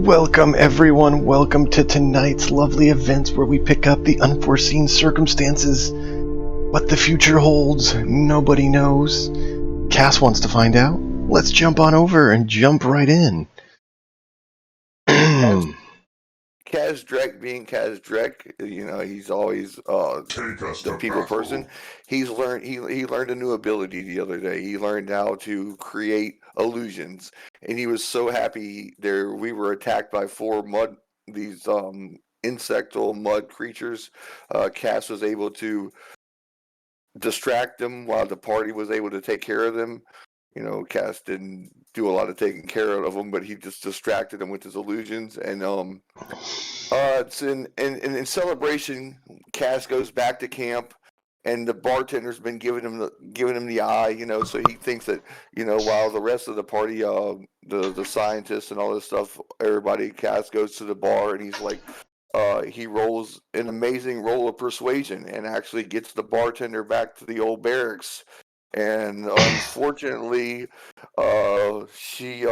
Welcome, everyone. Welcome to tonight's lovely events where we pick up the unforeseen circumstances. What the future holds, nobody knows. Cass wants to find out. Let's jump on over and jump right in. Kaz Drek being Kaz Drek, he's always the people person. He learned a new ability the other day. He learned how to create illusions, and he was so happy. We were attacked by these insectal mud creatures. Cass was able to distract them while the party was able to take care of them. Cass didn't do a lot of taking care of them, but he just distracted them with his illusions. And it's in celebration. Cass goes back to camp, and the bartender's been giving him the eye. So he thinks that while the rest of the party, the scientists and all this stuff, everybody, Cass goes to the bar, and he's like. He rolls an amazing roll of persuasion and actually gets the bartender back to the old barracks. And unfortunately, she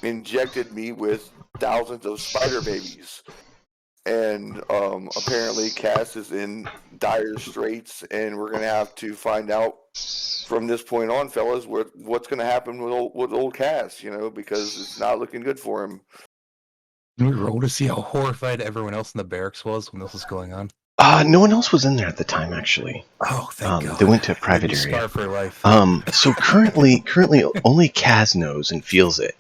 injected me with thousands of spider babies. And apparently, Cass is in dire straits, and we're gonna have to find out from this point on, fellas, what's gonna happen with old Cass. Because it's not looking good for him. Can we roll to see how horrified everyone else in the barracks was when this was going on? No one else was in there at the time, actually. Oh, thank God. They went to a private area. Scar for life. So currently, only Kaz knows and feels it.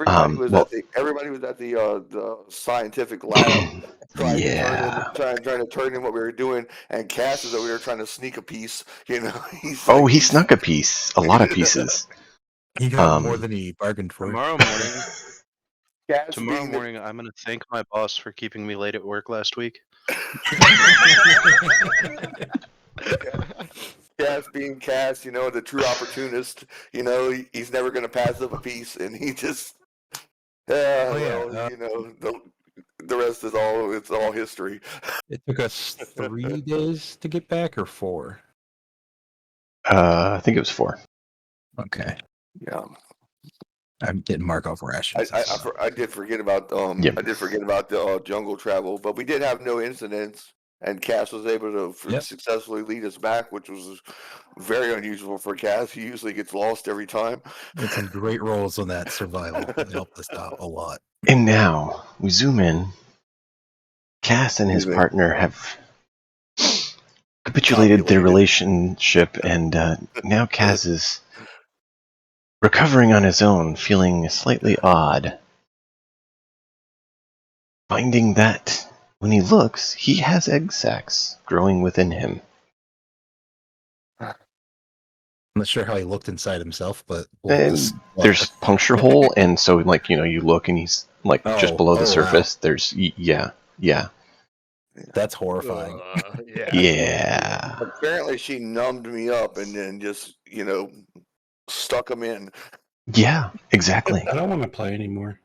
Everybody was at the scientific lab trying to turn in what we were doing, and Cass is over there trying to sneak a piece. He snuck a piece, a lot of pieces. He got more than he bargained for. Tomorrow morning, I'm going to thank my boss for keeping me late at work last week. Cass being Cass, the true opportunist. He's never going to pass up a piece, and he just. The rest is all history. It took us 3 days to get back, or 4? I think it was 4. Okay. Yeah. I'm getting Markov rations. I did forget about the jungle travel, but we did have no incidents, and Cass was able to successfully lead us back, which was very unusual for Cass. He usually gets lost every time. It's some great rolls on that survival. It helped us out a lot. And now we zoom in. Cass and his partner have capitulated their relationship, and now Cass is recovering on his own, feeling slightly odd. Finding that when he looks, he has egg sacs growing within him. I'm not sure how he looked inside himself, but there's puncture hole, and so you look and he's just below the surface. Wow. There's That's horrifying. Yeah. Apparently, she numbed me up and then just stuck them in. Yeah, exactly. I don't want to play anymore.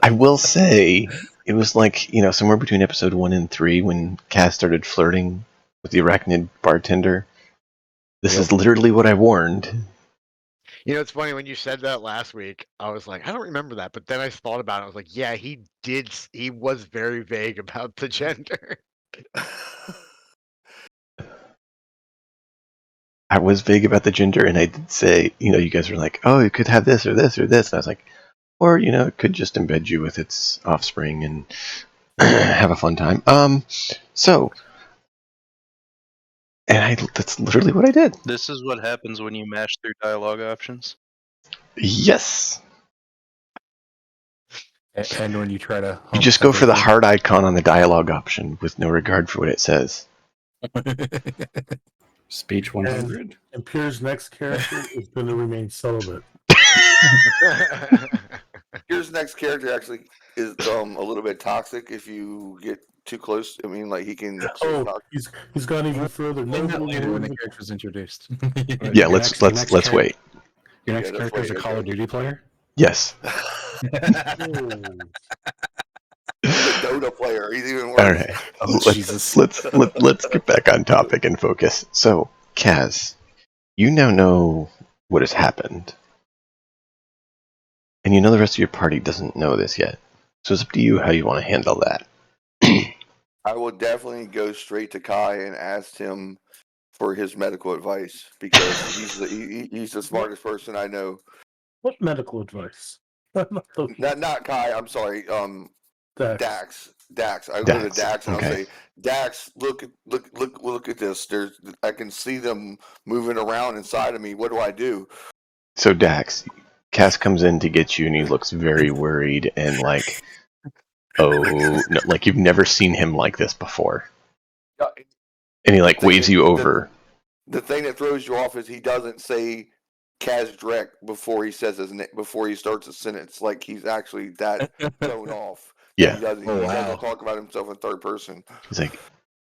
I will say it was somewhere between episode 1 and 3 when Cass started flirting with the arachnid bartender. This is literally what I warned. It's funny when you said that last week. I was like, I don't remember that, but then I thought about it. I was like, yeah, he did. He was very vague about the gender. I was vague about the gender, and I did say, you guys were like, oh, it could have this or this or this. And I was like, or, it could just embed you with its offspring and have a fun time. That's literally what I did. This is what happens when you mash through dialogue options. Yes. And when you try to... You just go for the heart icon on the dialogue option with no regard for what it says. Speech 100. And Pierre's next character is going to remain celibate. Pierre's next character actually is a little bit toxic if you get too close. I mean, he can. He's gone even further. Name that later when the character's introduced. Yeah, let's wait. Your next character is a Call of Duty player? Yes. Dota player. He's even worse. All right. Let's get back on topic and focus. So, Kaz, you now know what has happened. And you know the rest of your party doesn't know this yet. So it's up to you how you want to handle that. I will definitely go straight to Kai and ask him for his medical advice because he's the smartest person I know. What medical advice? Not Kai. I'm sorry. Dax. Dax. I go to Dax, Dax and okay. I'll say, Dax, look at this. I can see them moving around inside of me. What do I do? So Dax, Cass comes in to get you, and he looks very worried and like, oh, no, like you've never seen him like this before. And he like waves you over. The thing that throws you off is he doesn't say Kazdrek before he says before he starts a sentence. Like he's actually that thrown off. Yeah. He doesn't talk about himself in third person. He's like,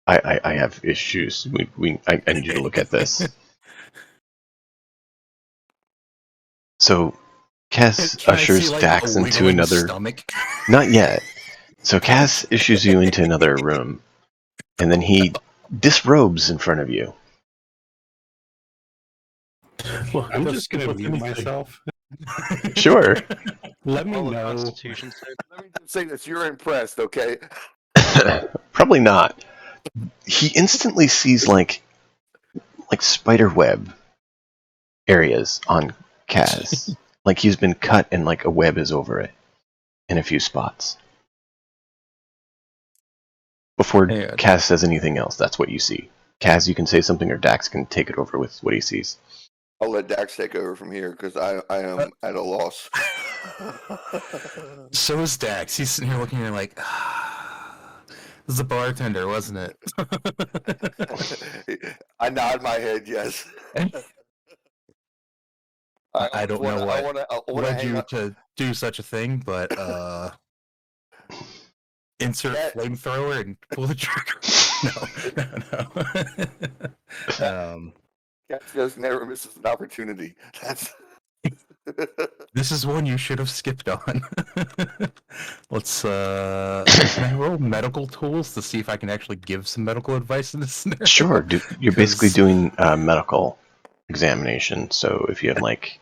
I have issues. I need you to look at this. So Cass ushers Dax into another. Stomach? Not yet. So Cass issues you into another room, and then he disrobes in front of you. Well, I'm just gonna mute myself. Sure. Let me All the know. Constitution said. Let me just say this: you're impressed, okay? Probably not. He instantly sees like spider web areas on Kaz. Like he's been cut and like a web is over it in a few spots. Before Kaz says anything else, that's what you see. Kaz, you can say something, or Dax can take it over with what he sees. I'll let Dax take over from here because I am at a loss. So is Dax. He's sitting here looking at me like, this is the bartender, wasn't it? I nod my head, yes. I don't know what led you up. to do such a thing, but insert flamethrower and pull the trigger. No. Cat just never misses an opportunity. That's. This is one you should have skipped on. Let's can I roll medical tools to see if I can actually give some medical advice in this scenario? Sure, you're basically doing medical examination, so if you have like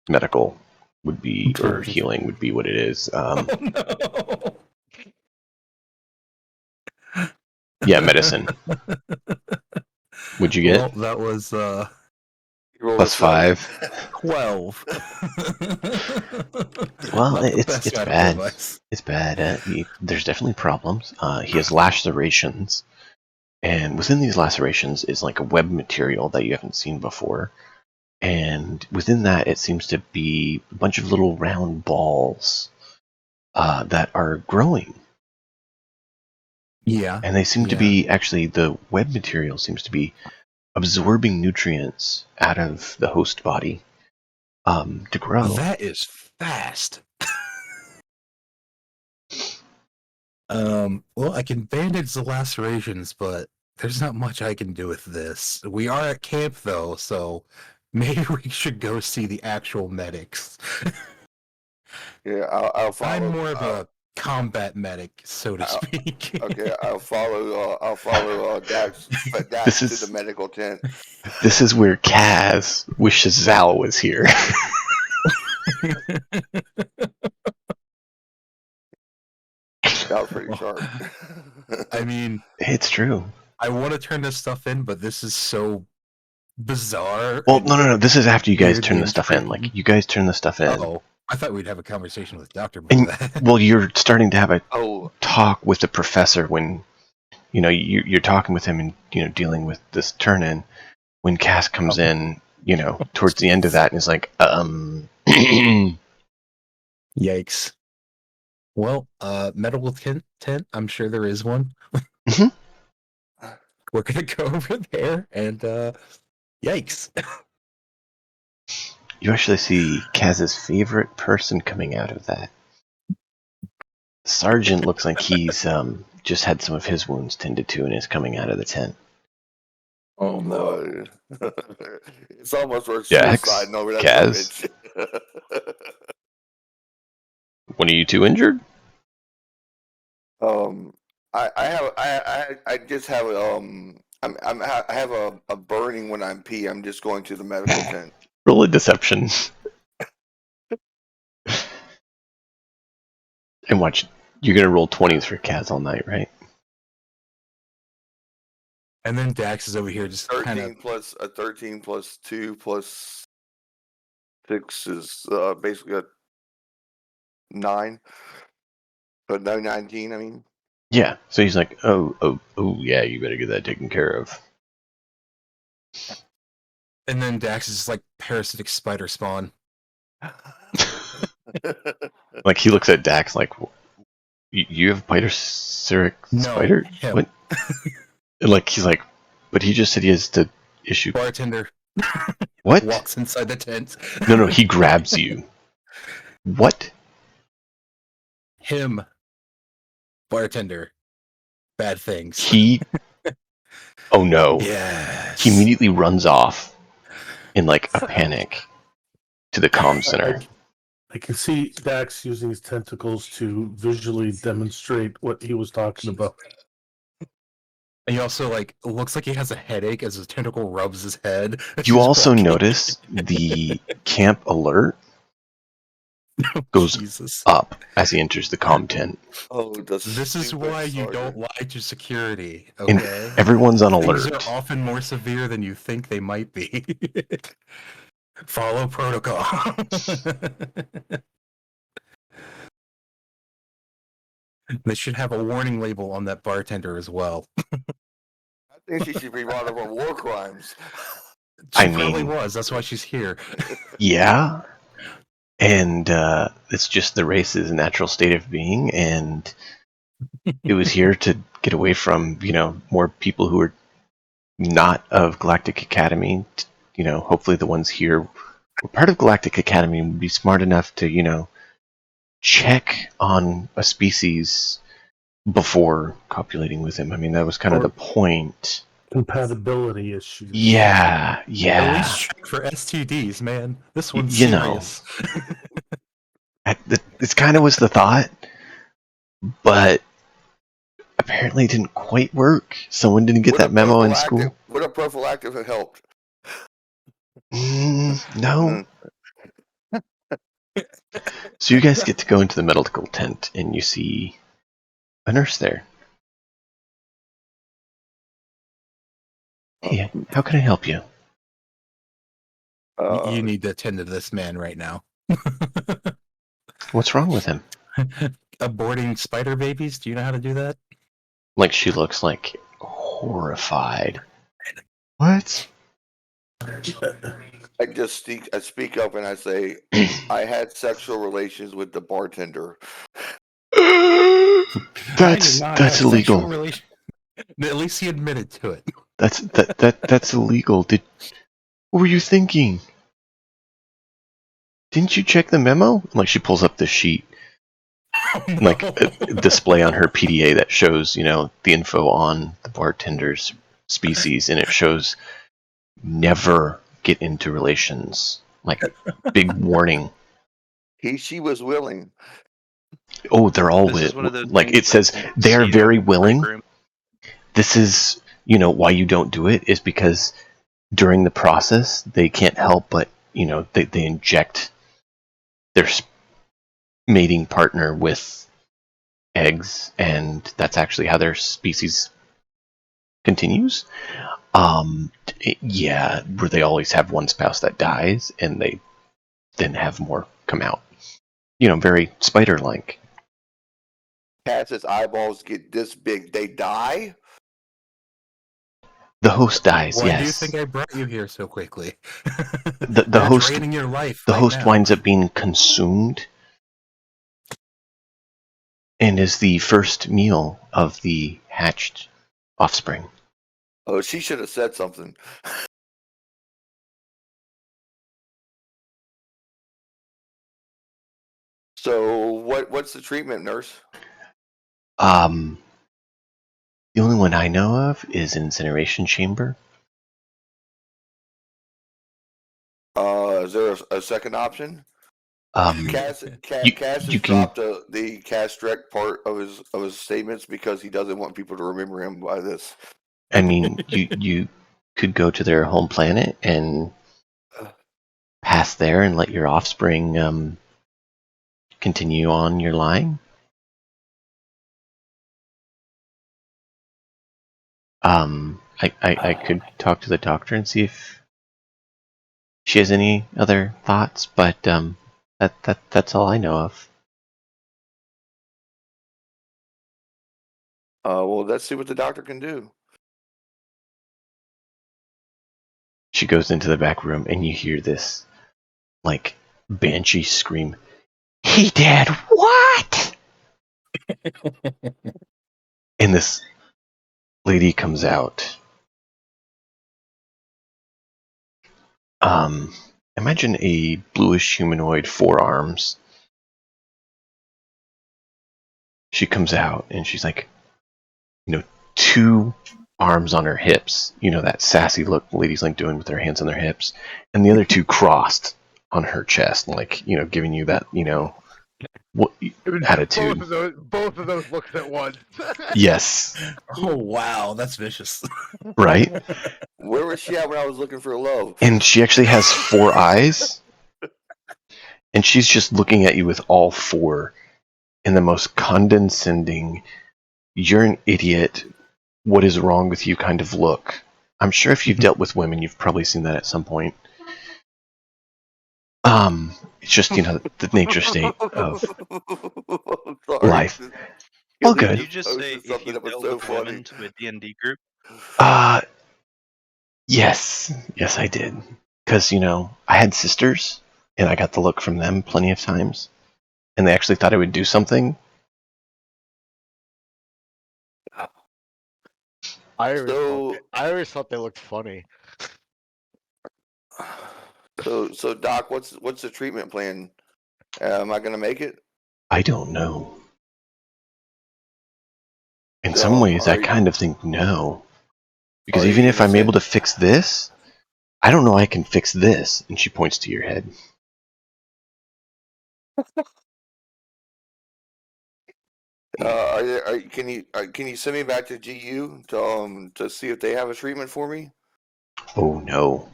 medical would be, or healing would be what it is. Oh, no. Yeah, medicine. What'd you get? Well, that was +5. 12. Well, it's bad. It's bad. There's definitely problems. He has lacerations, and within these lacerations is like a web material that you haven't seen before. And within that, it seems to be a bunch of little round balls that are growing. Yeah. And they seem to be, actually, the web material seems to be absorbing nutrients out of the host body to grow. That is fast. Well, I can bandage the lacerations, but there's not much I can do with this. We are at camp, though, so maybe we should go see the actual medics. Yeah, I'll follow. I'm more of a combat medic, so to speak. Okay, I'll follow Dax to the medical tent. This is where Kaz wishes Zal was here. That was pretty sharp. I mean, it's true. I want to turn this stuff in, but this is so bizarre. Well, no. This is after you guys turn the stuff in. Like, you guys turn the stuff in. Uh-oh. I thought we'd have a conversation with Doctor about that. Well, you're starting to have a talk with the professor when, you're talking with him and, dealing with this turn-in. When Cass comes in, towards the end of that, and is like, Yikes. Well, medical tent, I'm sure there is one. Mm-hmm. We're going to go over there, and yikes. You actually see Kaz's favorite person coming out of that. Sergeant looks like he's just had some of his wounds tended to and is coming out of the tent. Oh no. It's almost worth Jax, suicide over that Kaz. One of you two injured? I just have I have a burning when I'm pee. I'm just going to the medical tent. Roll a deception. And watch, you're gonna roll 20s for Kaz all night, right? And then Dax is over here just kind of 13 plus 2 plus 6 is basically a 9. But no, 19, I mean. Yeah. So he's like, oh, yeah, you better get that taken care of. And then Dax is just like parasitic spider spawn. Like he looks at Dax like, you have parasitic spider? Him. What? And like he's like, but he just said he has to issue. Bartender. What? Walks inside the tent. No, he grabs you. What? Him. Bartender. Bad things. He. Oh no. Yes. He immediately runs off in like a panic to the comm center. I can see Dax using his tentacles to visually demonstrate what he was talking about. And he also like looks like he has a headache as his tentacle rubs his head. You also notice the camp alert goes up as he enters the comm tent. Oh, this is why you don't lie to security, And okay? everyone's on alert. Things are often more severe than you think they might be. Follow protocol. They should have a warning label on that bartender as well. I think she should be brought up on war crimes. She probably was. That's why she's here. Yeah. And it's just the race's natural state of being, and it was here to get away from, more people who are not of Galactic Academy. Hopefully the ones here were part of Galactic Academy would be smart enough to, check on a species before copulating with him. I mean, that was kind of the point. Compatibility issues. Yeah. At least check for STDs, man. This one's You serious. This kind of was the thought, but apparently it didn't quite work. Someone didn't get that memo in school. Would a prophylactic have helped? No. So you guys get to go into the medical tent, and you see a nurse there. Hey, how can I help you? You need to attend to this man right now. What's wrong with him? Aborting spider babies? Do you know how to do that? Like, she looks like horrified. What? I speak up and I say, I had sexual relations with the bartender. That's illegal. At least he admitted to it. That's illegal. What were you thinking? Didn't you check the memo? Like, she pulls up the sheet. No. Like a display on her PDA that shows, the info on the bartender's species, and it shows never get into relations. Like, big warning. She was willing. Oh, they're all like it says they are very willing. This is, why you don't do it is because during the process they can't help but, they inject their mating partner with eggs, and that's actually how their species continues. Where they always have one spouse that dies, and they then have more come out. Very spider-like. Cats' eyeballs get this big, they die? The host dies, Why yes. do you think I brought you here so quickly? The host draining your life. The right host now. winds up being consumed and is the first meal of the hatched offspring. Oh, she should have said something. So what's the treatment, nurse? The only one I know of is incineration chamber. Is there a second option? Cass has dropped the Castrec part of his statements because he doesn't want people to remember him by this. I mean, you could go to their home planet and pass there and let your offspring continue on your line. I could talk to the doctor and see if she has any other thoughts, but that's all I know of. Well, let's see what the doctor can do. She goes into the back room, and you hear this, like, banshee scream. He did what? And this lady comes out. Imagine a bluish humanoid, 4 arms. She comes out, and she's like, 2 arms on her hips. That sassy look ladies like doing with their hands on their hips. And the other 2 crossed on her chest, like, giving you that, what attitude. Both of those looks at once. Yes. Oh wow, that's vicious. Right? Where was she at when I was looking for love? And she actually has 4 eyes. And she's just looking at you with all 4 in the most condescending, you're an idiot, what is wrong with you kind of look. I'm sure if you've dealt with women, you've probably seen that at some point. It's just, the nature state of life. All Did good. you just say if you dealt with women to a D&D group? Yes, I did. Because, I had sisters, and I got the look from them plenty of times. And they actually thought I would do something. I always thought they looked funny. So Doc, what's the treatment plan? Am I gonna make it? I don't know. In some ways, I kind of think no. Because even if I'm able to fix this, I don't know I can fix this. And she points to your head. Can you send me back to GU to see if they have a treatment for me? Oh no.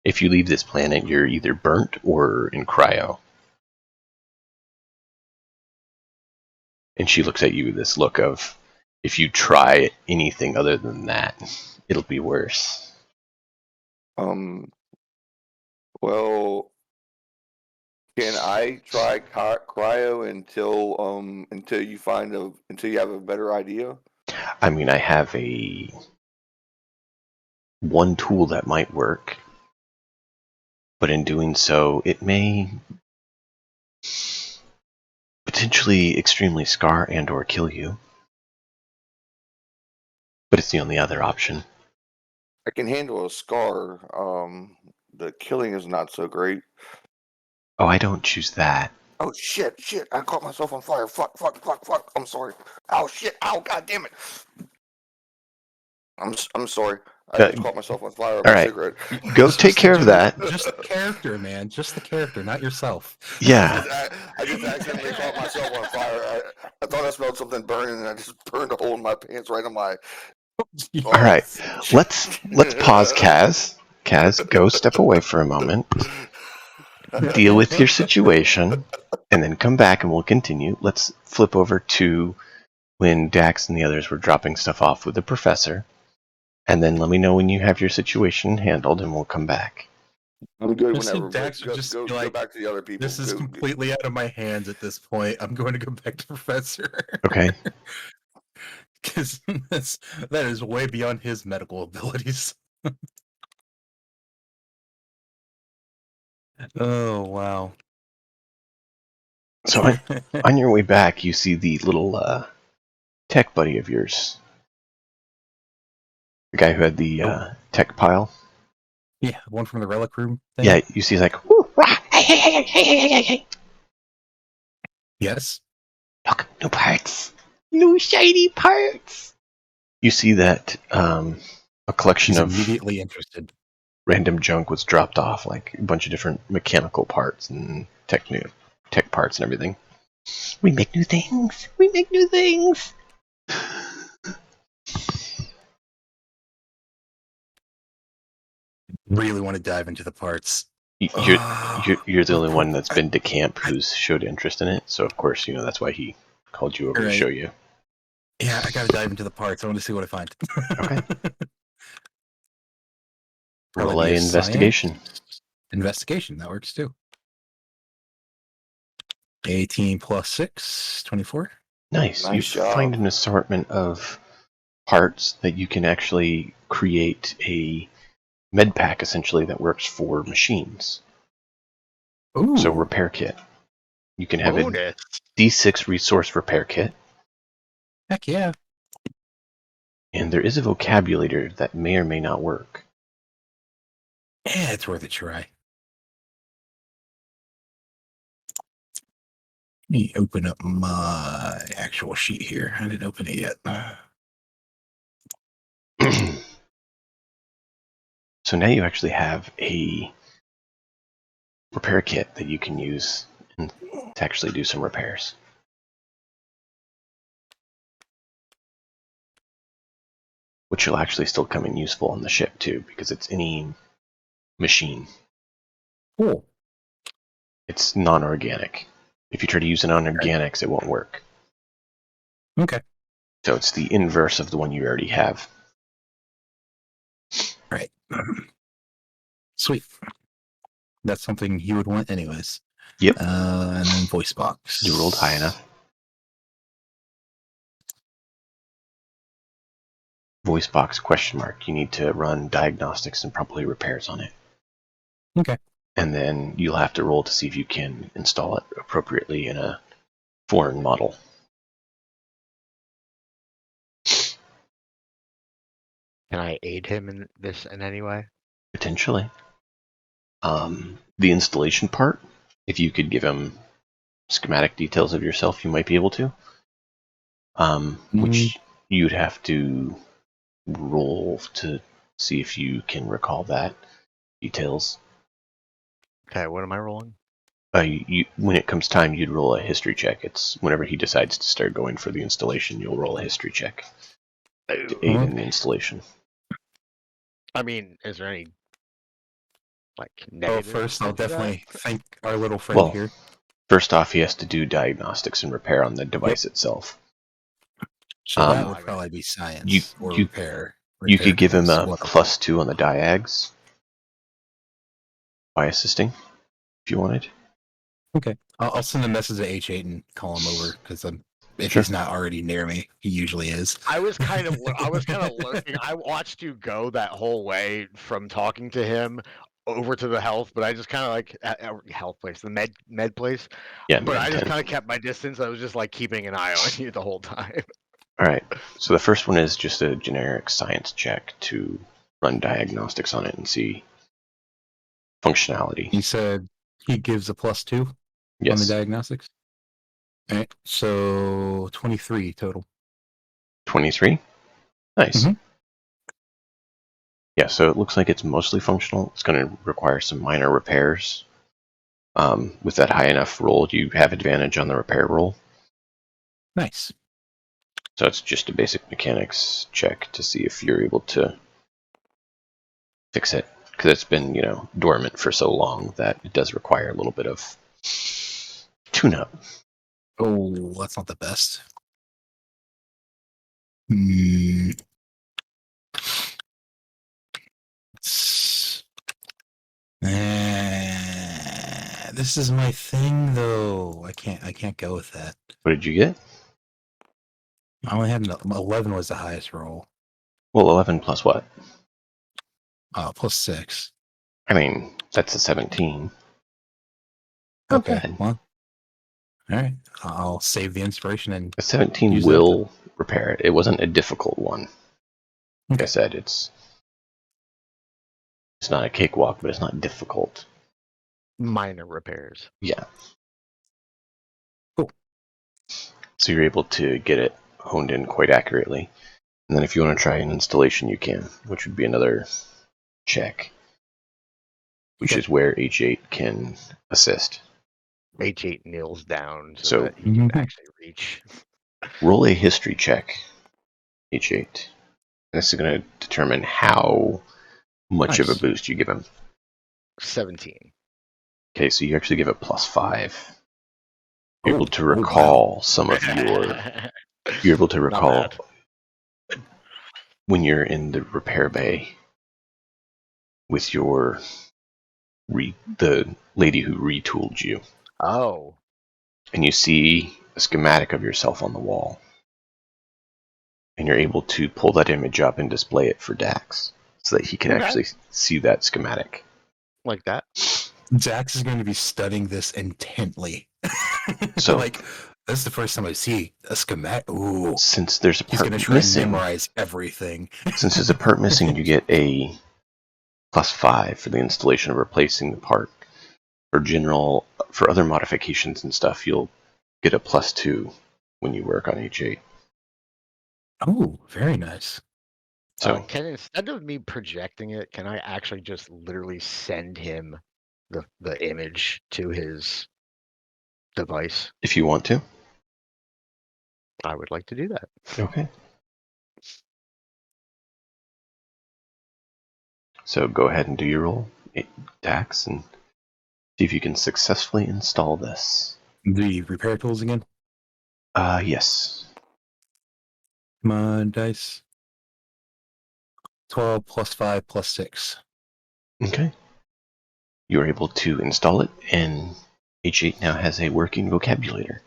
If you leave this planet, you're either burnt or in cryo. And she looks at you with this look of, if you try anything other than that, it'll be worse. Well, can I try cryo until you have a better idea? I mean, I have one tool that might work, but in doing so, it may potentially extremely scar and or kill you. But it's the only other option. I can handle a scar. The killing is not so great. Oh, I don't choose that. Oh shit! I caught myself on fire. Fuck! I'm sorry. Oh shit! Ow! God damn it! I'm sorry. I just caught myself on fire with my cigarette. Go take care of that. Just the character, man. Just the character, not yourself. Yeah. I just accidentally caught myself on fire. I thought I smelled something burning, and I just burned a hole in my pants right on my. All right. Let's pause, Kaz. Kaz, go step away for a moment. Deal with your situation, and then come back and we'll continue. Let's flip over to when Dax and the others were dropping stuff off with the professor. And then let me know when you have your situation handled, and we'll come back. I'm good whenever. Dax would just be like, go back to the other people. This is completely out of my hands at this point. I'm going to go back to Professor. Okay. Because that is way beyond his medical abilities. Oh, wow. So on your way back, you see the little tech buddy of yours. The guy who had the tech pile. Yeah, one from the relic room thing. Yeah, you see he's like, hey. Yes. Look, no parts. No shiny parts. You see that a collection He's of immediately interested. Random junk was dropped off, like a bunch of different mechanical parts and tech parts and everything. We make new things. Really want to dive into the parts. You're the only one that's been to camp who's showed interest in it, so of course, that's why he called you over to show you. Yeah, I gotta dive into the parts. I want to see what I find. Okay. Probably Roll be a a investigation. science. Investigation, that works too. 18 plus 6, 24. Nice. You Nice job. find an assortment of parts that you can actually create a med pack essentially that works for machines. Ooh. So repair kit. You can have a Bonus. D6 resource repair kit, Heck yeah. and there is a vocabulator that may or may not work. Yeah, it's worth a try. Let me open up my actual sheet here. I didn't open it yet. So now you actually have a repair kit that you can use to actually do some repairs. Which will actually still come in useful on the ship too, because it's any machine. Cool. It's non-organic. If you try to use it on organics, it won't work. Okay. So it's the inverse of the one you already have. Right. Sweet. That's something you would want anyways. Yep. And then voice box. You rolled high enough. Voice box ? You need to run diagnostics and probably repairs on it. Okay. And then you'll have to roll to see if you can install it appropriately in a foreign model. Can I aid him in this in any way? Potentially. The installation part, if you could give him schematic details of yourself, you might be able to. Which you'd have to roll to see if you can recall that details. Okay, what am I rolling? When it comes time, you'd roll a history check. It's whenever he decides to start going for the installation, you'll roll a history check to aid in the installation. I mean, is there any like Oh, negative? first I'll to that? definitely thank our little friend Well, here. first off, he has to do diagnostics and repair on the device itself. So that um, would probably be science you- or you- repair. You could give him is a what I'm- +2 on the diags by assisting, if you wanted. Okay. I'll send a message to H8 and call him over because if Sure. he's not already near me, he usually is. I was kind of lurking. I watched you go that whole way from talking to him over to the health, but I just kind of like health place, the med place. Yeah, But I med just 10. kind of kept my distance. I was just like keeping an eye on you the whole time. All right. So the first one is just a generic science check to run diagnostics on it and see functionality. He said he gives a +2 on the Yes. diagnostics. All right. So 23 total. 23? Nice. Mhm. Yeah, so it looks like it's mostly functional. It's going to require some minor repairs. With that high enough roll, you have advantage on the repair roll. Nice. So it's just a basic mechanics check to see if you're able to fix it. Because it's been, dormant for so long that it does require a little bit of tune-up. Oh, that's not the best. Hmm. This is my thing, though. I can't go with that. What did you get? I only had 11 was the highest roll. Well, 11 plus what? +6. I mean, that's a 17. Okay. Not bad. Well, all right. I'll save the inspiration and A 17 use will repair it. It wasn't a difficult one. Like I Okay. said, it's not a cakewalk, but it's not difficult. Minor repairs. Yeah. Cool. So you're able to get it honed in quite accurately. And then if you want to try an installation, you can, which would be another check, which Okay. is where H8 can assist. H8 kneels down so So- that he can Mhm. actually reach. Roll a history check, H8. And this is going to determine how much of a Nice. boost you give him. 17. Okay, so you actually give it +5. You're able to Oh, wow. recall some of your You're able to Not recall bad. when you're in the repair bay with your the lady who retooled you, Oh, and you see a schematic of yourself on the wall, and you're able to pull that image up and display it for Dax so that he can Okay. actually see that schematic. like that. Dax is going to be studying this intently. So- like, that's the first time I see a schematic. Ooh, Since there's a he's going part to try and missing, memorize everything. since there's a part missing, you get a +5 for the installation of replacing the part. For other modifications and stuff, you'll get a +2 when you work on H8. Oh, very nice. So Can instead of me projecting it, can I actually just literally send him the image to his device? if you want to, I would like to do that. okay. So go ahead and do your roll, Dax, and see if you can successfully install this. The repair tools again. Yes. Come on, dice. 12 plus 5 plus 6. Okay. You're able to install it, and H8 now has a working vocabulator.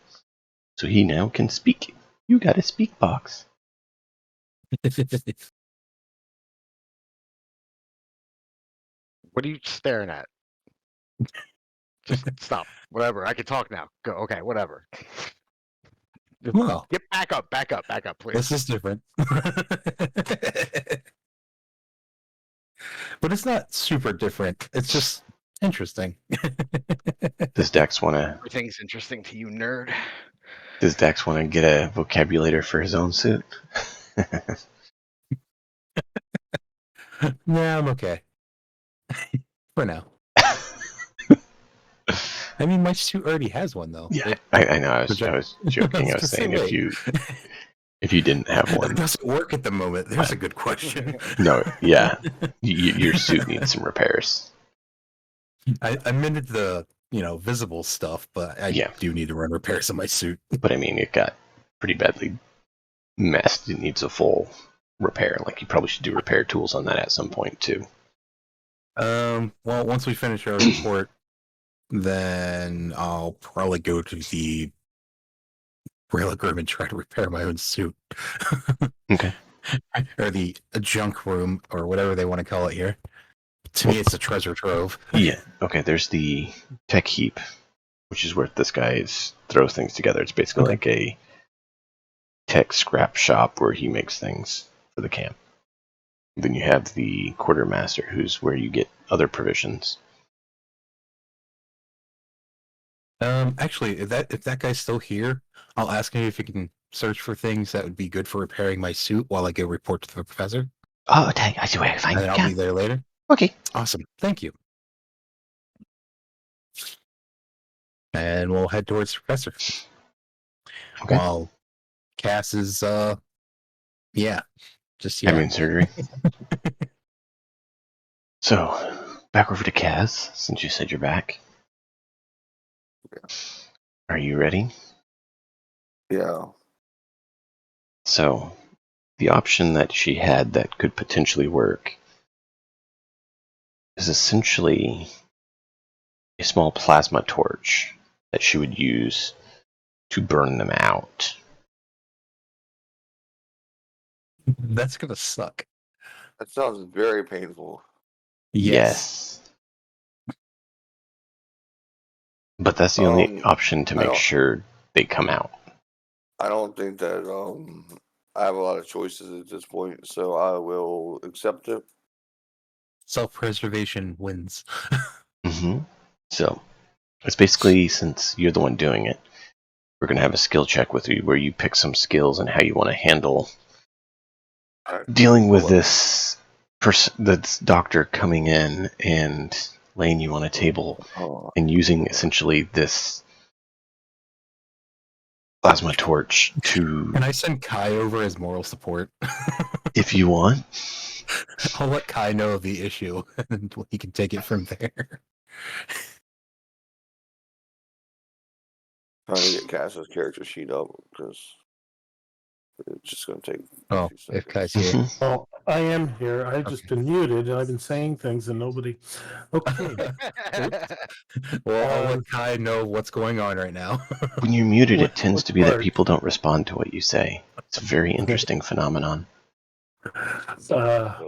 So he now can speak. You got a speak box. What are you staring at? Just stop. Whatever. I can talk now. Go. Okay. Whatever. Just Well, get back up, please. this is different. But it's not super different. It's just interesting. Does Dax want to? Everything's interesting to you, nerd. Does Dax want to get a vocabulator for his own suit? Nah, I'm okay. For now. I mean, my suit already has one, though. Yeah, I know. I was joking. I was Just saying wait. if you didn't have It one, doesn't work at the moment. There's a good question. no, yeah, your suit needs some repairs. I mended the visible stuff, but I do need to run repairs on my suit. But I mean, it got pretty badly messed. It needs a full repair. Like you probably should do repair tools on that at some point too. Well, once we finish our report, then I'll probably go to the relic room and try to repair my own suit. Okay. Or the junk room, or whatever they want to call it here. To me, it's a treasure trove. Yeah. Okay. There's the tech heap, which is where this guy throws things together. It's basically like a tech scrap shop where he makes things for the camp. Then you have the quartermaster, who's where you get other provisions. Actually, if that guy's still here, I'll ask him if he can search for things that would be good for repairing my suit while I go report to the professor. Oh, okay. I see where I find And then I'll be there later. Okay. Awesome. Thank you. And we'll head towards the professor. Okay. While Cass is, having surgery. So, back over to Kaz, since you said you're back. Are you ready? Yeah. So, the option that she had that could potentially work is essentially a small plasma torch that she would use to burn them out. That's gonna suck. That sounds very painful. Yes. But that's the only option to make sure they come out. I don't think that I have a lot of choices at this point, so I will accept it. Self-preservation wins. Mm-hmm. So, it's basically, since you're the one doing it, we're going to have a skill check with you where you pick some skills and how you want to handle dealing with this doctor coming in and laying you on a table and using essentially this plasma torch to... Can I send Kai over as moral support? If you want. I'll let Kai know of the issue, and he can take it from there. Trying to get Cass's character sheet up, because It's just going to take Oh, a few if seconds. Kai's here. Mhm. Oh, I am here. I've just been muted and I've been saying things and nobody. Okay. Well, I'll let Kai know what's going on right now. When you're muted, it Which- tends which to be that part? people don't respond to what you say. It's a very interesting phenomenon.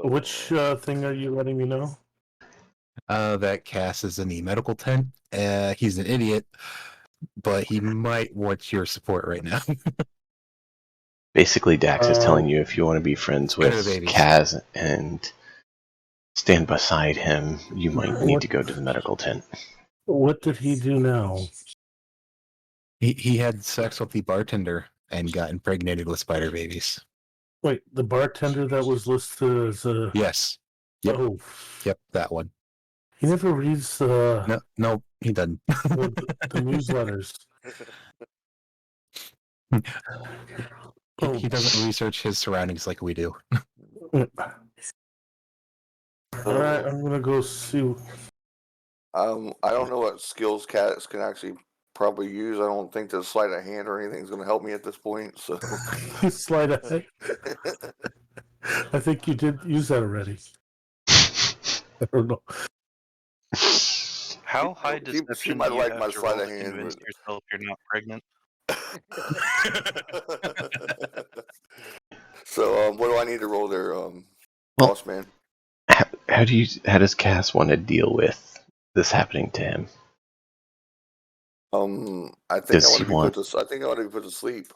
Which thing are you letting me know? That Cass is in the medical tent. He's an idiot, but he might want your support right now. Basically, Dax is telling you if you want to be friends Go to the with babies. Kaz and stand beside him, you might need What- to go to the medical tent. What did he do now? He had sex with the bartender and got impregnated with spider babies. Wait, the bartender that was listed as a. Yes. Yep. Oh, Yep, that one. he never reads No, he doesn't. the newsletters. He doesn't research his surroundings like we do. All right, I'm gonna go see. I don't know what skills cats can actually probably use. I don't think the sleight of hand or anything is going to help me at this point. So Slide ahead. I think you did use that already. I don't know. How high She deception might do you like have my to sleight roll of to hand. convince yourself you're not pregnant? So what do I need to roll there, Well- boss man? How does Cass want to deal with this happening to him? I think Does I want he to be want- put to. I think I want to be put to sleep.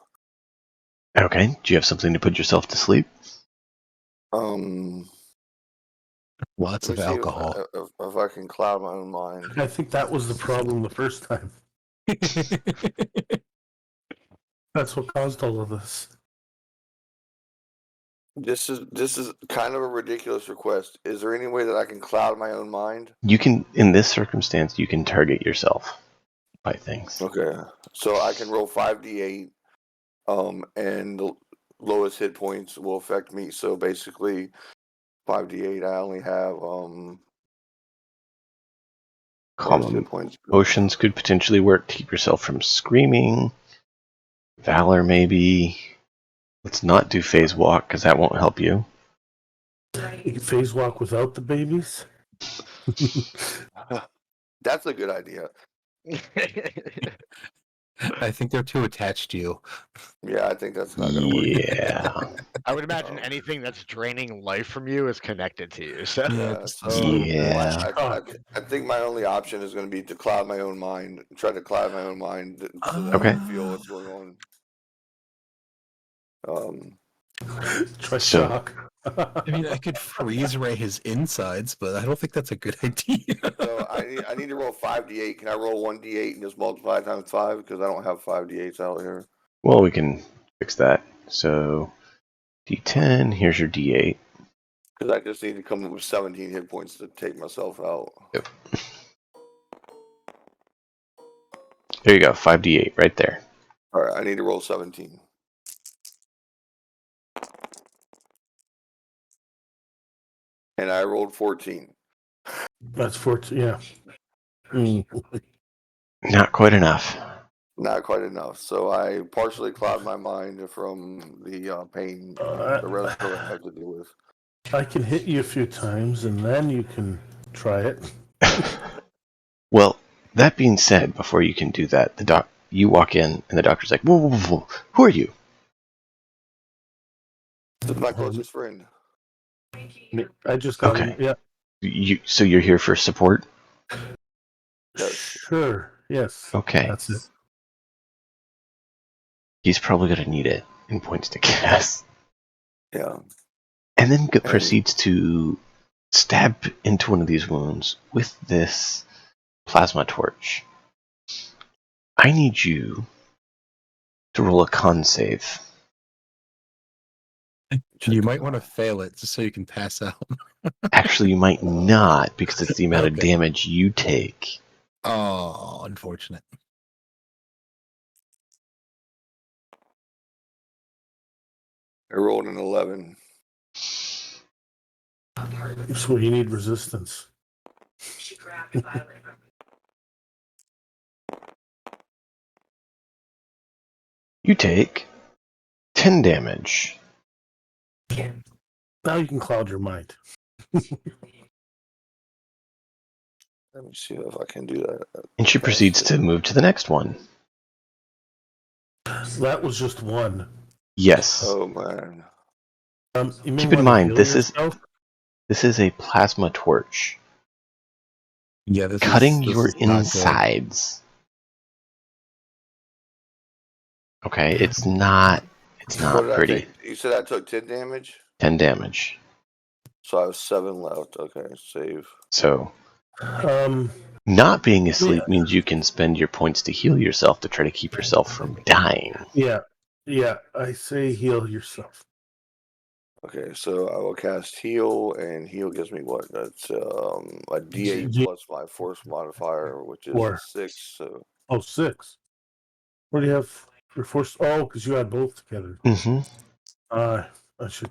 Okay, do you have something to put yourself to sleep? Lots Let of me see alcohol. if I can cloud my own mind. I think that was the problem the first time. That's what caused all of this. This is kind of a ridiculous request. Is there any way that I can cloud my own mind? You can, in this circumstance, you can target yourself by things. Okay, so I can roll 5d8, and the lowest hit points will affect me. So basically, 5d8. I only have lowest hit points. Potions could potentially work to keep yourself from screaming. Valor, maybe. Let's not do phase walk because that won't help you. You can phase walk without the babies. That's a good idea. I think they're too attached to you. Yeah, I think that's not going to work. Yeah. I would imagine anything that's draining life from you is connected to you. So Yeah, So Yeah. I think my only option is going to be to cloud my own mind. Try to cloud my own mind so that I Okay. can feel what's going on. Try So- shock. I mean, I could freeze ray his insides, but I don't think that's a good idea. So I need to roll 5d8. Can I roll 1d8 and just multiply times 5? Because I don't have 5d8s out here. Well, we can fix that. So, D10, here's your D8. Because I just need to come up with 17 hit points to take myself out. Yep. There you go, 5D8 right there. All right, I need to roll 17. And I rolled 14. That's 14. Yeah. Mm. Not quite enough. Not quite enough. So I partially cloud my mind from the pain the rest of it I have to deal with. I can hit you a few times, and then you can try it. Well, that being said, before you can do that, you walk in and the doctor's like, whoa, whoa, whoa, whoa. Who are you? This is my closest friend. I just got Okay. him. Yeah. So you're here for support? Yes. Sure. Yes. Okay. That's it. He's probably going to need it, and points to Cass. Yeah. And then proceeds to stab into one of these wounds with this plasma torch. I need you to roll a con save. You might want to fail it just so you can pass out. Actually, you might not, because it's the amount of Okay. damage you take. Oh, unfortunate. I rolled an 11. So you need resistance. You take 10 damage. Now you can cloud your mind. Let me see if I can do that. And she proceeds to move to the next one. That was just one. Yes. Oh man. You may Keep in want to mind, heal this is a plasma torch. Yeah, this Cutting is your not good. insides. Okay, it's not What did I pretty. take? You said I took 10 damage? 10 damage. So I have 7 left. Okay, save. So, Um, not being asleep means you can spend your points to heal yourself to try to keep yourself from dying. yeah. I say heal yourself. Okay, so I will cast heal, and heal gives me what? That's a D8 plus my force modifier, which is a 6. So 6. Where do you have your force? Oh, because you had both together. Mm-hmm. I should.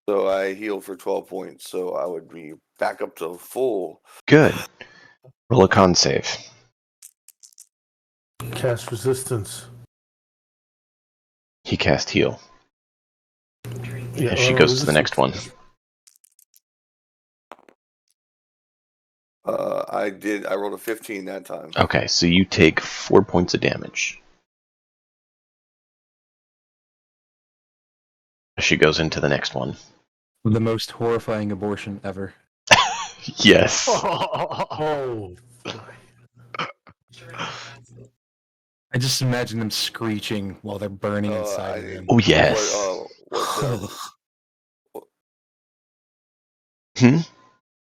So I heal for 12 points, so I would be back up to full. Good. Roll a con save. Cast resistance. He cast heal. Yeah, As she goes to the next one. I rolled a 15 that time. Okay, so you take 4 points of damage. As she goes into the next one. The most horrifying abortion ever. Yes. Oh. I just imagine them screeching while they're burning inside of him. Oh, yes.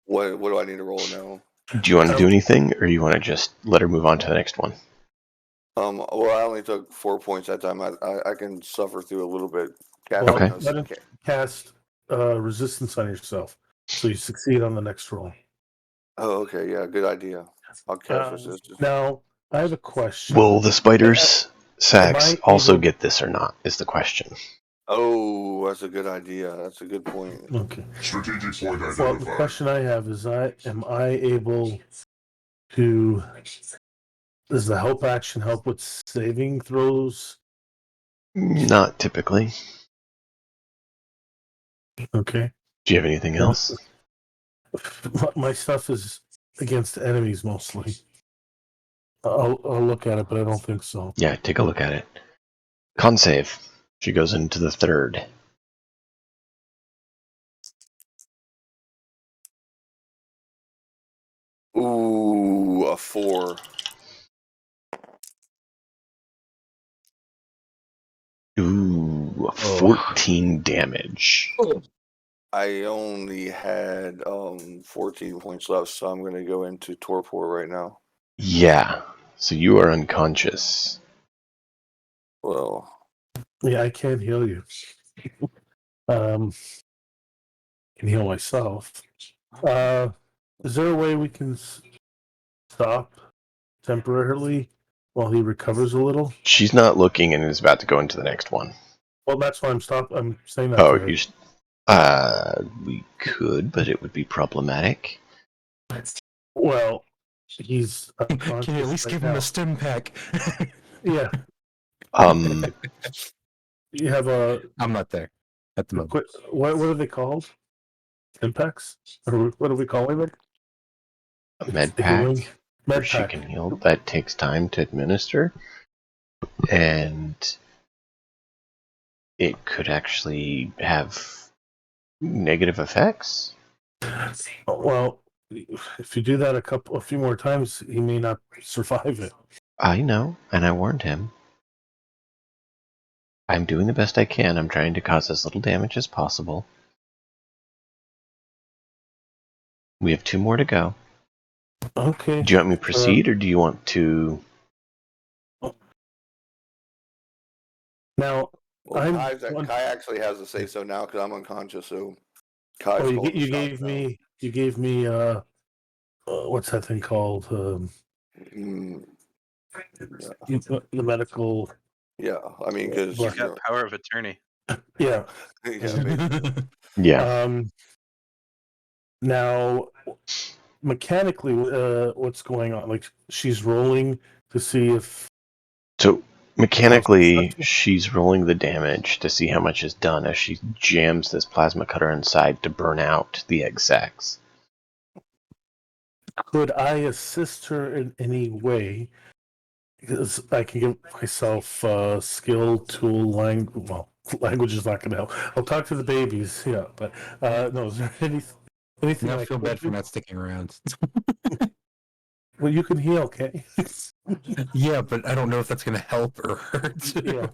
What do I need to roll now? Do you want to do anything, or you want to just let her move on to the next one? Well, I only took 4 points that time. I can suffer through a little bit. Okay. Let him cast resistance on yourself, so you succeed on the next roll. Oh, okay, yeah, good idea. I'll cast resistance. Now, I have a question. Will the spider's sacks I also able- get this or not, is the question. Oh, that's a good idea. That's a good point. Okay. Strategic point identified. Well, the question I have is, am I able to? Does the help action help with saving throws? Not typically. Okay. Do you have anything else? My stuff is against enemies mostly. I'll look at it, but I don't think so. Yeah, take a look at it. Con save. She goes into the third. Ooh, a 4. Ooh, 14 damage. I only had 14 points left, so I'm going to go into torpor right now. Yeah, so you are unconscious. Well, yeah, I can't heal you. Can heal myself. Is there a way we can stop temporarily while he recovers a little? She's not looking and is about to go into the next one. Well, that's why I'm saying that. Oh, we could, but it would be problematic. Well, he's unconscious. Can you at least give him a stim pack? Yeah. You have a. I'm not there at the moment. What are they called? Impacts? Or what are we calling them? A med pack. Where Med she pack. can heal. That takes time to administer. And it could actually have negative effects. Well, if you do that a few more times, he may not survive it. I know, and I warned him. I'm doing the best I can. I'm trying to cause as little damage as possible. We have 2 more to go. Okay. Do you want me to proceed, or do you want to... Now, Kai actually has to say so now because I'm unconscious. So Kai's you gave me what's that thing called? The medical. Yeah, I mean because He's got power of attorney. Yeah. Yeah. Now, mechanically, what's going on? Like she's rolling to see if. So Mechanically, she's rolling the damage to see how much is done as she jams this plasma cutter inside to burn out the egg sacs. Could I assist her in any way? Because I can give myself skill, tool, language. Well, language is not going to help. I'll talk to the babies, yeah. But no, is there anything Now I I feel could bad for do? not sticking around. Well, you can heal, okay? Yeah, but I don't know if that's going to help or hurt. Yeah.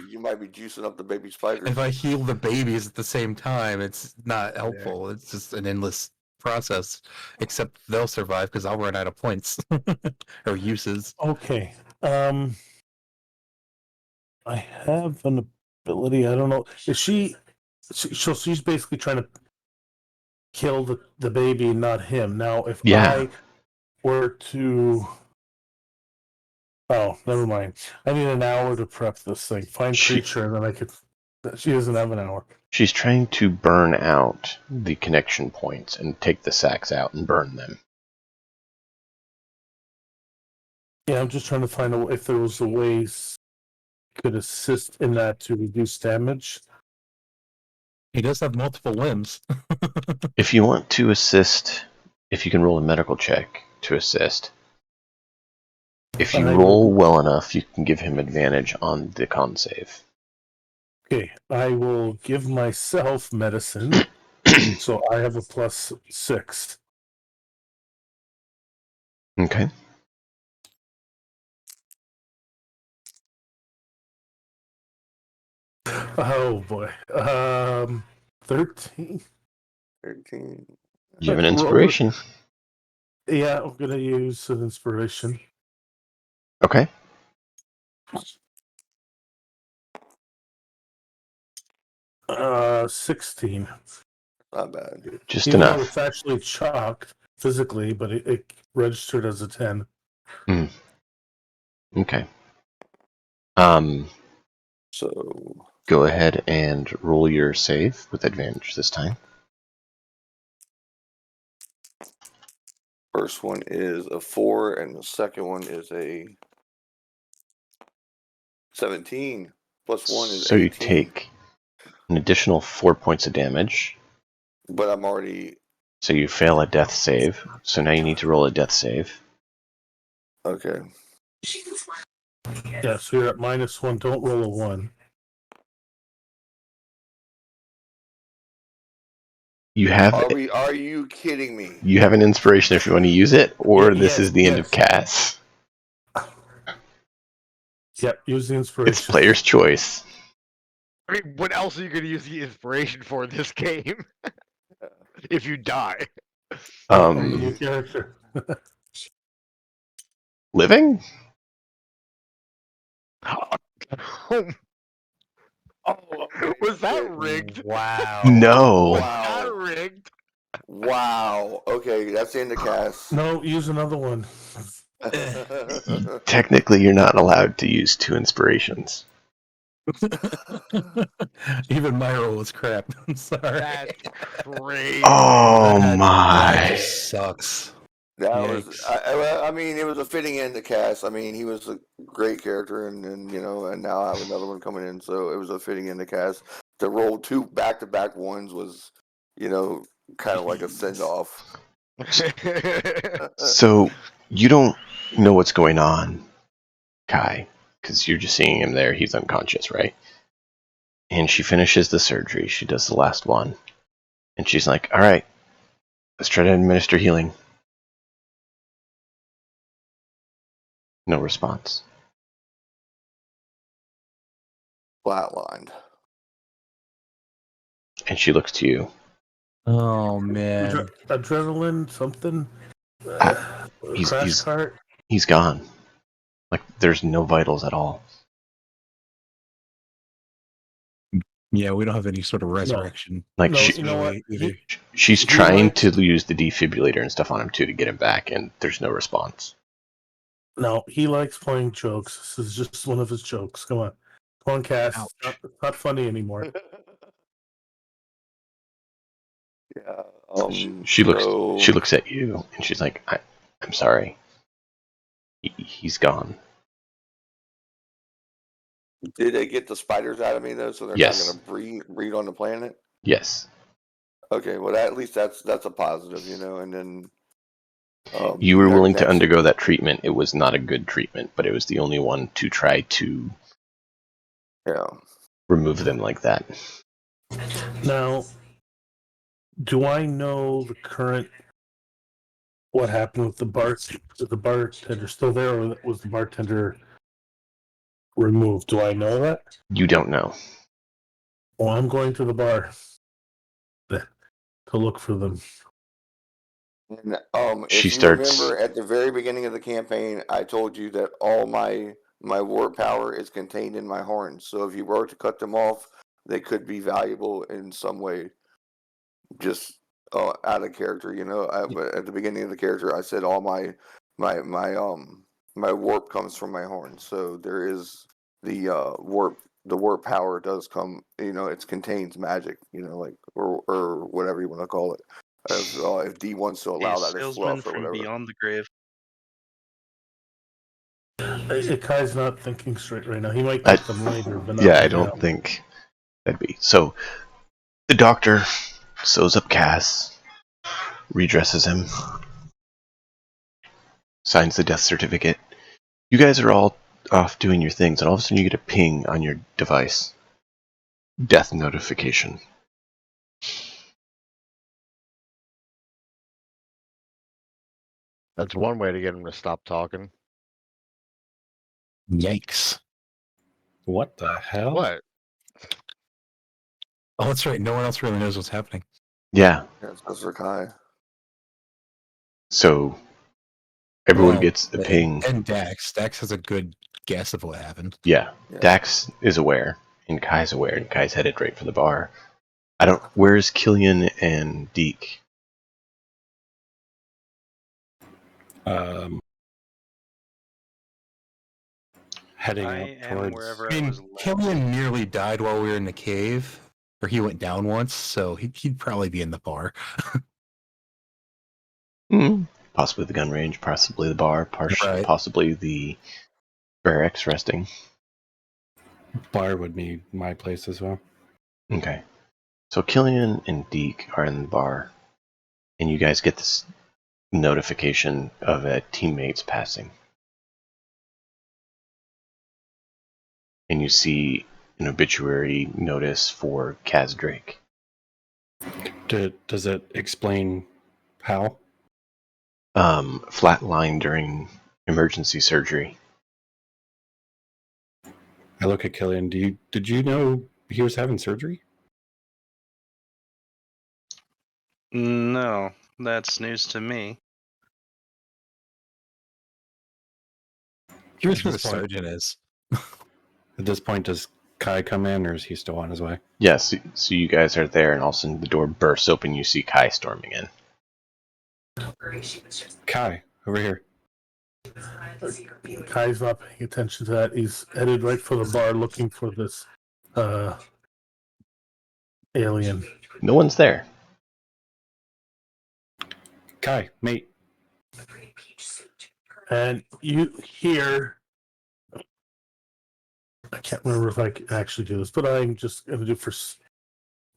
You might be juicing up the baby spiders. If I heal the babies at the same time, it's not helpful. It's just an endless process. Except they'll survive because I'll run out of points or uses. Okay. I have an ability. I don't know. Is so she's basically trying to kill the baby, not him. Now, if Yeah. I were to, oh, never mind. I need an hour to prep this thing. Find creature, and then I could. She doesn't have an hour. She's trying to burn out the connection points and take the sacs out and burn them. Yeah, I'm just trying to find out if there was a way could assist in that to reduce damage. He does have multiple limbs. If you want to assist, if you can roll a medical check to assist, if you roll well enough, you can give him advantage on the con save. Okay, I will give myself medicine, so I have a +6. Okay. Oh boy, 13. 13. You have an inspiration. Yeah, I'm gonna use an inspiration. Okay. Uh, 16. Not bad. Just Even though enough. it's actually chalked physically, but it registered as a 10. Okay. So Go ahead and roll your save with advantage this time. first one is a 4, and the second one is a 17. Plus 1 is So 18. you take an additional 4 points of damage. But I'm already... So you fail a death save. So now you need to roll a death save. Okay. Yeah, so you're at -1. Don't roll a 1. You have. Are you kidding me? You have an inspiration if you want to use it, or Yeah, this is the end of Cass. Yep, use the inspiration. It's player's choice. I mean, what else are you going to use the inspiration for in this game? If you die. I'm the new character. Living? Was that rigged? Wow. No. Was that rigged? Wow. Okay, that's the end of Cass. No, use another one. Technically, you're not allowed to use 2 inspirations. Even my roll was crap. I'm sorry. That's crazy. Oh That my. just sucks. That Yikes. was, I mean, it was a fitting end to Cass. I mean, he was a great character, and you know, and now I have another one coming in, so it was a fitting end to Cass. To roll 2 back-to-back ones was, you know, kind of like a send-off. So you don't know what's going on, Kai, because you're just seeing him there. He's unconscious, right? And she finishes the surgery. She does the last one. And she's like, all right, let's try to administer healing. No response. Flatlined. And she looks to you. Oh man. Adrenaline, something? He's cart? He's gone. Like, there's no vitals at all. Yeah, we don't have any sort of resurrection. Like, No, she, you know what? either. she's he trying likes- to use the defibrillator and stuff on him, too, to get him back, and there's no response. No, he likes playing jokes. This is just one of his jokes. Come on. Come on, Cass. It's not funny anymore. Yeah. She looks at you, and she's like, I'm sorry. He's gone. Did they get the spiders out of me though? So they're Yes. not going to breed on the planet. Yes. Okay, well at least that's a positive, And then You were willing to next, undergo that treatment. It was not a good treatment, but it was the only one to try to remove them like that. Now, do I know the current? What happened with the bar? Is the bartender still there, or was the bartender removed? Do I know that? You don't know. Well, I'm going to the bar to look for them. And, She if you starts. remember at the very beginning of the campaign, I told you that all my warp power is contained in my horns. So if you were to cut them off, they could be valuable in some way. Just out of character, But at the beginning of the character, I said all my warp comes from my horns. So there is the warp. The warp power does come. It contains magic. Or whatever you want to call it. If D wants to A allow that, or salesman fluff or from whatever. beyond the grave. Kai's not thinking straight right now. He might get them later, but not Yeah, I right don't now. think that'd be. So the doctor sews up Cass, redresses him, signs the death certificate. You guys are all off doing your things, and all of a sudden you get a ping on your device. Death notification. That's one way to get him to stop talking. Yikes. What the hell? What? Oh, that's right. No one else really knows what's happening. Yeah. That's for Kai. So everyone Well, gets a ping. And Dax. Dax has a good guess of what happened. Yeah. Yes. Dax is aware, and Kai's aware, and Kai's headed right for the bar. Where's Killian and Deke? Heading I up am towards. wherever I I mean, was led. Killian nearly died while we were in the cave, or he went down once, so he'd probably be in the bar. Possibly the gun range, possibly the bar, Right. possibly the barracks resting. Bar would be my place as well. Okay. So Killian and Deke are in the bar, and you guys get this notification of a teammate's passing. And you see an obituary notice for Kaz Drake. Does it explain how? Flatline during emergency surgery. I look at Killian. Did you know he was having surgery? No, that's news to me. Here's who At the this point- sergeant is. At this point, does Kai come in, or is he still on his way? Yes, so you guys are there, and all of a sudden the door bursts open. You see Kai storming in. Kai, over here. Kai's not paying attention to that. He's headed right for the bar looking for this alien. No one's there. Kai, mate. And you hear, I can't remember if I can actually do this, but I'm just going to do it for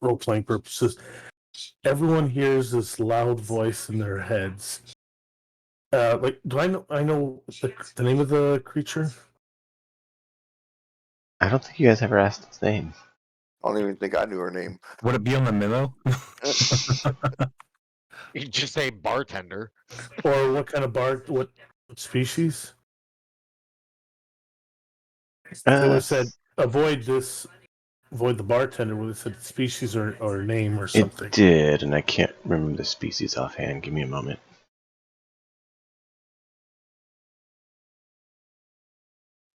role-playing purposes. Everyone hears this loud voice in their heads. Do I know the name of the creature? I don't think you guys ever asked its name. I don't even think I knew her name. Would it be on the memo? You just say bartender. Or what kind of what species? They would have said, avoid the bartender, would have said species or name or something. It did, and I can't remember the species offhand. Give me a moment.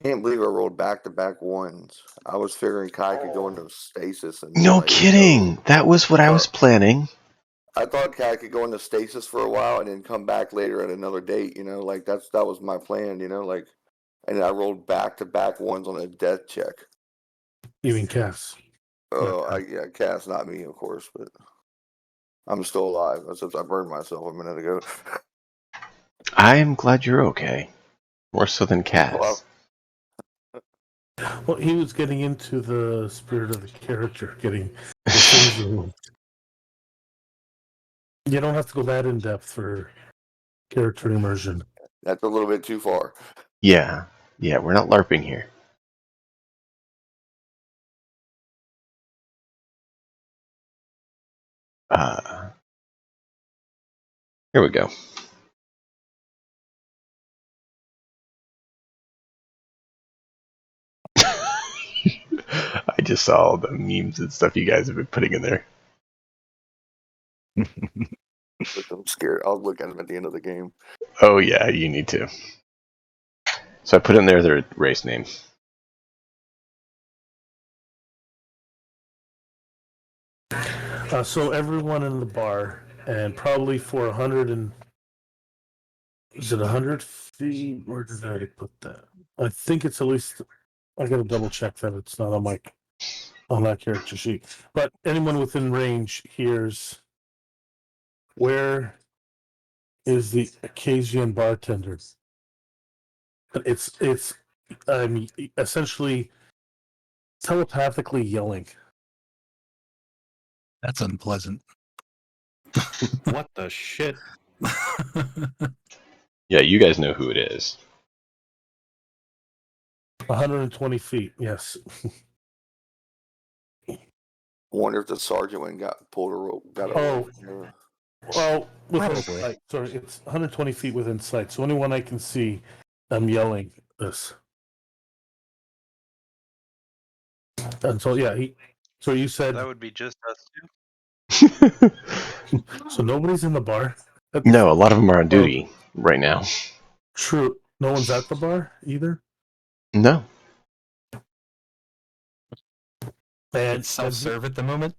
Can't believe I rolled back-to-back ones. I was figuring Kai could go into stasis and No kidding! That was what I was planning. I thought Kai could go into stasis for a while and then come back later at another date. That was my plan. And I rolled back-to-back ones on a death check. You mean Cass? Cass, not me, of course, but I'm still alive since I burned myself a minute ago. I am glad you're okay. More so than Cass. Well, Well, he was getting into the spirit of the character, getting the things removed. You don't have to go that in depth for character immersion. That's a little bit too far. Yeah, we're not LARPing here. Here we go. I just saw all the memes and stuff you guys have been putting in there. But I'm scared. I'll look at them at the end of the game. Oh yeah, you need to. So I put in there their race name. So everyone in the bar, and probably for 100 and... Is it 100 feet? Where did I put that? I think it's at least... I gotta double check that it's not on that character sheet. But anyone within range hears... Where is the Acasian bartender? It's essentially telepathically yelling. That's unpleasant. What the shit? Yeah, you guys know who it is. 120 feet, yes. I wonder if the sergeant went and pulled a rope. Well, within Probably. sight. Sorry, it's 120 feet within sight. So anyone I can see, I'm yelling this. And so yeah, so you said That would be just us two. so nobody's in the bar? No, a lot of them are on duty right now. True. No one's at the bar either? No. And Self-serve at the moment.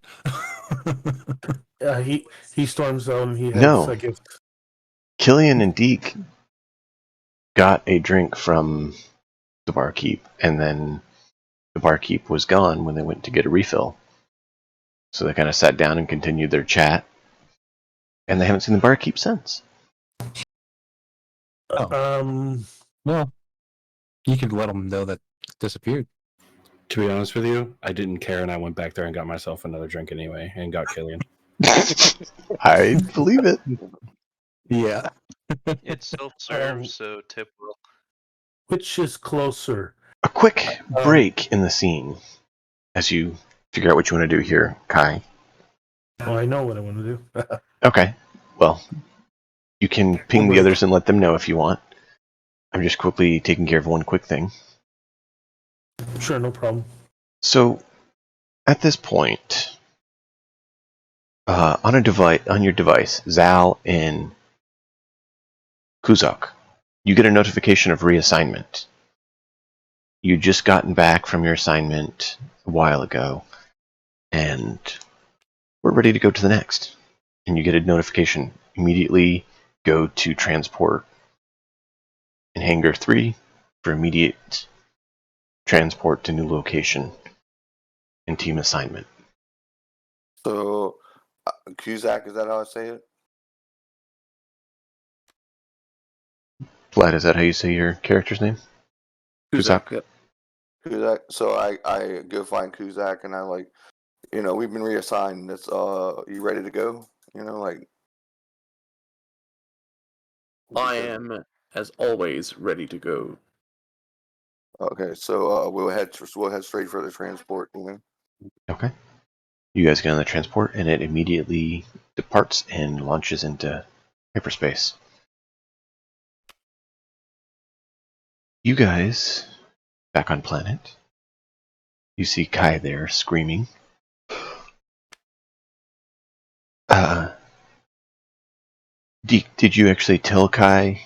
he storms out and he heads, No. I guess. Killian and Deke got a drink from the barkeep, and then the barkeep was gone when they went to get a refill. So they kind of sat down and continued their chat, and they haven't seen the barkeep since. Well, you could let them know that it disappeared. To be honest with you, I didn't care, and I went back there and got myself another drink anyway, and got Killian. I believe it. Yeah. It's self-serve, so tip will. Which is closer? A quick break in the scene as you figure out what you want to do here, Kai. Oh, I know what I want to do. Okay. Well, you can ping the others and let them know if you want. I'm just quickly taking care of one quick thing. Sure, no problem. So, at this point, on your device, Zal and Kuzak, you get a notification of reassignment. You'd just gotten back from your assignment a while ago, and we're ready to go to the next. And you get a notification. Immediately go to transport in Hangar 3 for immediate transport to new location and team assignment. So, Cusack, is that how I say it? Vlad, is that how you say your character's name? Kuzak? Yep. Cusack. So I go find Cusack and I we've been reassigned. It's you ready to go? I am, as always, ready to go. Okay, so we'll head straight for the transport. Okay. You guys get on the transport, and it immediately departs and launches into hyperspace. You guys, back on planet, you see Kai there screaming. Did you actually tell Kai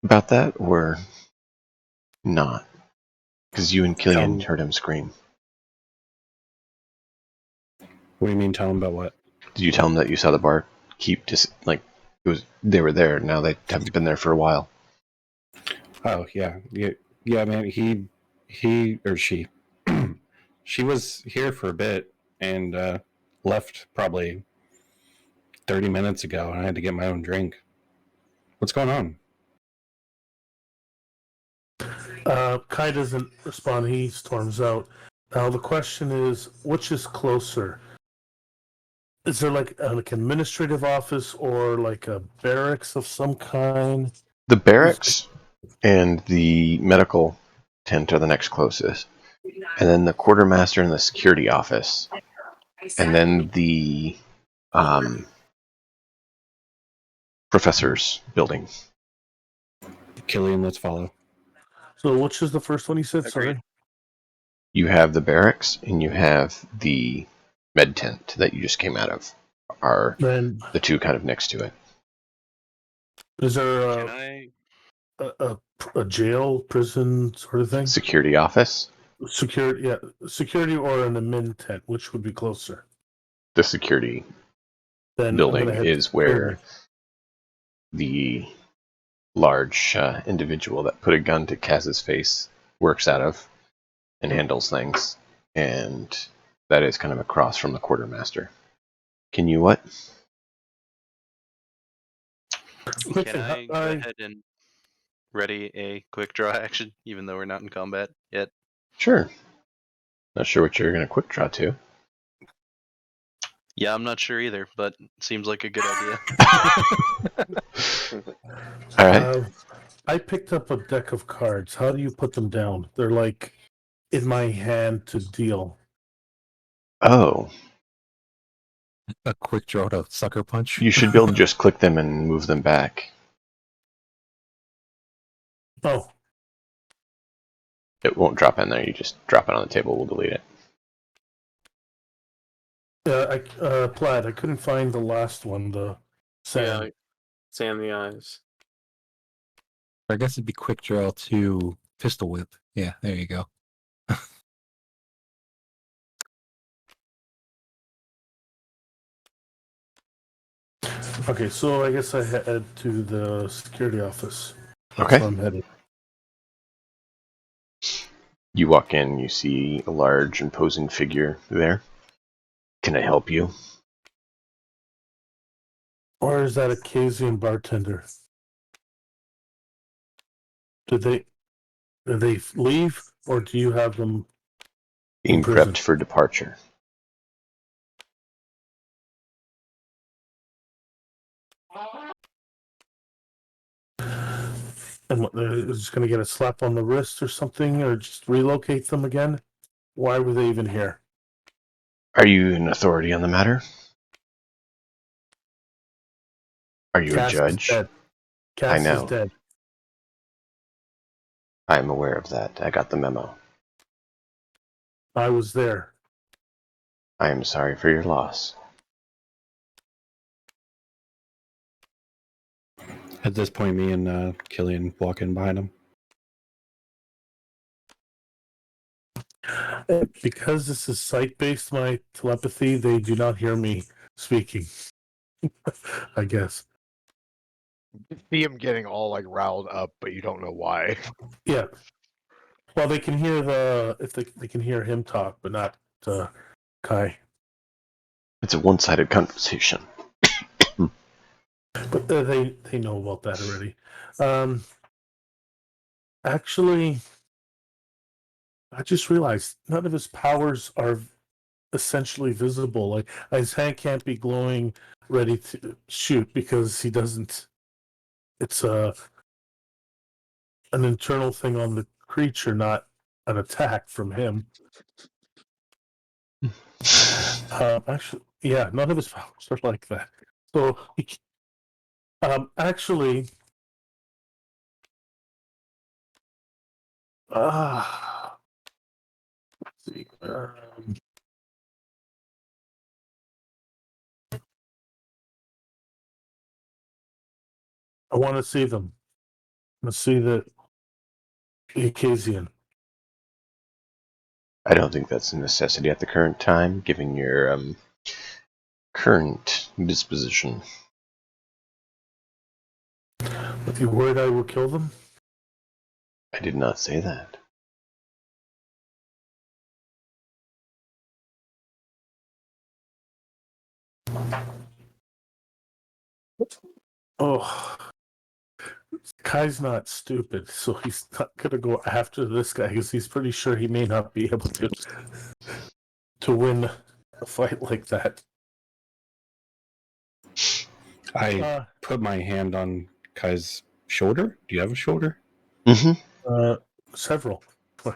about that, or not? Because you and Killian heard him scream. What do you mean, tell him about what? Did you tell him that you saw the bar keep they were there, now they haven't been there for a while? Oh, yeah, man, he or she, she was here for a bit and left probably 30 minutes ago, and I had to get my own drink. What's going on? Kai doesn't respond. He storms out. Now the question is, which is closer? Is there like an administrative office or like a barracks of some kind? The barracks and the medical tent are the next closest, and then the quartermaster and the security office, and then the professor's building. Killian, let's follow. So which is the first one you said? Agreed. Sorry. You have the barracks and you have the med tent that you just came out of. Are Then the two kind of next to it? is there Can I? a jail, prison sort of thing? Security office. Security, yeah, security or an admin tent, which would be closer? The security Then I'm building gonna head is to where security. the large individual that put a gun to Kaz's face works out of and handles things, and that is kind of across from the quartermaster. Can you what? Quick Can thing, I go ahead and ready a quick draw action, even though we're not in combat yet? Sure. Not sure what you're going to quick draw to. Yeah, I'm not sure either, but seems like a good idea. All right. I picked up a deck of cards. How do you put them down? They're like in my hand to deal. Oh, A quick draw to sucker punch. you should be able to just click them and move them back. Oh, It won't drop in there. You just drop it on the table. We'll delete it. Plaid. I couldn't find the last one. The sand. Yeah, sand the eyes. I guess it'd be quick draw to pistol whip. Yeah, there you go. Okay, so I guess I head to the security office. That's Okay. where I'm headed. You walk in. You see a large, imposing figure there. Can I help you? Or is that a Casian bartender? Did they leave, or do you have them in Being prison? prepped for departure. And what, they're just going to get a slap on the wrist or something, or just relocate them again? Why were they even here? Are you an authority on the matter? Are you a Cass is judge? dead. I Cass is know. dead. I'm aware of that. I got the memo. I was there. I am sorry for your loss. At this point, me and Killian walk in behind him. Because this is sight-based, my telepathy, they do not hear me speaking. I guess. You see him getting all like riled up, but you don't know why. Yeah. Well, they can hear they can hear him talk, but not Kai. It's a one-sided conversation. But they know about that already. Actually, I just realized none of his powers are essentially visible. Like his hand can't be glowing, ready to shoot because he doesn't. It's an internal thing on the creature, not an attack from him. Actually, yeah, none of his powers are like that. So, actually, let's see. I want to see them. Let's see the Acasian. I don't think that's a necessity at the current time, given your current disposition. Are you worried I will kill them? I did not say that. Oh, Kai's not stupid, so he's not gonna go after this guy because he's pretty sure he may not be able to win a fight like that. I put my hand on Kai's shoulder. Do you have a shoulder? Mm-hmm. Several.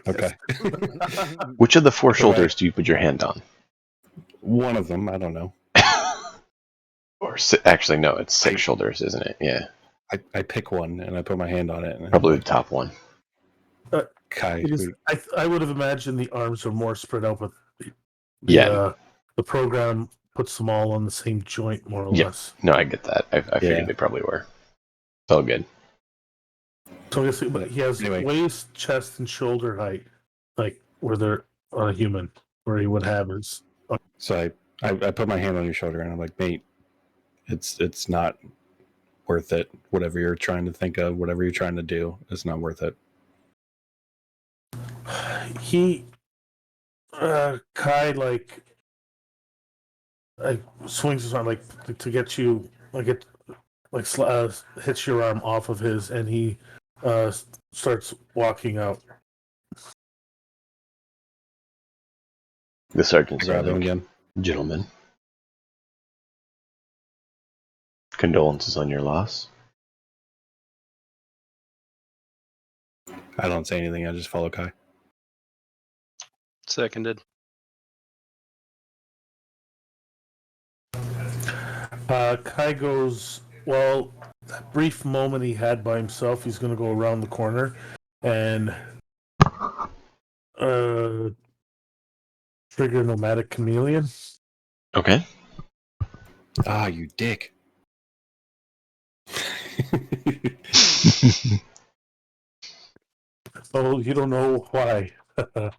Okay. Which of the 4 shoulders do you put your hand on? One of them. I don't know. Or actually, no, it's 6 shoulders, isn't it? Yeah. I pick one and I put my hand on it. And Probably the top one. Kai. I would have imagined the arms are more spread out, but Yeah. The program puts them all on the same joint, more or less. No, I get that. I figured they probably were. It's all good. So I guess but he has waist, chest, and shoulder height, like where they're on a human, where he would have his. So I put my hand on your shoulder and I'm like, mate, it's not worth it. Whatever you're trying to think of, whatever you're trying to do, it's not worth it. Kai like swings his arm like to get you hits your arm off of his, and he starts walking out. The sergeant grab him again. Gentlemen, condolences on your loss. I don't say anything. I just follow Kai. Seconded. Kai goes, well, that brief moment he had by himself, he's going to go around the corner and trigger Nomadic Chameleon. Okay. Ah, you dick. Oh, you don't know why. All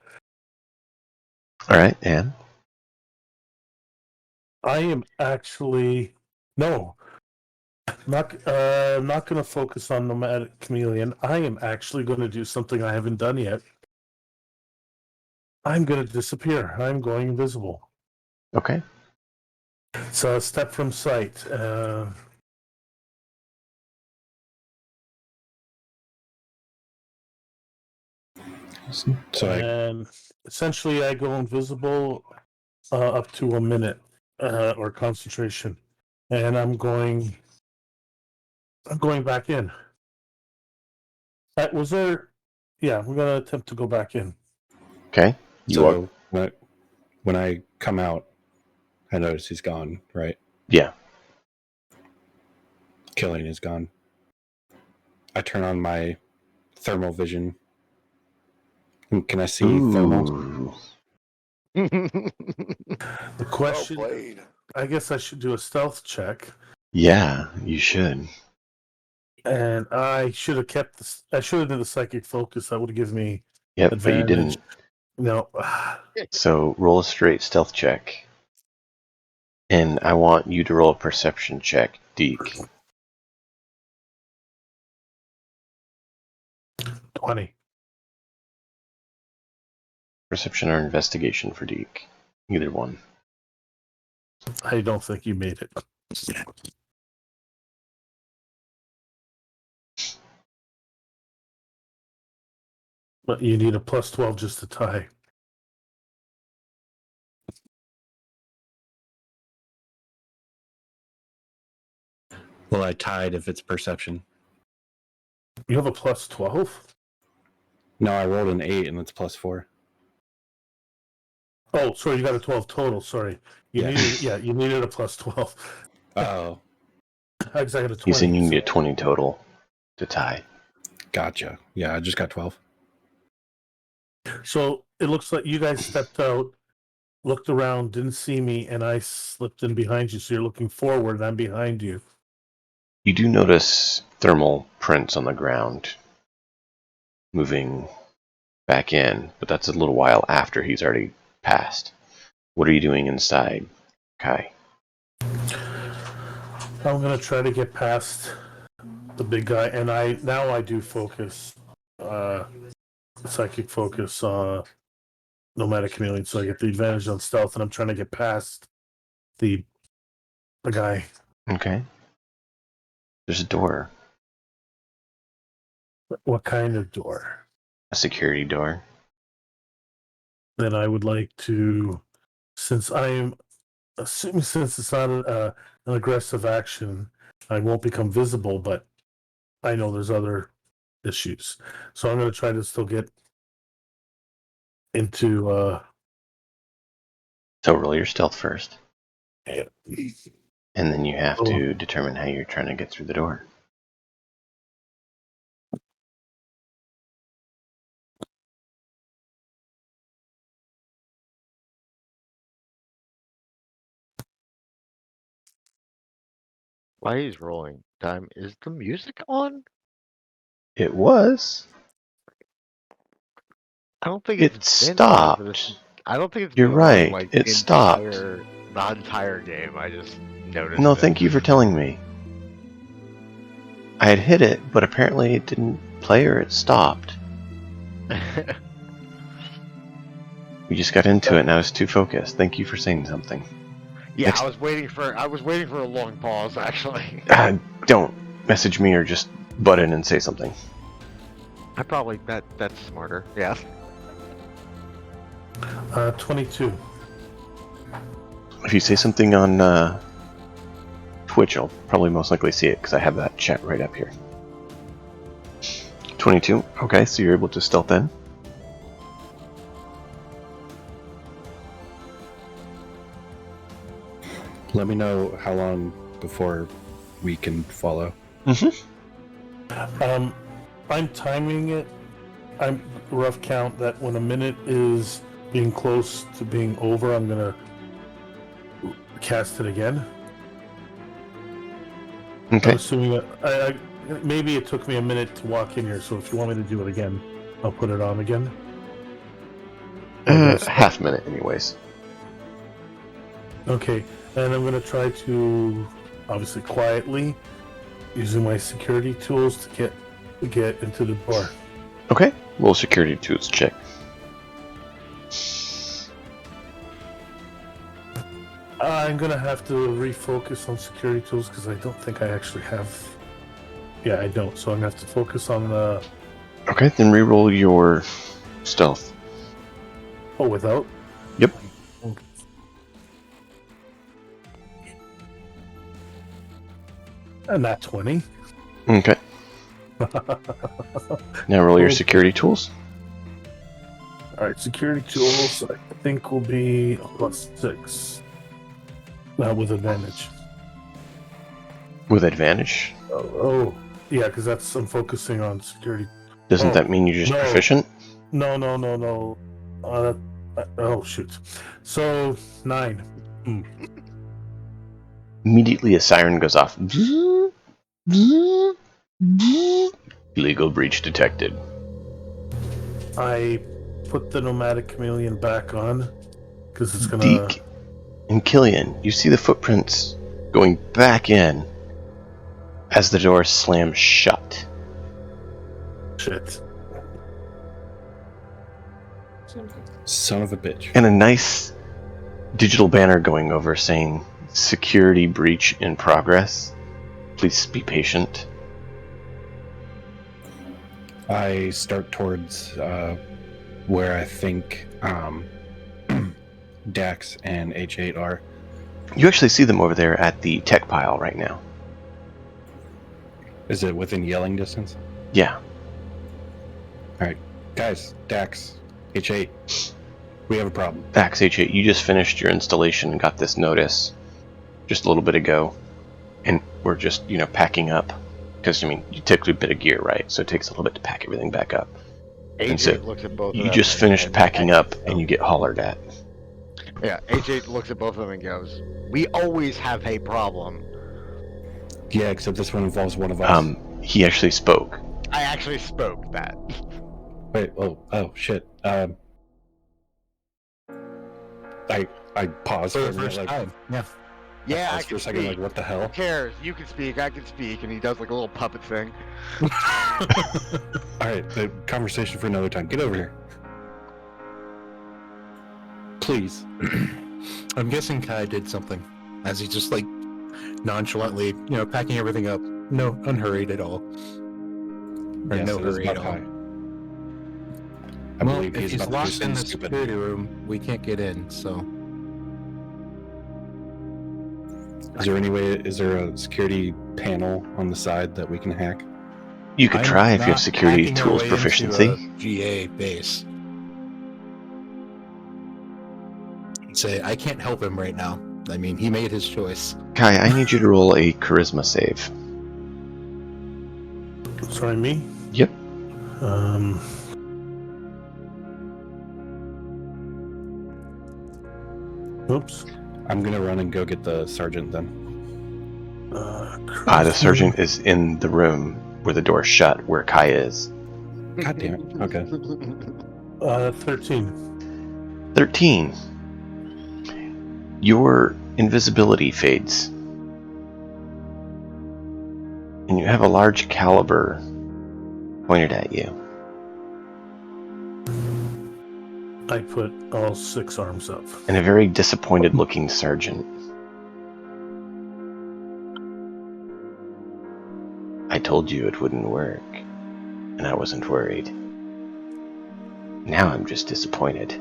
right, and? I am actually... No. Not going to focus on Nomadic Chameleon. I am actually going to do something I haven't done yet. I'm going to disappear. I'm going invisible. Okay. So a step from sight. And essentially I go invisible up to a minute or concentration. And I'm going back in. Was there... Yeah, we're going to attempt to go back in. Okay. When I come out, I notice he's gone, right? Yeah. Killing is gone. I turn on my thermal vision. Can I see thermal? The question... I guess I should do a stealth check. Yeah, you should. And I should have I should have done the psychic focus. That would have given me advantage. But you didn't. No. So roll a straight stealth check. And I want you to roll a perception check, Deke. 20. Perception or investigation for Deke. Either one. I don't think you made it. But you need a plus 12 just to tie. Well, I tied if it's perception. You have a plus 12? No, I rolled an 8 and it's plus 4. Oh, sorry, you got a 12 total. Sorry. You needed a plus 12. Oh. I got a 20. He's saying you can get 20 total to tie. Gotcha. Yeah, I just got 12. So it looks like you guys stepped out, looked around, didn't see me, and I slipped in behind you. So you're looking forward, and I'm behind you. You do notice thermal prints on the ground moving back in, but that's a little while after he's already passed. What are you doing inside, Kai? I'm going to try to get past the big guy, and I do focus, psychic focus, Nomadic Chameleon, so I get the advantage on stealth, and I'm trying to get past the guy. Okay. There's a door. What kind of door? A security door. Then I would like to, since I am assuming since it's not an aggressive action, I won't become visible, but I know there's other issues. So I'm going to try to still get into... So roll your stealth first. Yeah. And then you have Oh. to determine how you're trying to get through the door. Why he's rolling time? Is the music on? It was. I don't think It it's been on for this. stopped. I don't think it's You're been right, on like it stopped. the entire game. I just noticed. No, it. thank you for telling me. I had hit it, but apparently it didn't play or it stopped. We just got into it and I was too focused. Thank you for saying something. Yeah, Next- I was waiting for a long pause actually. Don't message me or just butt in and say something. I probably that's smarter. Yeah. 22. If you say something on Twitch, I'll probably most likely see it because I have that chat right up here. 22. Okay, so you're able to stealth in. Let me know how long before we can follow. I'm timing it. I'm rough count that when a minute is being close to being over, I'm gonna cast it again. Okay. I'm assuming that I maybe it took me a minute to walk in here, so if you want me to do it again, I'll put it on again. Half minute, anyways. Okay, and I'm gonna try to, obviously quietly, using my security tools to get into the door. Okay. Roll security tools check. I'm gonna have to refocus on security tools because I don't think I actually have. Yeah, I don't. So I'm gonna have to focus on the. Okay, then re-roll your stealth. Oh, without. Yep. Okay. And that 20. Okay. Now roll your security tools. All right, security tools. I think will be a +6. With advantage. With advantage. Oh, yeah, because I'm focusing on security. Doesn't that mean you're just no. proficient? No. Oh shoot. So 9. Immediately a siren goes off. Illegal breach detected. I put the nomadic chameleon back on because it's gonna. Deke and Killian, you see the footprints going back in as the door slams shut. Shit. Son of a bitch. And a nice digital banner going over saying security breach in progress. Please be patient. I start towards where I think Dax and H8 are. You actually see them over there at the tech pile right now. Is it within yelling distance? Yeah. Alright. Guys, Dax, H8, we have a problem. Dax, H8, you just finished your installation and got this notice just a little bit ago. And we're just, packing up. Because, you took a bit of gear, right? So it takes a little bit to pack everything back up. And so AJ looks at both of you them. just finished packing up and you get hollered at. Yeah, AJ looks at both of them and goes, "We always have a problem." Yeah, except this one involves one of us. He actually spoke. I actually spoke that. Wait, oh shit. I paused For for a the minute, first like, time. Yeah. Yeah, I paused for can a second, speak. like, what the hell? Who cares? You can speak, I can speak, and he does like a little puppet thing. Alright, the conversation for another time. Get over here. Please. I'm guessing Kai did something as he just nonchalantly, packing everything up. No, unhurried at all. Or Yes, no it is hurry at about all. high. I Well, believe if he's he's about to do locked in something the stupid. security room, we can't get in, so... Is there any way? Is there a security panel on the side that we can hack? You could I'm try if you have not security hacking our tools way proficiency. into a GA base. Say, I can't help him right now. I mean, he made his choice. Kai, I need you to roll a charisma save. Sorry, me? Yep. Oops. I'm gonna run and go get the sergeant then. The sergeant is in the room where the door's shut, where Kai is. God damn it. Okay. 13. 13. Your invisibility fades. And you have a large caliber pointed at you. I put all 6 arms up. And a very disappointed looking sergeant. I told you it wouldn't work, and I wasn't worried. Now I'm just disappointed.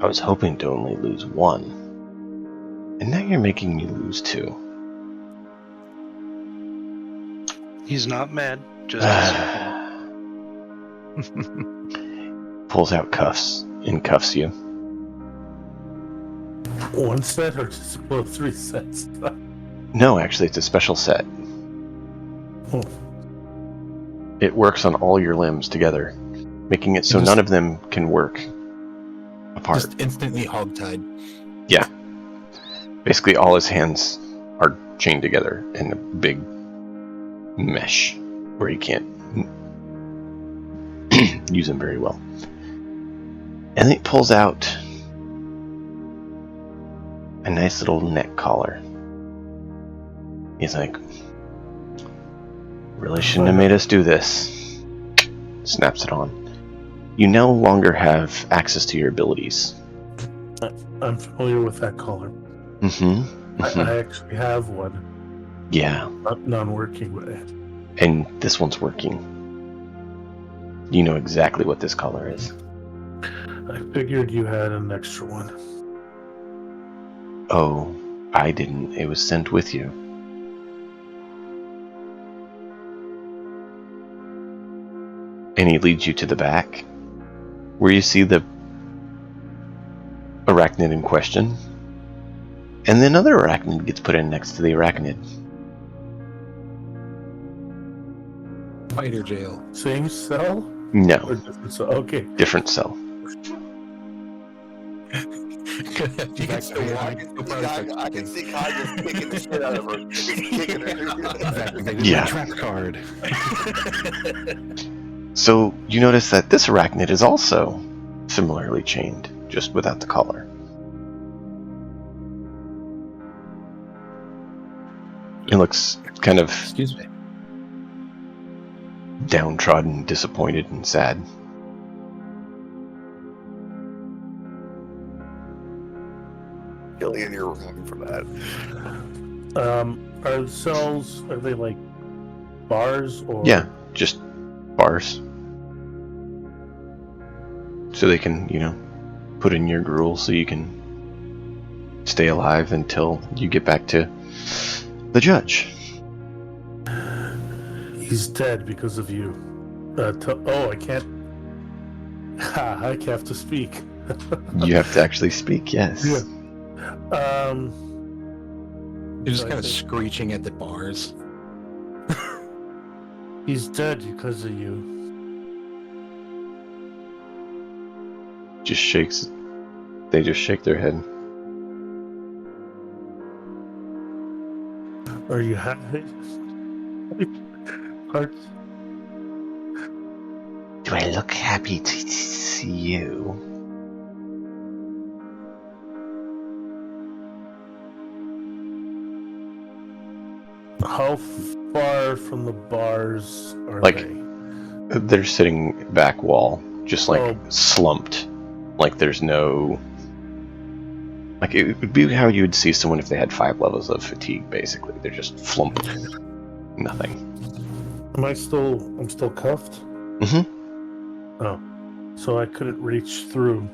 I was hoping to only lose 1, and now you're making me lose 2. He's not mad, just Pulls out cuffs and cuffs you. 1 set or just 3 sets? No, actually, it's a special set. Oh. It works on all your limbs together, making it so none of them can work apart. Just instantly hogtied. Yeah. Basically, all his hands are chained together in a big mesh where he can't use them very well. And he pulls out a nice little neck collar. He's like, really shouldn't have made us do this. Snaps it on. You no longer have access to your abilities. I'm familiar with that collar. Mm-hmm. I actually have one. Yeah. Non-working with it. And this one's working. You know exactly what this collar is. I figured you had an extra one. Oh, I didn't. It was sent with you. And he leads you to the back, where you see the arachnid in question. And then another arachnid gets put in next to the arachnid. Fighter jail. Same cell? No, Or different cell? Okay. different cell. You can still walk. I can see Kai just kicking the shit out of her. Kicking her. Activated Yeah. my trap card. So you notice that this arachnid is also similarly chained, just without the collar. It looks kind of Excuse me. downtrodden, disappointed, and sad. Gillian, you're wrong for that. Are the cells, are they like bars or? Yeah, just bars. So they can, put in your gruel so you can stay alive until you get back to the judge. He's dead because of you. I can't. I have to speak. You have to actually speak, yes. Yeah. You're just so I kind of think screeching at the bars. he's dead because of you. They just shake their head. Are you happy? Hearts. Do I look happy to see you? How far from the bars are Like- they? They're sitting back wall, just like Oh. slumped. Like there's no... Like it would be how you would see someone if they had 5 levels of fatigue, basically. They're just flump. Nothing. I'm still cuffed? Mm-hmm. Oh. So I couldn't reach through.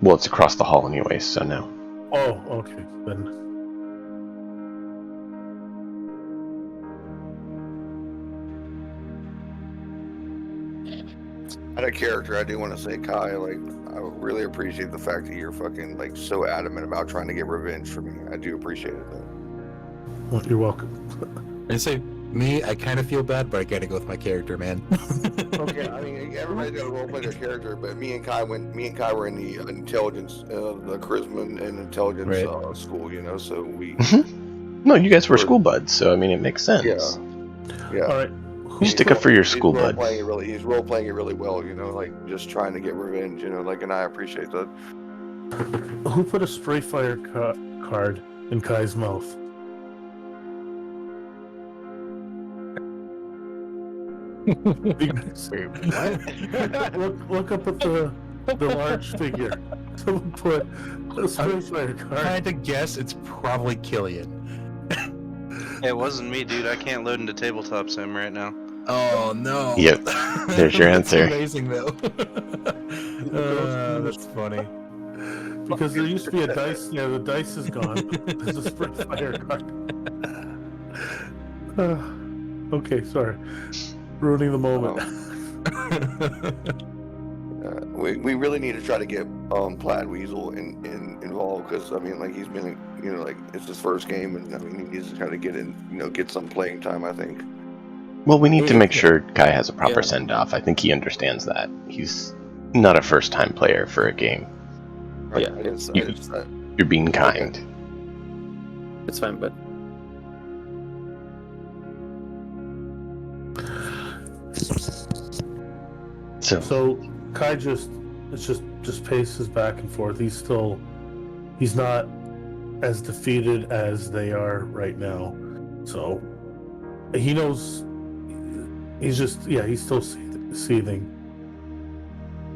Well, it's across the hall anyway, so no. Oh, okay. Then Out of character, I do want to say, Kai, like, I really appreciate the fact that you're fucking, like, so adamant about trying to get revenge for me. I do appreciate it, though. well, you're welcome. I say me, I kind of feel bad, but I gotta go with my character, man. Okay, I mean, everybody's got to roleplay their character, but me and Kai were in the intelligence, the charisma and intelligence Right. school, you know, so we... No, you guys were school buds, so I mean, it makes sense. Yeah. All right. You stick up for your school bud. He's role playing it really well, you know, like just trying to get revenge, you know, like, and I appreciate that. Who put a spray fire card in Kai's mouth? Wait, what? Look up at the large figure. Someone put a spray fire I card. had to guess it's probably Killian. It wasn't me, dude. I can't load into tabletop sim right now. Oh no. Yep. There's your That's answer. amazing though. That's funny. Because there used to be a dice. Yeah, the dice is gone. There's a spray fire card. Okay, sorry. Ruining the moment. We really need to try to get Plaid Weasel involved, because I mean, like, he's been, you know, like, it's his first game, and I mean, he needs to kind of get in, you know, get some playing time, I think. Well, we need to make sure Kai has a proper send-off. I think he understands that. He's not a first-time player for a game. Right. Yeah, You're being kind. it's fine, but So Kai just paces back and forth. He's not as defeated as they are right now. So he knows he's still seething.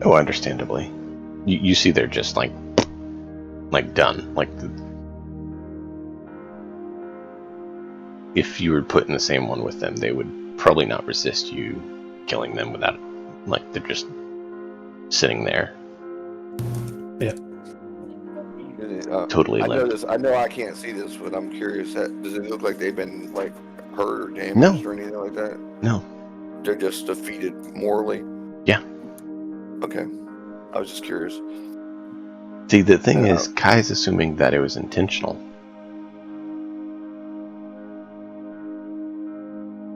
Oh, understandably. You see they're just like done. Like, if you were put in the same one with them, they would probably not resist you killing them without, like, they're just sitting there. Yeah. Totally limp. I know I can't see this, but I'm curious. Does it look like they've been, like, hurt or damaged No. or anything like that? No. They're just defeated morally? Yeah. Okay. I was just curious. See, the thing is, Kai's assuming that it was intentional.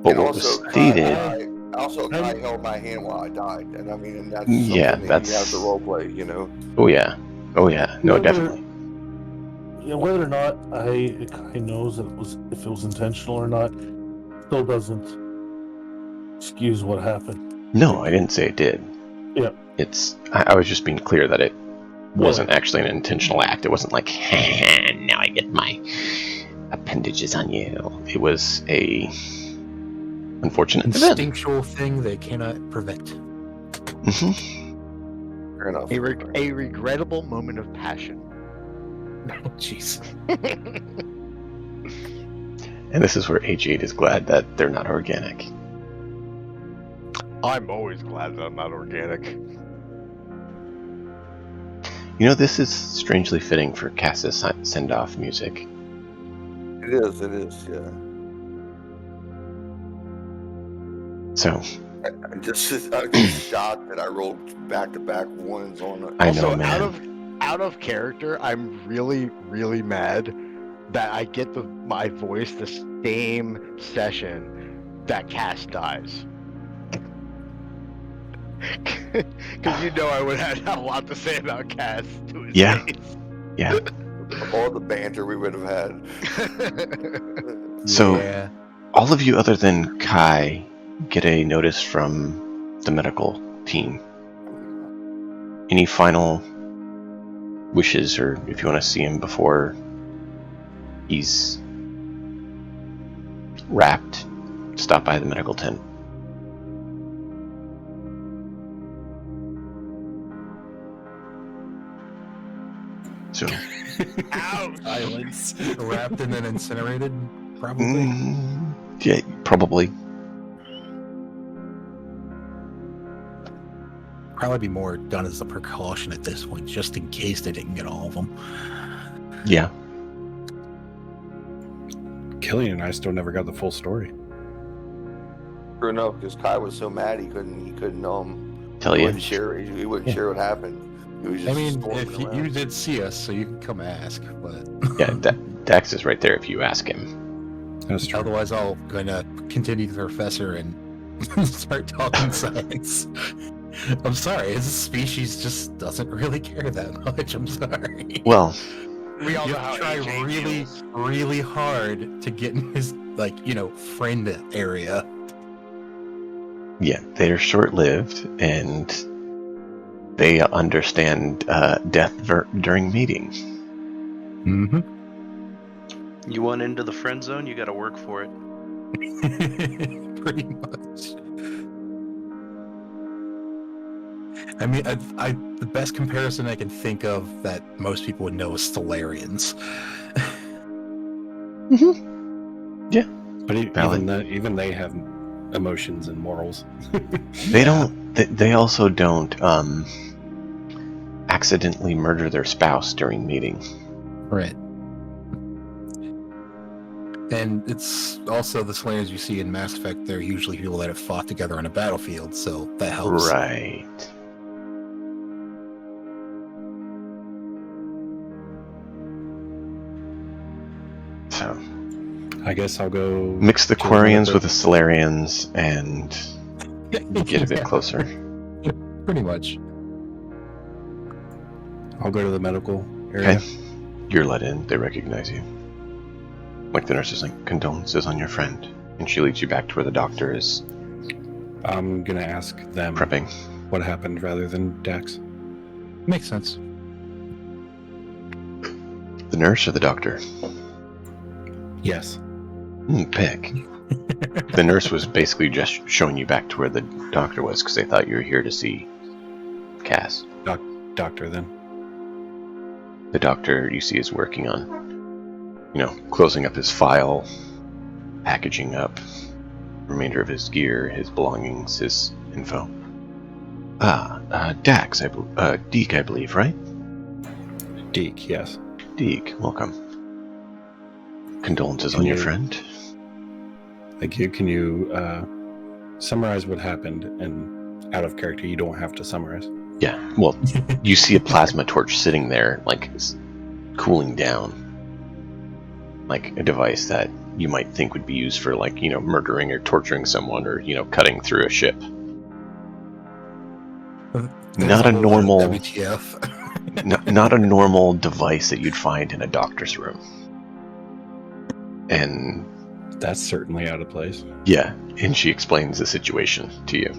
But what was stated... Kai held my hand while I died, and I mean, and that's Yeah, something that that's... you have to roleplay, you know? Oh yeah. No, definitely. Yeah, whether or not Kai knows that if it was intentional or not, still doesn't excuse what happened. No, I didn't say it did. Yeah. I was just being clear that it wasn't actually an intentional act. It wasn't like, now I get my appendages on you. It was a unfortunate instinctual thing they cannot prevent. Mm-hmm. Fair enough. A regrettable moment of passion. Oh, jeez. And this is where H8 is glad that they're not organic. I'm always glad that I'm not organic. You know, this is strangely fitting for Cass's send-off music. It is, yeah. So... I'm just shocked that I rolled back-to-back ones on... I know, man. Out of character, I'm really, really mad that I get my voice the same session that Cass dies. Because you know I would have a lot to say about Cass to his face. Yeah. All the banter we would have had. So, all of you other than Kai get a notice from the medical team. Any final wishes, or if you want to see him before he's wrapped, stop by the medical tent. So, Silence. Wrapped and then incinerated, probably. Yeah, probably. probably be more done as a precaution at this point, just in case they didn't get all of them. Yeah. Killian and I still never got the full story. True enough, because Kai was so mad he couldn't Tell he you. wouldn't share share what happened. He was just I mean, storming if you around. did see us, so you can come ask, but Yeah, Dax is right there if you ask him. That's true. otherwise I'll gonna continue the professor and start talking science. I'm sorry, his species just doesn't really care that much. I'm sorry. Well, We all You know have how to try AJ really, feels. really hard to get in his, friend area. yeah, they're short-lived, and they understand death during meetings. Mm-hmm. You want into the friend zone, you got to work for it. Pretty much. I mean, the best comparison I can think of that most people would know is Solarians. But Valid. even they have emotions and morals. They don't. They also don't accidentally murder their spouse during meetings. Right. And it's also the Solarians you see in Mass Effect. They're usually people that have fought together on a battlefield, so that helps. Right. So I guess I'll go mix the to the Quarians medical. with the Solarians and get a bit Yeah, closer. pretty much. I'll go to the medical area. Okay. You're let in. They recognize you. Like the nurse is like, condolences on your friend. And she leads you back to where the doctor is I'm gonna ask them prepping. what happened rather than Dax. Makes sense. The nurse or the doctor? Yes. Pick. The nurse was basically just showing you back to where the doctor was because they thought you were here to see Cass. Doctor then. The doctor you see is working on, closing up his file, packaging up remainder of his gear, his belongings, his info. Dax, Deke, I believe, right? Deke, yes. Deke, welcome. Condolences Can on your you- friend. Thank you. Can you summarize what happened? And out of character, you don't have to summarize. Yeah, well, you see a plasma torch sitting there, like, cooling down. Like a device that you might think would be used for, like, murdering or torturing someone or, cutting through a ship. Not a whole lot of normal, WTF. not a normal device that you'd find in a doctor's room. And That's certainly out of place. yeah, and she explains the situation to you.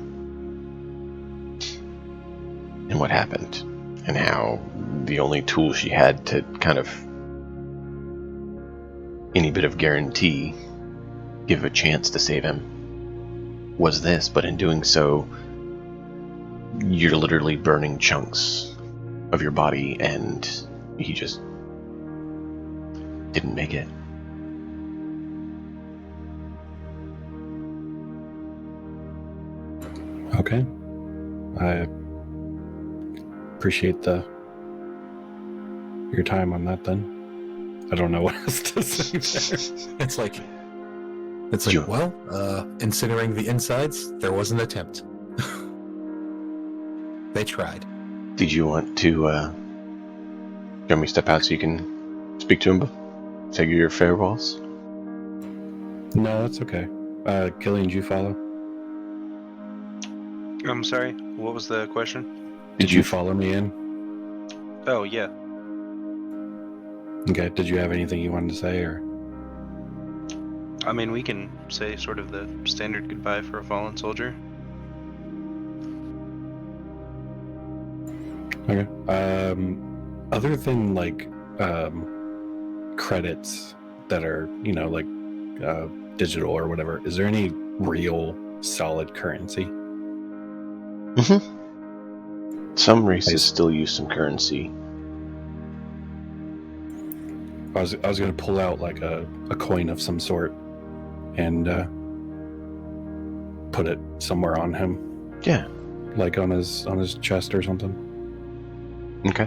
And what happened. And how the only tool she had to kind of any bit of guarantee give a chance to save him was this, but in doing so, you're literally burning chunks of your body, and he just didn't make it. Okay. I appreciate your time on that then. I don't know what else to say there. It's like, You- well, considering the insides, there was an attempt. They tried. Did you want to, do you want me to step out so you can speak to him? Say your farewells? No, that's okay. Killian, did you follow? I'm sorry, what was the question? Did you follow me in? Oh, yeah. Okay. Did you have anything you wanted to say, or? I mean, we can say sort of the standard goodbye for a fallen soldier. Okay. Other than like credits that are, digital or whatever, is there any real solid currency? Some races Nice. still use some currency. I was going to pull out like a coin of some sort and put it somewhere on him. Yeah. like on his chest or something. Okay.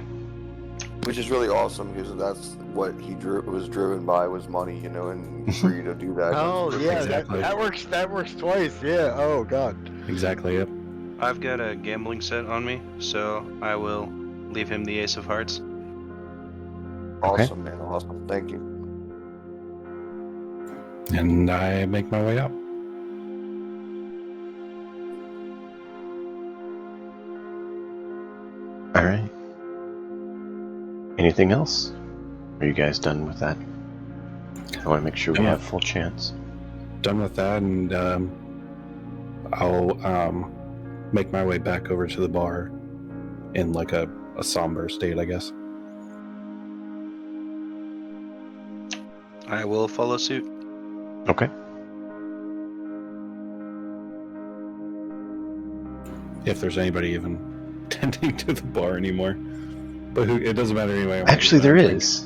Which is really awesome because that's what he was driven by was money, you know, and for you to do that. Oh yeah, Exactly. that works twice. Yeah. Oh god. Exactly. Yep. I've got a gambling set on me, so I will leave him the ace of hearts. Awesome, man. Awesome. Thank you. And I make my way out. All right. Anything else? Are you guys done with that? I want to make sure we have full chance. Done with that, and I'll make my way back over to the bar in like a somber state, I guess. I will follow suit. Okay. If there's anybody even tending to the bar anymore. But it doesn't matter anyway. Actually, there is.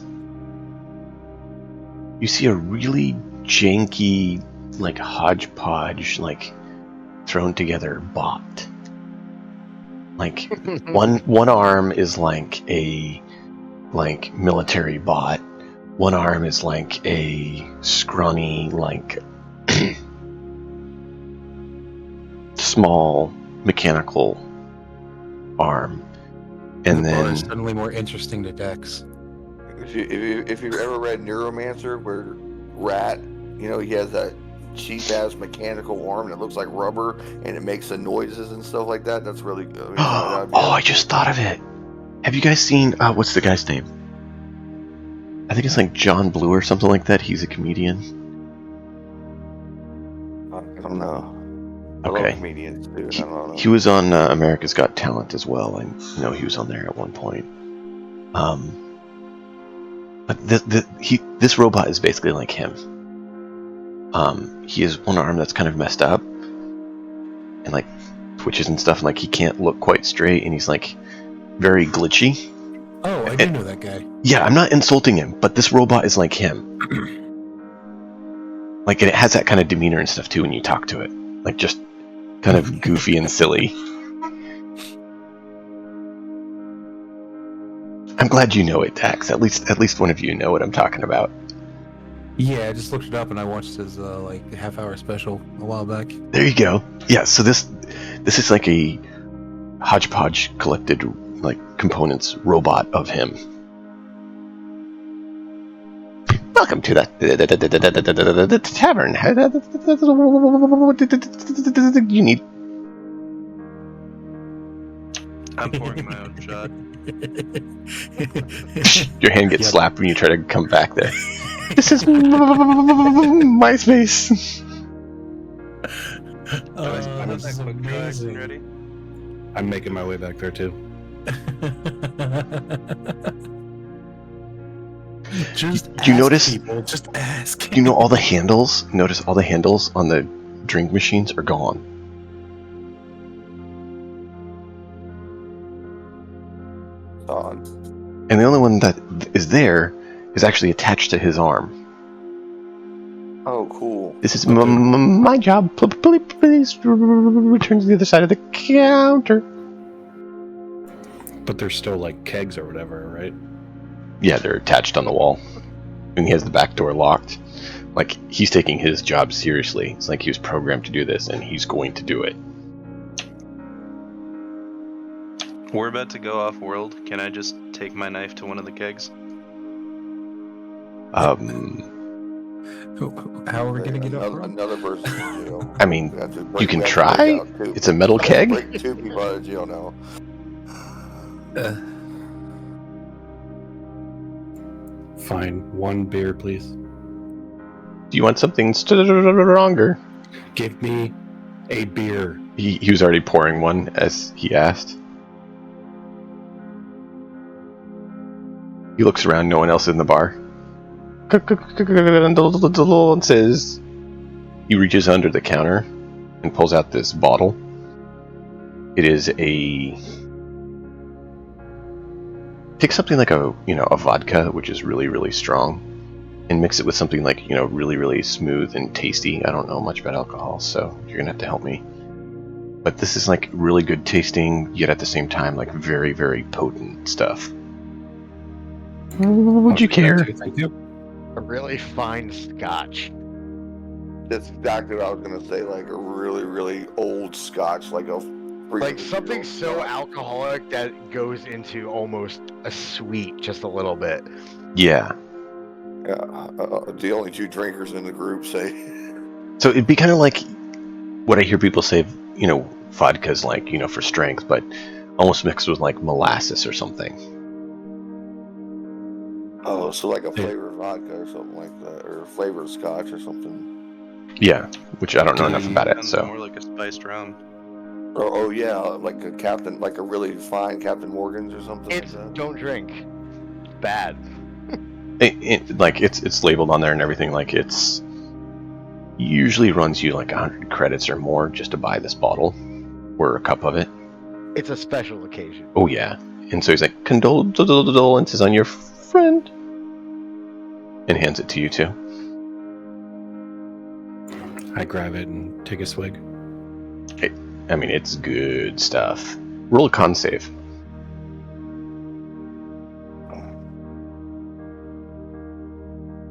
You see a really janky, like hodgepodge, like thrown together bot. Like one arm is like a military bot. One arm is like a scrawny, like small mechanical arm, and the bar then is suddenly more interesting to Dex. If you've ever read Neuromancer, where Rat, you know, he has that cheap ass mechanical arm that looks like rubber and it makes the noises and stuff like that. That's really good. oh, I just thought of it. Have you guys seen what's the guy's name? I think it's like John Blue or something like that. He's a comedian. I don't know. I Okay. love comedians too. I don't know. He was on America's Got Talent as well. I know he was on there at one point. But this robot is basically like him. He has one arm that's kind of messed up, and like twitches and stuff, and like he can't look quite straight, and he's like very glitchy. Oh, I do know that guy. Yeah, I'm not insulting him, but this robot is like him. Like, it has that kind of demeanor and stuff too when you talk to it. Like, just kind of goofy and silly. I'm glad you know it, Dax. At least one of you know what I'm talking about. Yeah, I just looked it up and I watched his like half-hour special a while back. There you go. Yeah, so this is like a hodgepodge collected like components robot of him. Welcome to the tavern. You need. I'm pouring my own shot. Your hand gets slapped when you try to come back there. This is my space. This is amazing. Ready? I'm making my way back there too. Just Do you ask notice? people, just ask. You know all the handles? Notice all the handles on the drink machines are gone. And the only one that is there is actually attached to his arm. Oh, cool. This is my job. Please return to the other side of the counter. But there's still like kegs or whatever, right? Yeah, they're attached on the wall. And he has the back door locked. Like, he's taking his job seriously. It's like he was programmed to do this, and he's going to do it. We're about to go off world. Can I just take my knife to one of the kegs? How are we gonna get up? Another person in jail. I mean, you can try. It's a metal keg. Break 2 people out of jail now. Fine, 1 beer, please. Do you want something stronger? Give me a beer. He was already pouring one as he asked. He looks around, no one else in the bar. And says, he reaches under the counter and pulls out this bottle. It is take something like a vodka, which is really, really strong, and mix it with something like, really, really smooth and tasty. I don't know much about alcohol, so you're gonna have to help me. But this is like really good tasting, yet at the same time like very, very potent stuff. Would you care? Thank you. A really fine scotch. That's exactly what I was gonna say. Like a really, really old Scotch, like a Like something 300-year-old so Scotch. alcoholic that goes into almost a sweet, just a little bit. Yeah. Yeah, the only two drinkers in the group say. So it'd be kind of like what I hear people say, you know, vodka's like, you know, for strength, but almost mixed with like molasses or something. Oh, so like a flavored vodka or something like that, or a flavored Scotch or something. Yeah, which I don't know enough about it, Sounds so. more like a spiced rum. Oh yeah, like a Captain, like a really fine Captain Morgan's or something It's like that. don't drink. Bad. Like it's labeled on there and everything. Like it's usually runs you like 100 credits or more just to buy this bottle or a cup of it. It's a special occasion. Oh yeah, and so he's like condolences on your friend, and hands it to you too. I grab it and take a swig. I mean, it's good stuff. Roll a con save.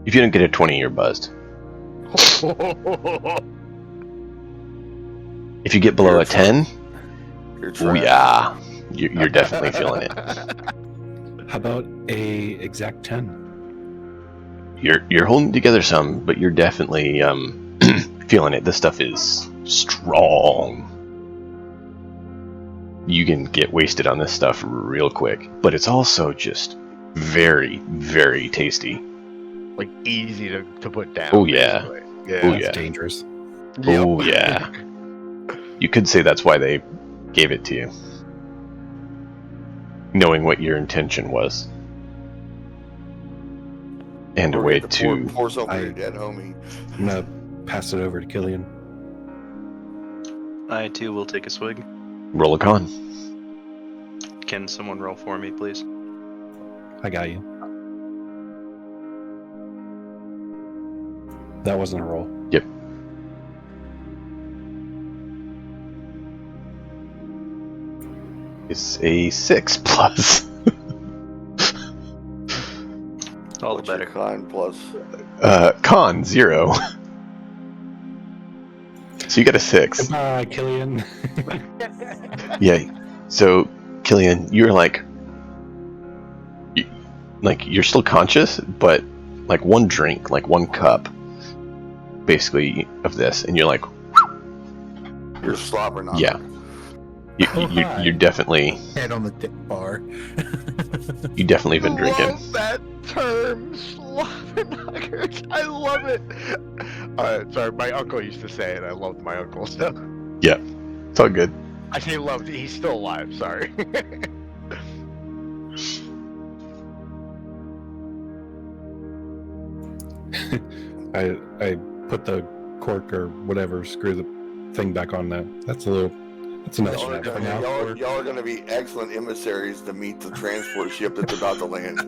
If you don't get a 20, you're buzzed. If you get below a 10, You're oh trash. yeah, you're definitely feeling it. How about a exact 10? You're holding together some, but you're definitely feeling it. This stuff is strong. You can get wasted on this stuff real quick, but it's also just very, very tasty. Like easy to put down. Oh, yeah. basically. Yeah. Oh, That's yeah. dangerous. Yep. Oh yeah. You could say that's why they gave it to you, knowing what your intention was, and a Or way get to. pour some for I- your dead homie. I'm gonna pass it over to Killian. I too will take a swig. Roll a con. Can someone roll for me, please? I got you. That wasn't a roll. Yep. It's a 6 plus. All the What's your better. con plus? Con 0. So you got a 6. Goodbye, Killian. Yeah. So Killian, you're like, you're still conscious, but like one drink, like one cup, basically of this, and you're like, You're slobber knocker. yeah. Hi. You're definitely, Head on the tip bar. you definitely been drinking. Love that term, slobberknockers. I love it. Sorry, my uncle used to say it. I loved my uncle. So Yeah, it's all good. I say loved. He's still alive. Sorry. I put the cork or whatever, screw the thing back on that. That's enough Y'all are, shit for gonna, now. y'all are gonna be excellent emissaries to meet the transport ship that's about to land.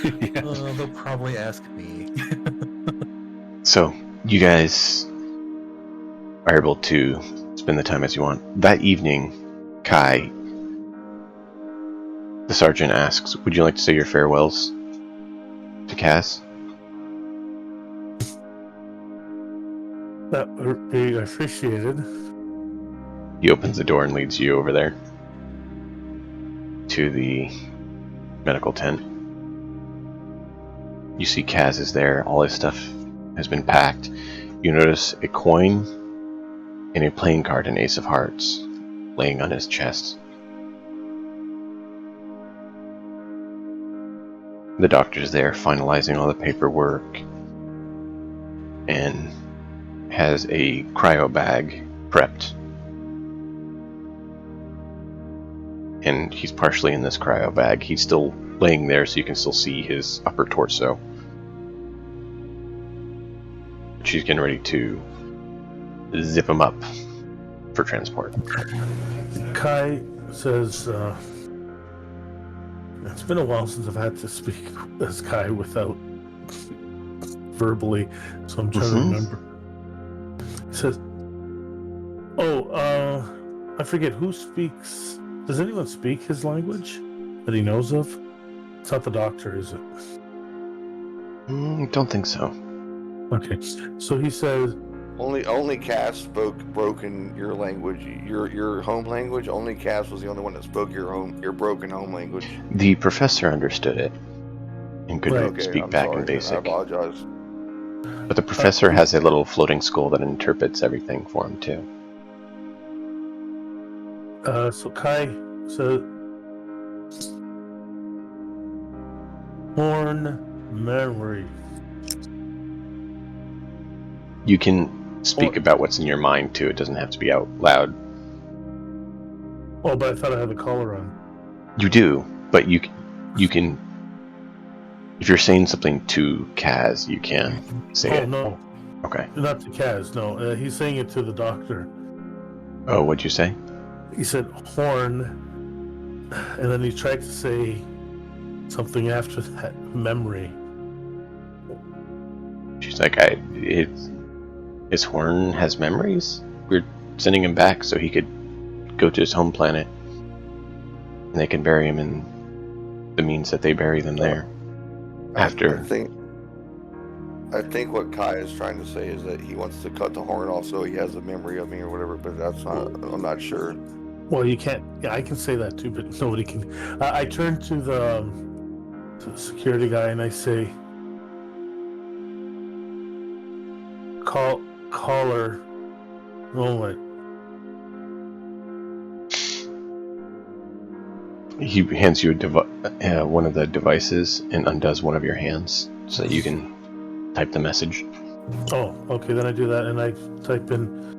Yeah. They'll probably ask me. So you guys are able to spend the time as you want. That evening, Kai, the sergeant asks, "Would you like to say your farewells to Cass?" That would be appreciated. He opens the door and leads you over there to the medical tent. You see Kaz is there. All his stuff has been packed. You notice a coin and a playing card, an ace of hearts, laying on his chest. The doctor's there finalizing all the paperwork and has a cryo bag prepped. And he's partially in this cryo bag. He's still laying there, so you can still see his upper torso. She's getting ready to zip him up for transport. Kai says, it's been a while since I've had to speak as Kai without verbally, so I'm trying to remember. He says, I forget who speaks. Does anyone speak his language that he knows of? It's not the doctor, is it? Don't think so. Okay, so he says, Only Cass spoke broken your language, your home language. Only Cass was the only one that spoke your broken home language. The professor understood it and could Right. Okay, speak I'm back sorry. in Then I basic. apologize. But the professor has a little floating skull that interprets everything for him too. so Kai says, horn memory. You can speak about what's in your mind too. It doesn't have to be out loud. Oh, but I thought I had the collar on. You do, but you can. If you're saying something to Kaz, you can say it. No. Okay. Not to Kaz, no. He's saying it to the doctor. Oh, what'd you say? He said horn, and then he tried to say something after that, memory. She's like, his Horn has memories? We're sending him back so he could go to his home planet. And they can bury him in the means that they bury them there. I think what Kai is trying to say is that he wants to cut the horn off so he has a memory of me or whatever, but I'm not sure. Well, you can't. Yeah, I can say that too, but nobody can. I turn to the security guy and I say, caller, moment. He hands you one of the devices and undoes one of your hands so that you can type the message. Oh, okay, then I do that and I type in,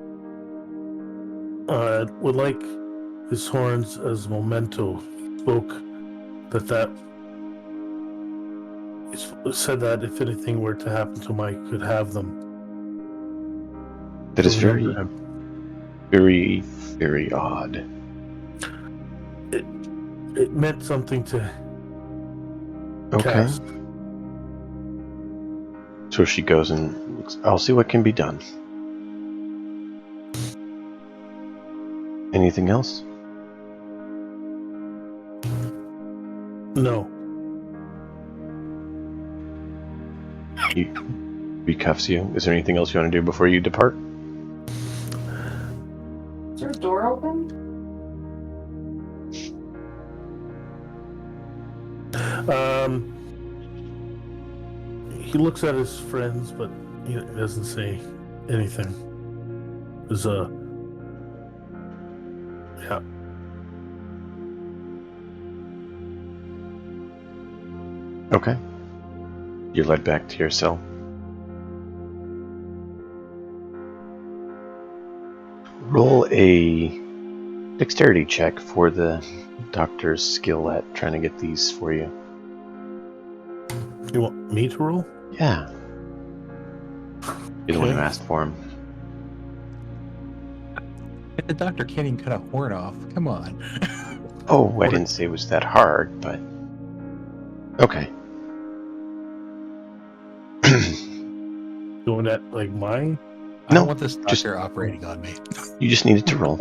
would like his horns as memento. Spoke that said that if anything were to happen to him, I could have them. That is very, Remember him. very, very odd. It meant something to Okay. Cass. So she goes and looks, I'll see what can be done. Anything else? No. He cuffs you. Is there anything else you want to do before you depart? Is there a door open? He looks at his friends, but he doesn't say anything. There's yeah. Okay. You're led back to your cell. Roll a dexterity check for the doctor's skill at trying to get these for you. You want me to roll? Yeah. You're the one who asked for him. The doctor can't even cut a horn off. Come on. Oh, I didn't say it was that hard, but... Okay. Doing that like mine? I No, don't want this doctor just- operating on me. You just needed to roll.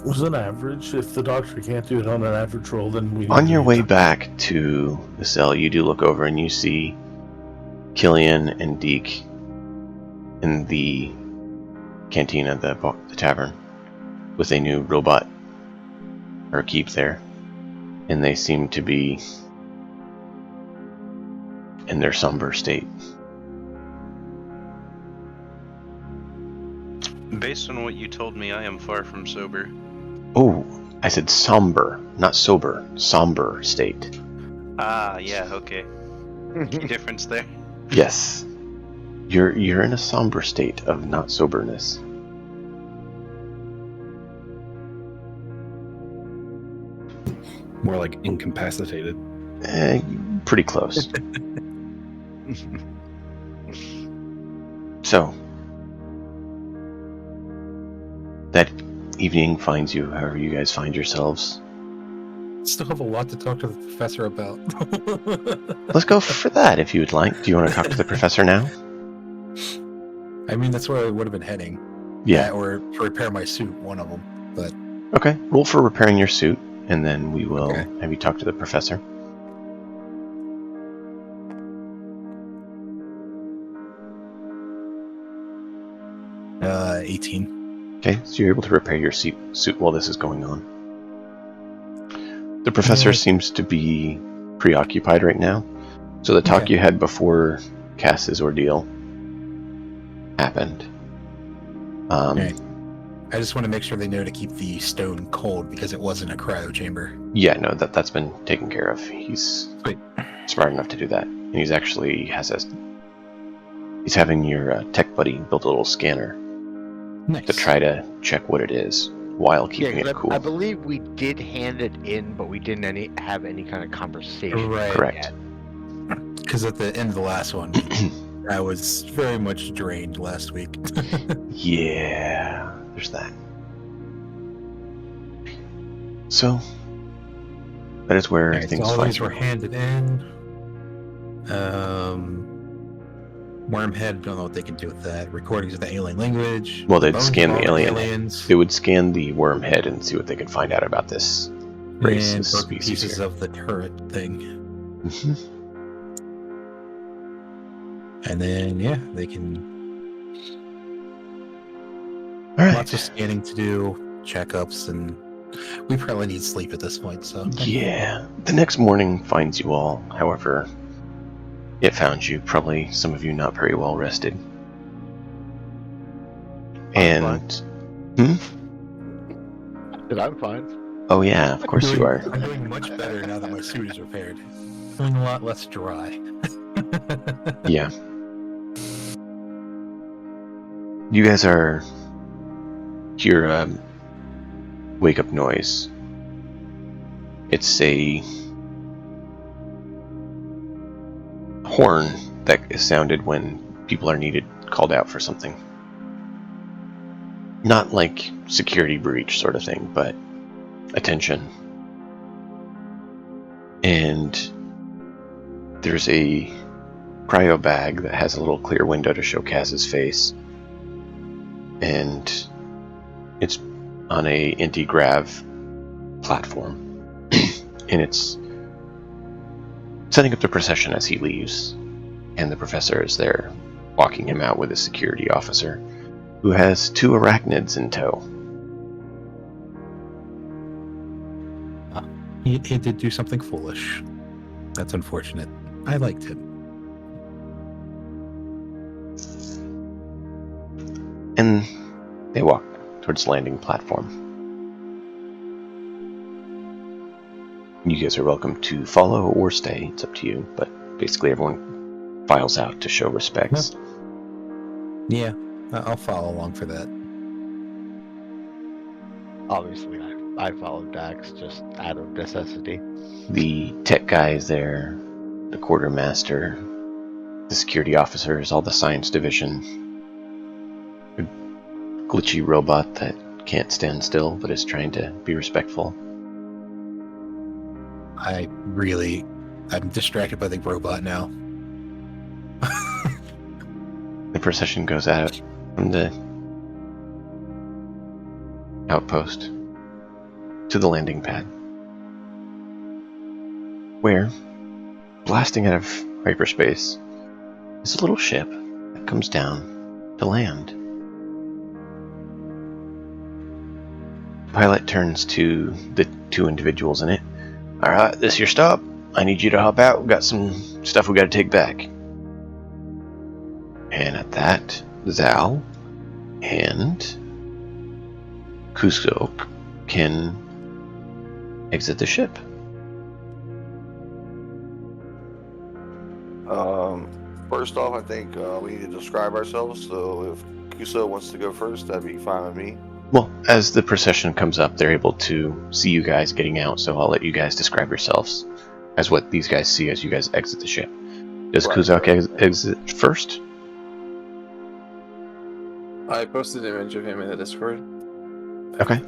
Was an average. If the doctor can't do it on an average roll, then we... On your way back to the cell, you do look over and you see Killian and Deke in the cantina, the tavern, with a new robot or keep there. And they seem to be in their somber state. Based on what you told me, I am far from sober. Oh, I said somber, not sober. Somber state. Ah, yeah, okay. Key difference there. Yes. You're in a somber state of not soberness. More like incapacitated. Pretty close. So, that evening finds you however you guys find yourselves. Still have a lot to talk to the professor about. Let's go for that if you would like. Do you want to talk to the professor now? I mean, that's where I would have been heading. Yeah. That or to repair my suit, one of them. But Okay. Roll for repairing your suit, and then we will Okay. have you talk to the professor. uh, 18. Okay, so you're able to repair your suit while this is going on. The professor seems to be preoccupied right now. So the talk Okay. you had before Cass's ordeal happened. Okay. I just want to make sure they know to keep the stone cold because it wasn't a cryo chamber. Yeah, no, that's been taken care of. He's Sweet. smart enough to do that. And he's actually he's having your tech buddy build a little scanner Nice. to try to check what it is while keeping 'cause it cool. I believe we did hand it in, but we didn't have any kind of conversation. Right. Correct. Because at the end of the last one, I was very much drained last week. Yeah, there's that. So that is where Alright, things so all find these were handed in. Wormhead, don't know what they can do with that. Recordings of the alien language. Well, they'd bones scan of the all aliens. They would scan the worm head and see what they could find out about this race, and this broken species pieces here. of the turret thing. Mhm. And then, yeah, they can. All right. Lots of scanning to do, checkups, and we probably need sleep at this point. So Yeah. The next morning finds you all, however, it found you, probably some of you not very well rested. And But I'm fine. oh yeah, of course you are. I'm doing much better now that my suit is repaired. Feeling a lot less dry. Yeah. You guys hear a wake up noise. It's a horn that is sounded when people are called out for something. Not like security breach sort of thing, but attention. And there's a cryo bag that has a little clear window to show Kaz's face. And it's on a anti-grav platform. And it's setting up the procession as he leaves. And the professor is there, walking him out with a security officer who has 2 arachnids in tow. He did do something foolish. That's unfortunate. I liked him. And they walk towards the landing platform. You guys are welcome to follow or stay. It's up to you. But basically everyone files out to show respects. Yeah, I'll follow along for that. Obviously, I followed Dax just out of necessity. The tech guy is there, the quartermaster, the security officers, all the science division, a glitchy robot that can't stand still but is trying to be respectful. I'm distracted by the robot now. The procession goes out from the outpost to the landing pad, where, blasting out of hyperspace, is a little ship that comes down to land. The pilot turns to the 2 individuals in it. Alright, this is your stop. I need you to hop out. We've got some stuff we gotta take back. And at that, Zal and Kusok can exit the ship. First off, I think we need to describe ourselves. So if Kuso wants to go first, that'd be fine with me. Well, as the procession comes up, they're able to see you guys getting out, so I'll let you guys describe yourselves as what these guys see as you guys exit the ship. Does Kuzak exit first? I posted an image of him in the Discord. Okay.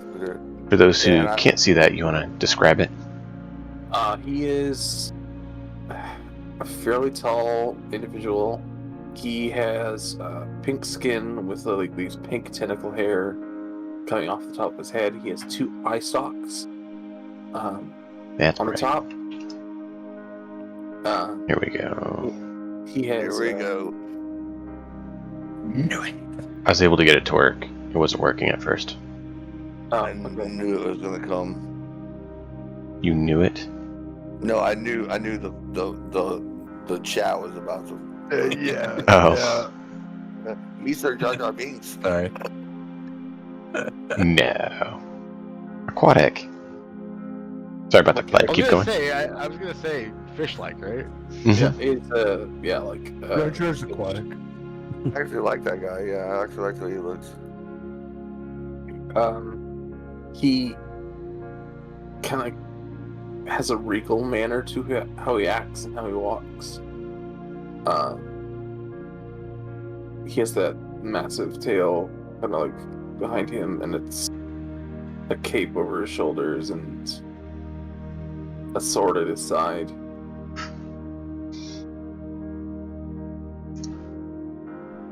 For those who can't see that, you want to describe it? He is a fairly tall individual He has pink skin with like these pink tentacle hair coming off the top of his head. He has 2 eye stalks That's on great. the top. Here we go. He has. Here we go. Knew it. I was able to get it to work. It wasn't working at first. Oh, I okay. knew it was gonna come. You knew it? No, I knew the chat was about to. Yeah. Oh. Mr. Jar Jar Binks. Sorry. No. Aquatic. Sorry about that, I Vlad. was Keep gonna going. say, I was gonna say fish-like, right? Mhm. Yeah, it's like. Jar Jar's aquatic. I actually like that guy. Yeah, I actually like the way he looks. He kind of has a regal manner to how he acts and how he walks. He has that massive tail kind of like behind him, and it's a cape over his shoulders and a sword at his side.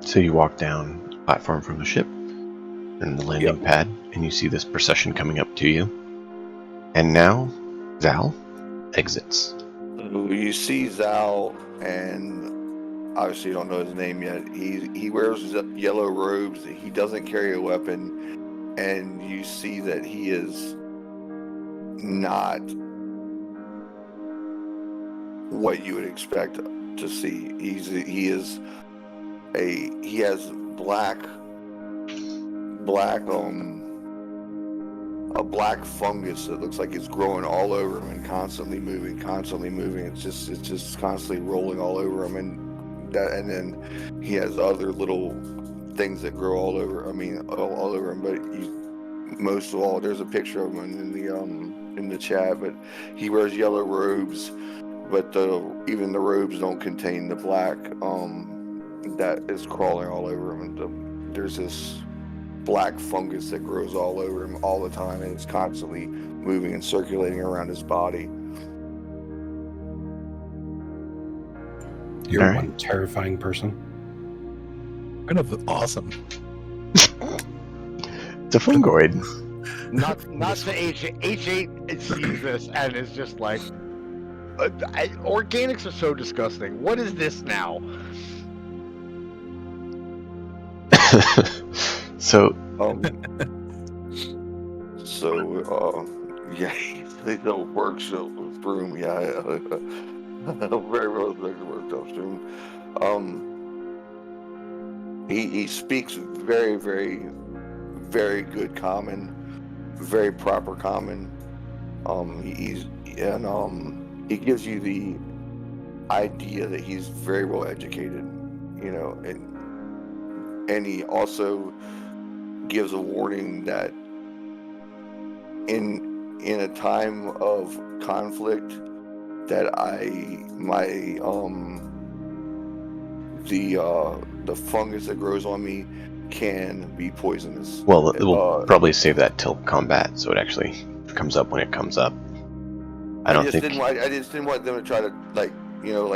So you walk down the platform from the ship and the landing pad, and you see this procession coming up to you. And now, Zal exits. You see Zal, and obviously you don't know his name yet. He wears yellow robes. He doesn't carry a weapon, and you see that he is not what you would expect to see. He has a black fungus that looks like it's growing all over him and constantly moving. It's just constantly rolling all over him, and then he has other little things that grow all over. I mean, all over him. But most of all, there's a picture of him in the chat. But he wears yellow robes, but even the robes don't contain the black that is crawling all over him. And there's this black fungus that grows all over him all the time, and it's constantly moving and circulating around his body. You're All right. one terrifying person. Kind of awesome. It's a fungoid. Not the H8 sees this and is just like, organics are so disgusting. What is this now? So, yeah, they don't work so through me. Yeah, very well worked off through. He speaks very, very, very good common, very proper common. He gives you the idea that he's very well educated, you know, and he also gives a warning that in a time of conflict that the fungus that grows on me can be poisonous. well, we'll probably save that till combat, so it actually comes up when it comes up. I just didn't want them to try to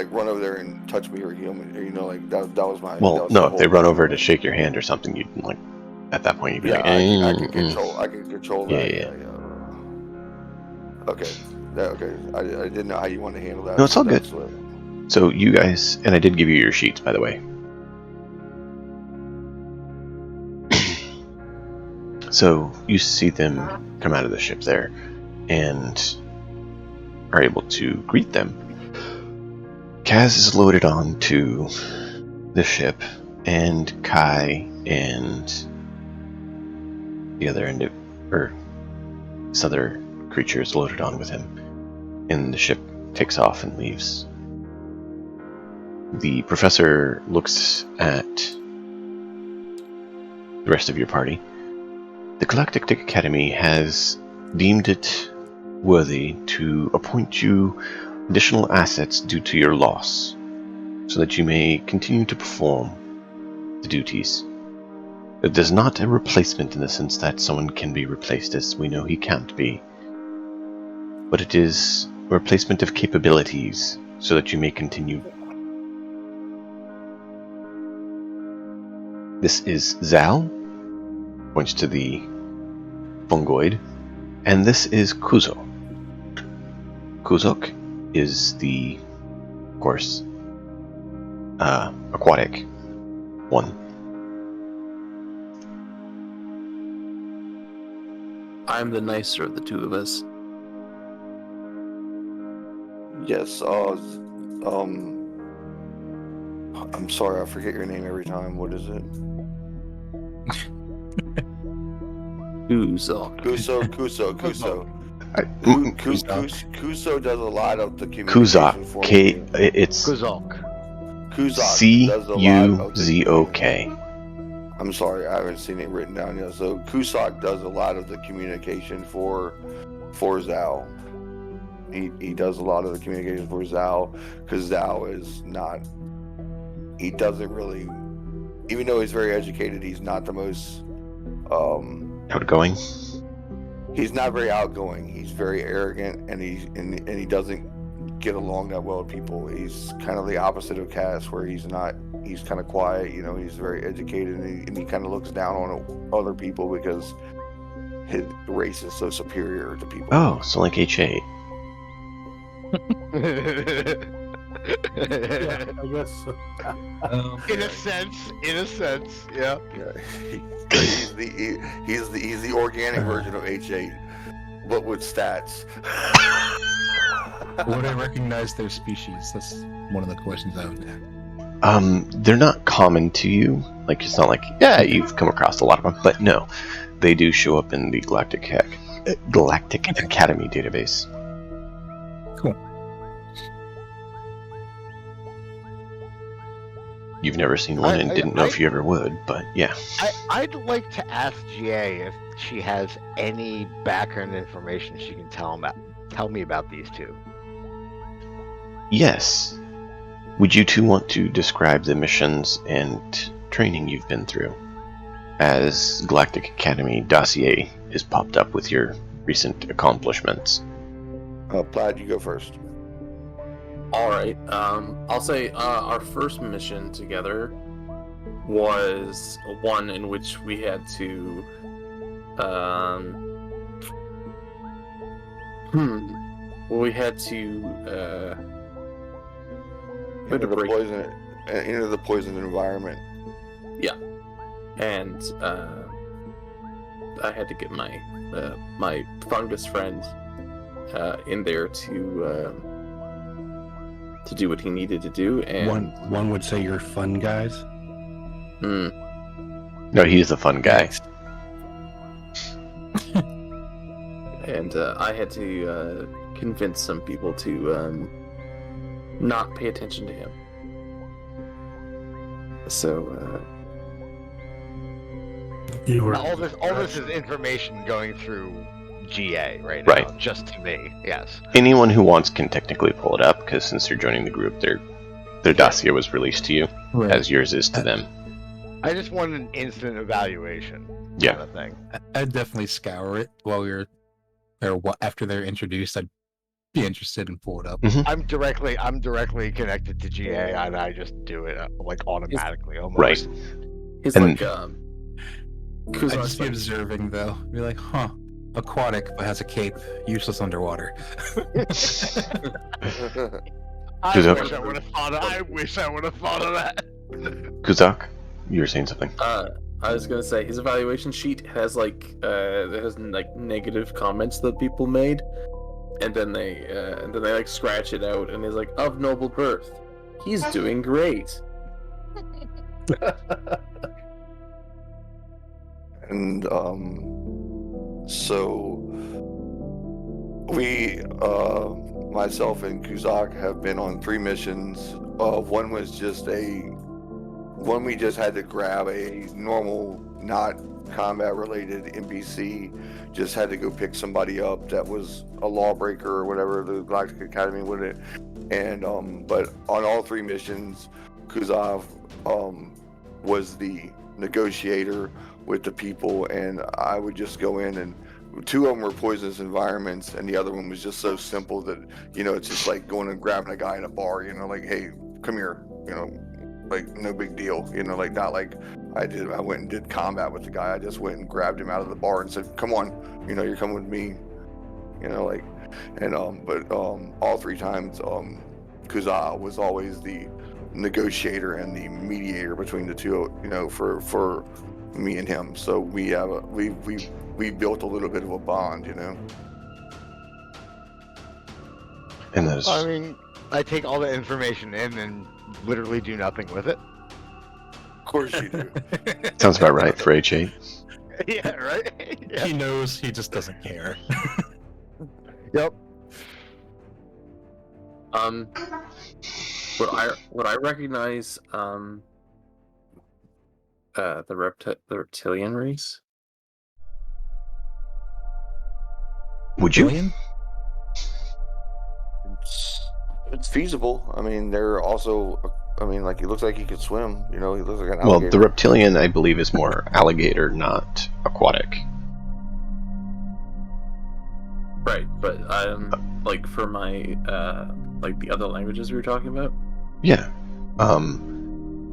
run over there and touch me or heal me, or that was my. Well, no, if they run over to shake your hand or something, you'd at that point you'd be I can control that. Yeah. Okay. Okay. I didn't know how you wanted to handle that. No, it's all good. So you guys, and I did give you your sheets, by the way. So you see them come out of the ship there, and are able to greet them. Kaz is loaded on to the ship, and Kai and the other this other creature is loaded on with him, and the ship takes off and leaves. The professor looks at the rest of your party. The Galactic Academy has deemed it worthy to appoint you additional assets due to your loss, so that you may continue to perform the duties. It is not a replacement in the sense that someone can be replaced, as we know he can't be, but it is a replacement of capabilities so that you may continue This is Zal, points to the fungoid, and this is Kuzo. Kuzok is the, of course, aquatic one. I'm the nicer of the two of us. Yes. I'm sorry, I forget your name every time. What is it? Kuzo. Kuzo does a lot of the communication for me. It's Kuzok. Cuzok. I'm sorry, I haven't seen it written down yet. So Kuzok does a lot of the communication for Zal. He does a lot of the communication for Zal, because Zal is not. He doesn't really, even though he's very educated, he's not the most Outgoing. He's not very outgoing. He's very arrogant, and he doesn't get along that well with people. He's kind of the opposite of Cass, where he's kind of quiet. He's very educated, and he kind of looks down on other people because his race is so superior to people. Oh, so like HA. Yeah, I guess so. In a sense, yeah. He's the organic version of H8, but with stats. Would I recognize their species? That's one of the questions I would have. They're not common to you. Like, it's not like, yeah, you've come across a lot of them, but no, they do show up in the Galactic Academy database. Cool. You've never seen one and didn't know if you ever would, but yeah. I'd like to ask GA if she has any background information she can tell me about these two. Yes. Would you two want to describe the missions and training you've been through? As Galactic Academy dossier is popped up with your recent accomplishments. Plaid, you go first. All right. I'll say our first mission together was one in which we had to Enter the poison environment. Yeah, and I had to get my my fungus friend in there to do what he needed to do. And one would say you're fun guys. No, he's a fun guy. And I had to convince some people to not pay attention to him. So You were All this is information going through GA right now, Right. just to me. Yes. Anyone who wants can technically pull it up, because since they're joining the group, their dossier was released to you, as yours is to them. I just want an instant evaluation. Yeah. Kind of thing. I'd definitely scour it while after they're introduced. I'd be interested and pull it up. I'm directly connected to GA, and I just do it like automatically almost. Right. he's And- like I'd Kuzak's just be like, observing though. Be like, huh, aquatic but has a cape, useless underwater. I Kuzak. wish I would have thought of that. Kuzak, you were saying something. I was gonna say his evaluation sheet has like negative comments that people made, and then they like scratch it out, and he's like, of noble birth, he's doing great. And so we, myself and Kuzak, have been on 3 missions. One we just had to grab a normal, not combat related NPC. Just had to go pick somebody up that was a lawbreaker or whatever the Galactic Academy would it. And but on all 3 missions, Kuzak was the negotiator with the people, and I would just go in, and 2 of them were poisonous environments, and the other one was just so simple that, it's just like going and grabbing a guy in a bar, like, hey, come here, like no big deal, like not like I went and did combat with the guy. I just went and grabbed him out of the bar and said, "Come on, you're coming with me," like, and but all three times, Kuzaa was always the negotiator and the mediator between the two, for me and him. So we built a little bit of a bond, And that is, I mean, I take all the information in and literally do nothing with it. Of course you do. sounds about right for H8. Yeah, right? Yeah. He knows, he just doesn't care. Yep. Would I recognize the reptilian race? Would you? Alien? It's feasible. I mean, they're also. I mean, like, he looks like he could swim. He looks like an alligator. Well, the reptilian, I believe, is more alligator, not aquatic. Right, but like for my like the other languages we were talking about. Yeah.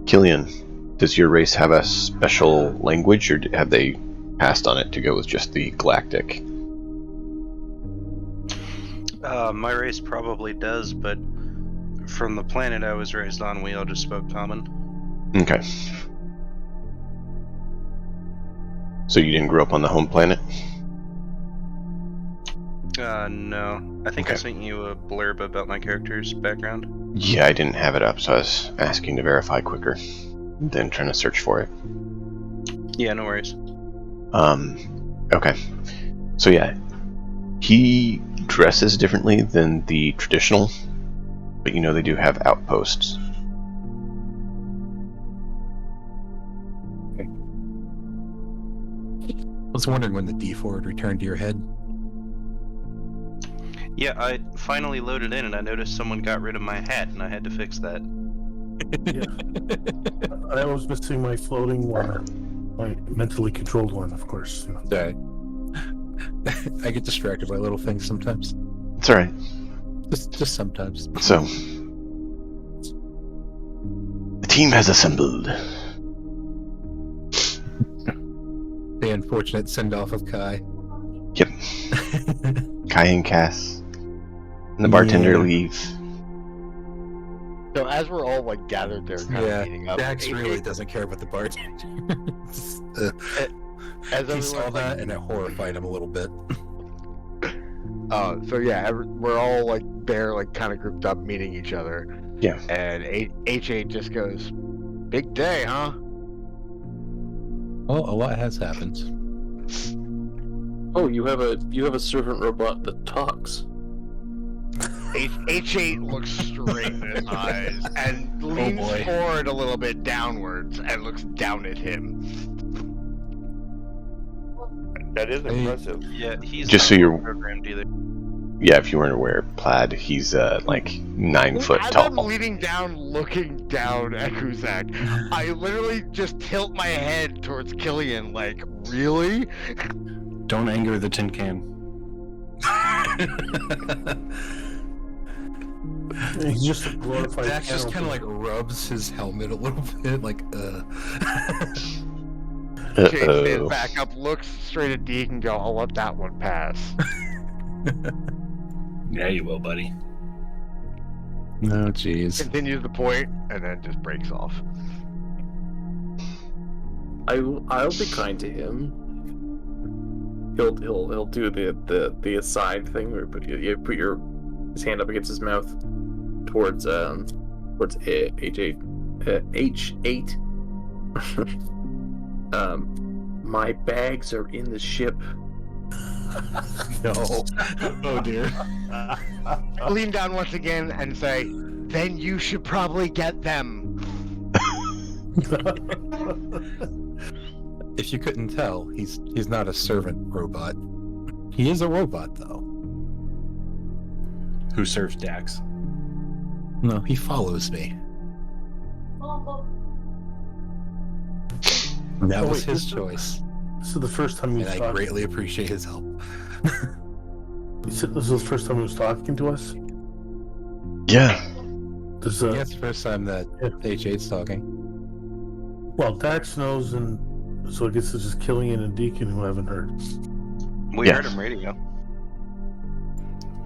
Killian, does your race have a special language, or have they passed on it to go with just the galactic? My race probably does, but from the planet I was raised on, we all just spoke common. Okay. So you didn't grow up on the home planet? No. I think I sent you a blurb about my character's background. Yeah, I didn't have it up, so I was asking to verify quicker than trying to search for it. Yeah, no worries. Okay. So yeah, he dresses differently than the traditional, but they do have outposts. I was wondering when the D4 would return to your head. Yeah, I finally loaded in and I noticed someone got rid of my hat and I had to fix that. I was missing my floating one, my mentally controlled one, of course. I get distracted by little things sometimes. It's alright. Just sometimes. So, the team has assembled. The unfortunate send-off of Kai. Yep. Kai and Cass. And the bartender leave. So as we're all gathered there, kind of meeting up, Dax really doesn't care about the bartender. He saw that and it horrified him a little bit. So yeah, we're all there, kind of grouped up, meeting each other. Yeah. And H8 just goes, "Big day, huh?" Well, a lot has happened. Oh, you have a servant robot that talks. H8 looks straight in his eyes and leans forward a little bit downwards and looks down at him. That is impressive. Yeah, he's Just so not you're programmed either. Yeah, if you weren't aware, Plaid, he's 9 foot As tall. I'm leaning down, looking down at Kuzak, I literally just tilt my head towards Killian, really? Don't anger the tin can. He's just a glorified. Dax just kind of rubs his helmet a little bit, Jake stands back up, looks straight at Deke and go, "I'll let that one pass." Yeah, you will, buddy. No, jeez. Continues the point and then just breaks off. I'll be kind to him. He'll do the aside thing where you put his hand up against his mouth towards H8. My bags are in the ship. No. Oh dear. I'll lean down once again and say, "Then you should probably get them." If you couldn't tell, he's not a servant robot. He is a robot, though. Who serves Dax? No, he follows me. That was his choice. This is the first time he was And I talking. greatly appreciate his help. You said this was the first time he was talking to us? Yeah. Does Yeah, it's the first time that Yeah. H8's talking. well, Dax knows, and so I guess it's just Killian and Deacon who haven't heard. We Yeah. heard him radio.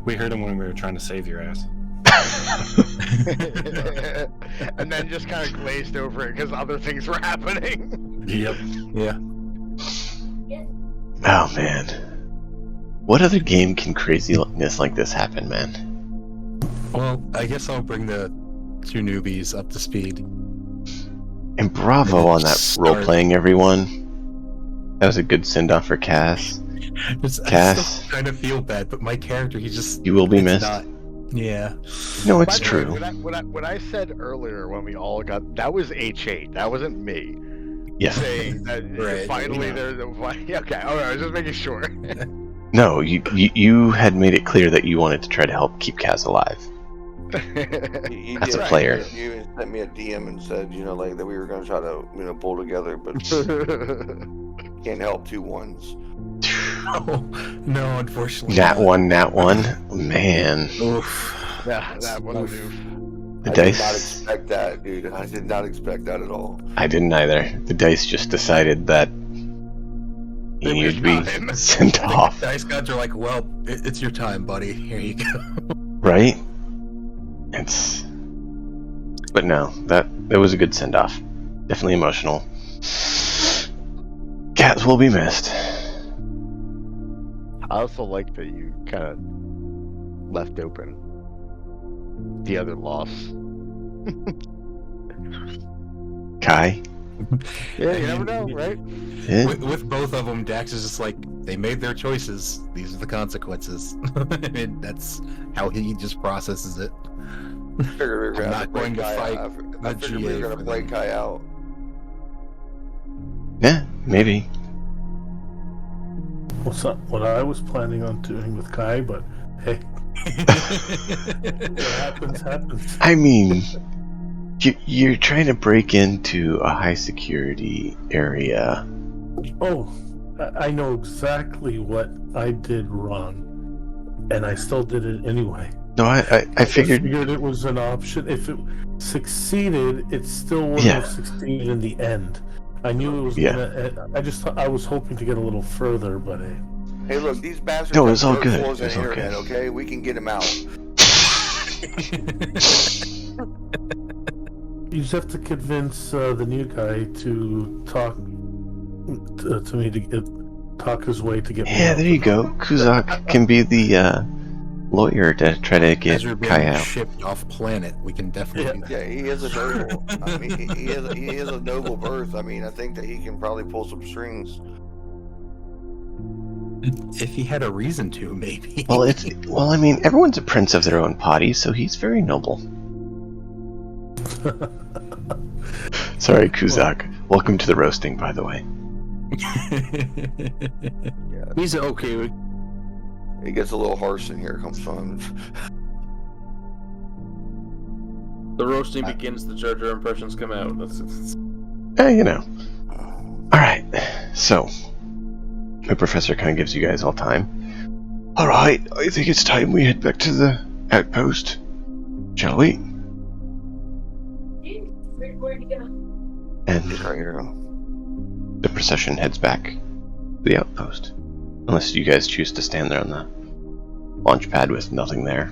We heard him when we were trying to save your ass. And then just kind of glazed over it because other things were happening. Yep. Yeah. Oh man. What other game can craziness like this happen, man? Well, I guess I'll bring the two newbies up to speed. And bravo on that Start. role-playing, everyone. That was a good send-off for Cass. I Cass. still kind of feel bad, but my character, he just... You will be it's missed. Not, yeah. No, By it's the way, true. What I said earlier when we all got that was H8. That wasn't me Yeah. saying that Right, finally yeah. there's a okay. All right, I was just making sure. No, you had made it clear that you wanted to try to help keep Kaz alive. You As a did. player. You sent me a DM and said, like that we were gonna try to, pull together, but can't help two ones. No, unfortunately. Nat not. one. Man. Oof. that was a Oof. move. The I did not dice. expect that, dude. I did not expect that at all. I didn't either. The dice just decided that he It needed to was be time. sent off. Dice gods are like, well, it's your time, buddy. Here you go. Right? It's. But no, that was a good send off. Definitely emotional. Cats will be missed. I also like that you kind of left open the other loss. Kai? Yeah, you never know, right? Eh? With both of them, Dax is just like, they made their choices. These are the consequences. And that's how he just processes it. I figured we were I'm gonna have not to break going to Kai fight out. I the figured we GA were gonna for break them. Kai out. Yeah, maybe. What's up? What I was planning on doing with Kai, but hey, what happens. I mean, you're trying to break into a high security area. Oh, I know exactly what I did wrong, and I still did it anyway. No, I figured. it was an option. If it succeeded, it still wouldn't Yeah. have succeeded in the end. I knew it was Yeah. gonna. I was hoping to get a little further, but Hey, look, these bastards No, have it's all dirt good. floors on It's the all internet, good. okay? We can get them out. you just have to convince the new guy to talk to me to talk his way to get. me Yeah, out. there you go. Kuzak can be the lawyer to try to get As we're Kai being out. shipped off planet, we can definitely do that. Yeah, he is a noble. I mean, he is a noble birth. I mean, I think that he can probably pull some strings. If he had a reason to, maybe. Well, I mean, everyone's a prince of their own potty, so he's very noble. Sorry, Kuzak. Welcome to the roasting, by the way. Yeah, He's okay. it gets a little harsh in here. Comes fun. The roasting begins, the Jar Jar impressions come out. That's You know. Alright, so. The professor kind of gives you guys all time. Alright, I think it's time we head back to the outpost. Shall we? Where'd you go? And Right here. the procession heads back to the outpost. Unless you guys choose to stand there on the launch pad with nothing there.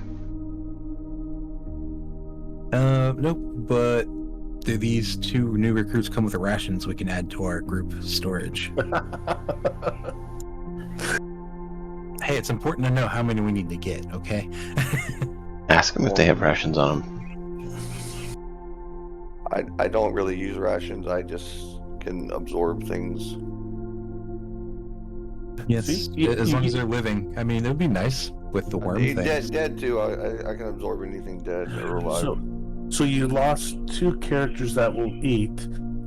Nope, but do these two new recruits come with rations we can add to our group storage? Hey, it's important to know how many we need to get, okay? Ask them if they have rations on them. I don't really use rations. I just can absorb things. Yes, See? as long as they're living. I mean, it would be nice with the worm things. Dead too. I can absorb anything dead or alive. So you lost two characters that will eat,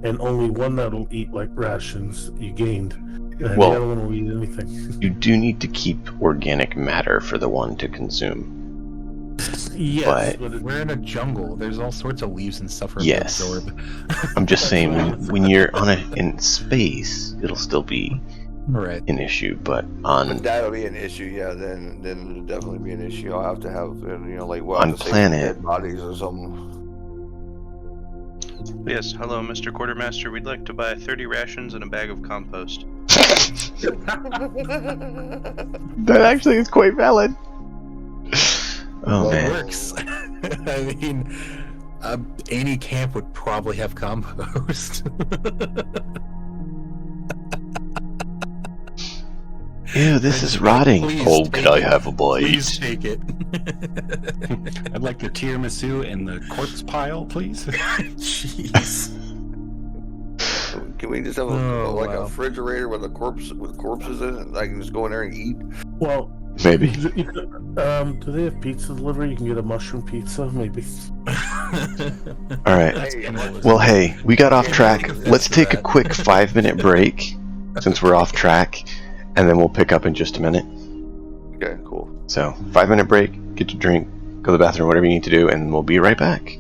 and only one that will eat like rations. You gained, and Well- the other one will eat anything. You do need to keep organic matter for the one to consume. Yes, But- but We're in a jungle. There's all sorts of leaves and stuff for them Yes. to absorb. I'm just saying, when you're in space, it'll still be Right. an issue, but But on that'll be an issue, yeah. Then it'll definitely be an issue. I'll have to have, like, On to save planet. dead bodies or something. Yes, hello, Mr. Quartermaster. We'd like to buy 30 rations and a bag of compost. That actually is quite valid. Oh Whoa. It man. works. I mean, any camp would probably have compost. Ew, this is rotting. Please Oh, take could I it. have a bite? Please take it. I'd like the tiramisu in the corpse pile, please. Jeez. Can we just have Oh, like a wow. refrigerator with corpses in it? I can just go in there and eat. Well, Maybe. do they have pizza delivery? You can get a mushroom pizza, maybe. All right. Hey, Well, hey, we got off track. Yes, Let's take a that. quick 5-minute break since we're off track, and then we'll pick up in just a minute. okay, cool. So, 5-minute break, get your drink, go to the bathroom, whatever you need to do, and we'll be right back.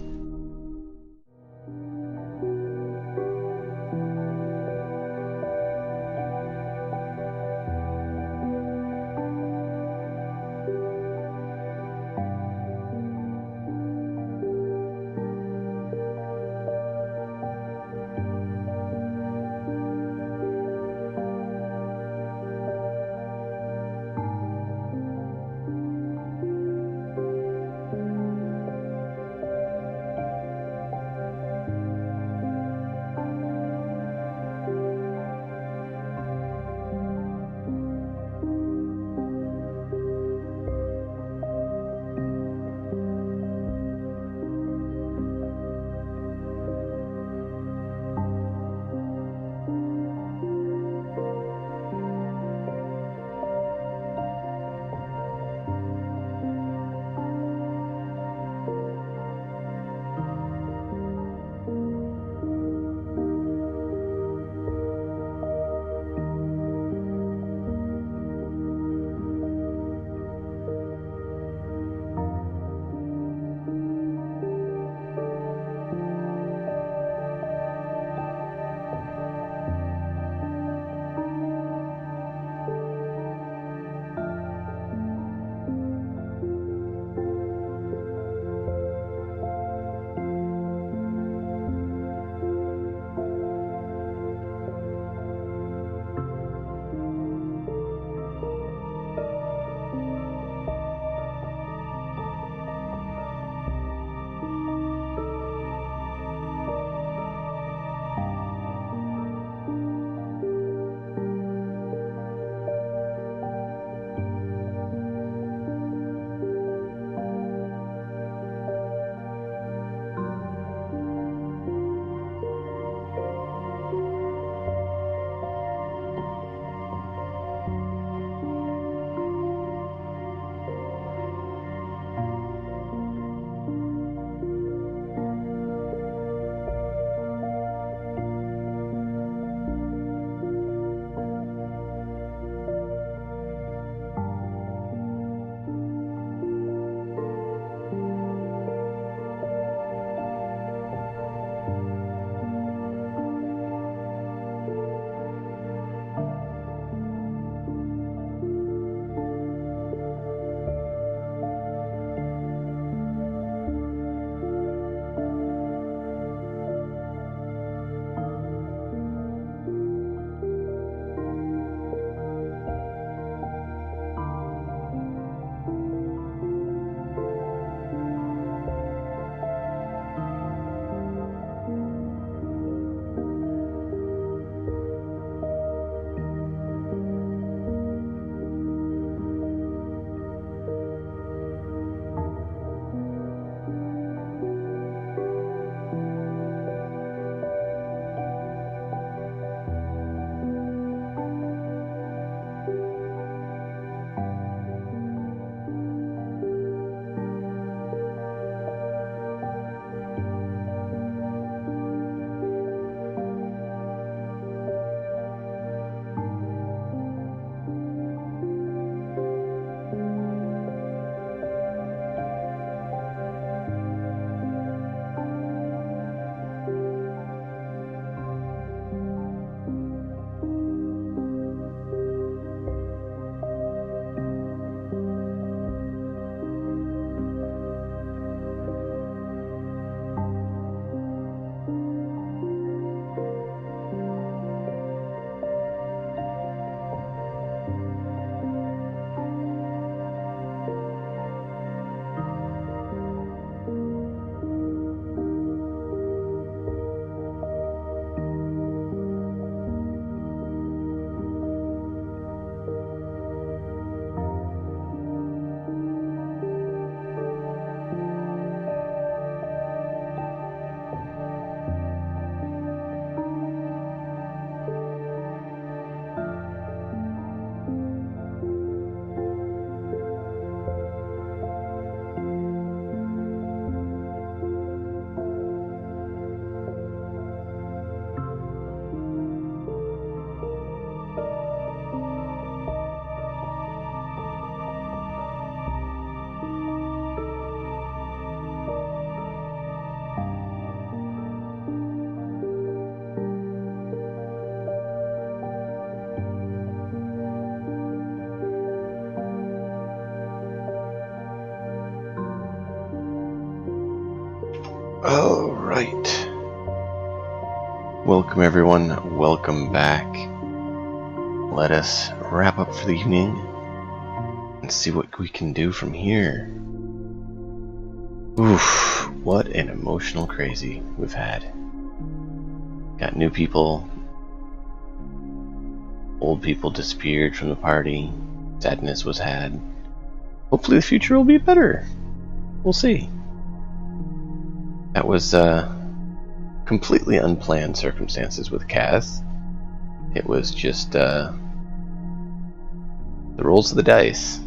right. Welcome, everyone. Welcome back. Let us wrap up for the evening and see what we can do from here. Oof, what an emotional crazy we've had. Got new people. Old people disappeared from the party. Sadness was had. Hopefully the future will be better. We'll see. That was completely unplanned circumstances with Kaz. It was just the rolls of the dice.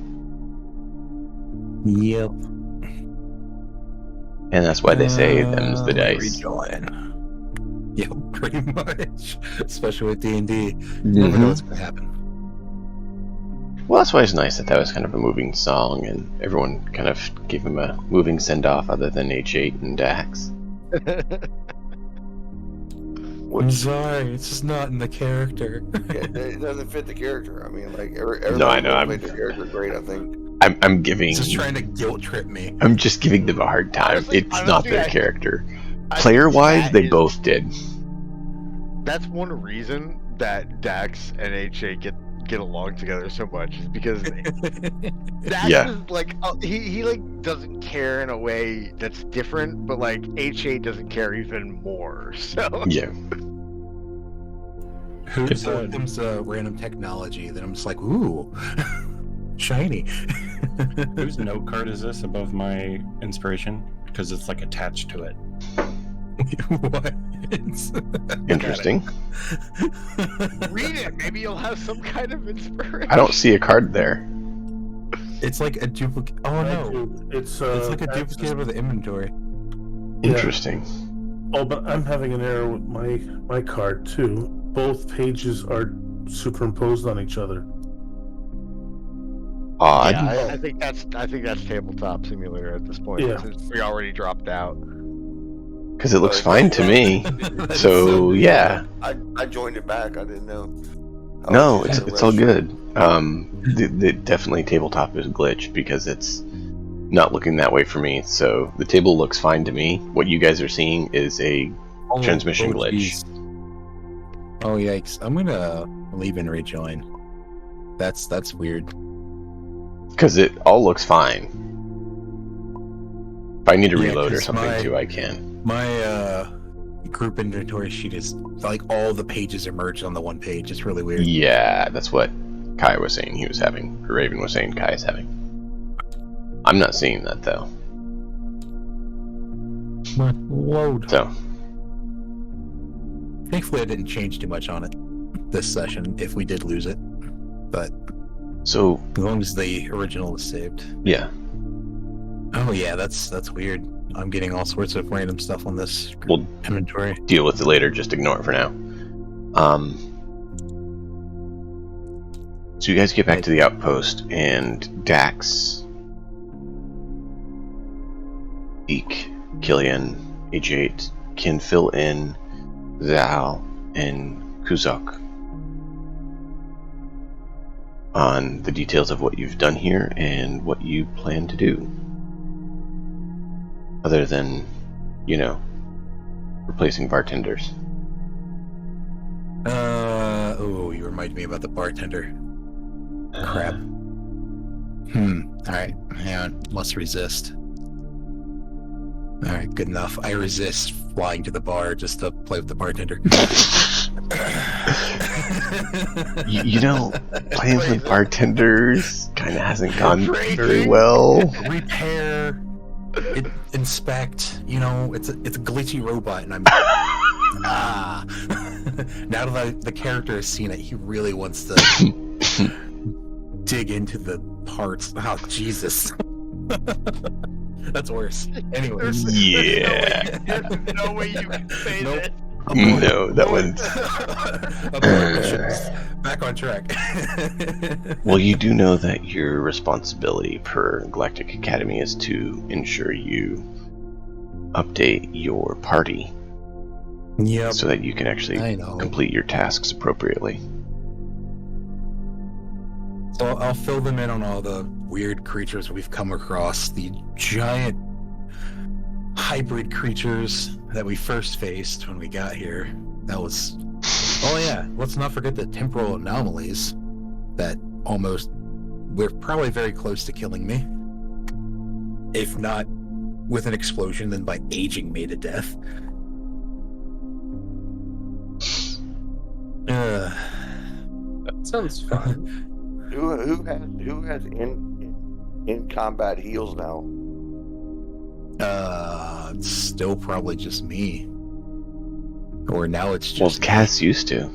Yep. And that's why they say them's the Let me dice. rejoin. Yep, pretty much. Especially with D&D. Never know what's going to happen. Well, that's why it's nice that was kind of a moving song, and everyone kind of gave him a moving send-off other than H8 and Dax. I'm sorry, it's just not in the character. Yeah, it doesn't fit the character. I mean, like everybody No, I know. played the character great. I think. I'm giving. He's just trying to guilt trip me. I'm just giving them a hard time. It's not honestly, their character. I Player-wise, think they that both did. That's one reason that Dax and HA get along together so much is because Dax Yeah. is like he like doesn't care in a way that's different, but like HA doesn't care even more. So Yeah. Who's random technology that I'm just like, ooh, shiny. Whose note card is this above my inspiration? Because it's like attached to it. What? Interesting. read it. Maybe you'll have some kind of inspiration. I don't see a card there. It's like a duplicate. Oh no, It's like a duplicate of the inventory. Interesting. Oh, but I'm having an error with my card too. Both pages are superimposed on each other. Odd. Yeah, I think that's Tabletop Simulator at this point. Yeah. Since we already dropped out. Because it looks fine to me. So yeah. I joined it back. I didn't know. No, it's all good. The definitely tabletop is glitched because it's not looking that way for me. So the table looks fine to me. What you guys are seeing is a transmission glitch. Geez. Oh yikes! I'm gonna leave and rejoin. That's weird. Because it all looks fine. If I need to reload or 'cause something too, I can. My group inventory sheet is like all the pages are merged on the one page. It's really weird. Yeah, that's what Kai was saying he was having. Or Raven was saying Kai is having. I'm not seeing that though. Load. So. Thankfully, I didn't change too much on it this session. If we did lose it, but so as long as the original is saved. Yeah. Oh yeah, that's weird. I'm getting all sorts of random stuff on this We'll inventory. deal with it later. Just ignore it for now. So you guys get back to the outpost, and Dax, Eek, Killian, H8 can fill in Zal and Kuzak on the details of what you've done here and what you plan to do. Other than, replacing bartenders. Oh, you remind me about the bartender. Crap. Alright, hang on. Must resist. Alright, good enough. I resist flying to the bar just to play with the bartender. Playing with bartenders kind of hasn't gone very well. Repair, inspect, it's a glitchy robot, and I'm now that the character has seen it, he really wants to dig into the parts. Oh, Jesus. That's worse. Anyways. Yeah. There's no way you can say this. No, that one's... Back on track. Well, you do know that your responsibility per Galactic Academy is to ensure you update your party. Yep. So that you can actually complete your tasks appropriately. So I'll fill them in on all the weird creatures we've come across. The giant hybrid creatures that we first faced when we got here. That was... Oh yeah, let's not forget the temporal anomalies that almost... We're probably very close to killing me. If not with an explosion, then by aging me to death. That sounds fun. Who has in combat heals now? It's still probably just me. Or now it's Well, just Cass used to.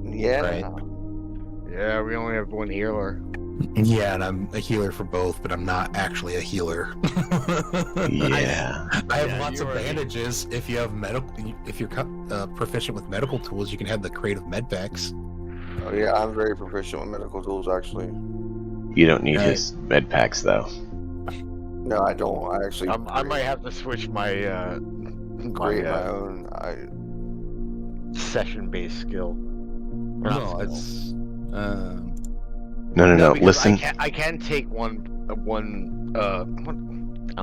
Yeah. Right. Yeah, we only have one healer. Yeah, and I'm a healer for both, but I'm not actually a healer. Yeah. I have Yeah, lots you of are- bandages. If you have medical, if you're proficient with medical tools, you can have the crate of med packs. Oh yeah, I'm very proficient with medical tools actually. You don't need Right. his med packs, though. No, I don't. I actually I might have to switch my create my own. session-based skill. Or not No, skill. it's No. because Listen. I can take one. I don't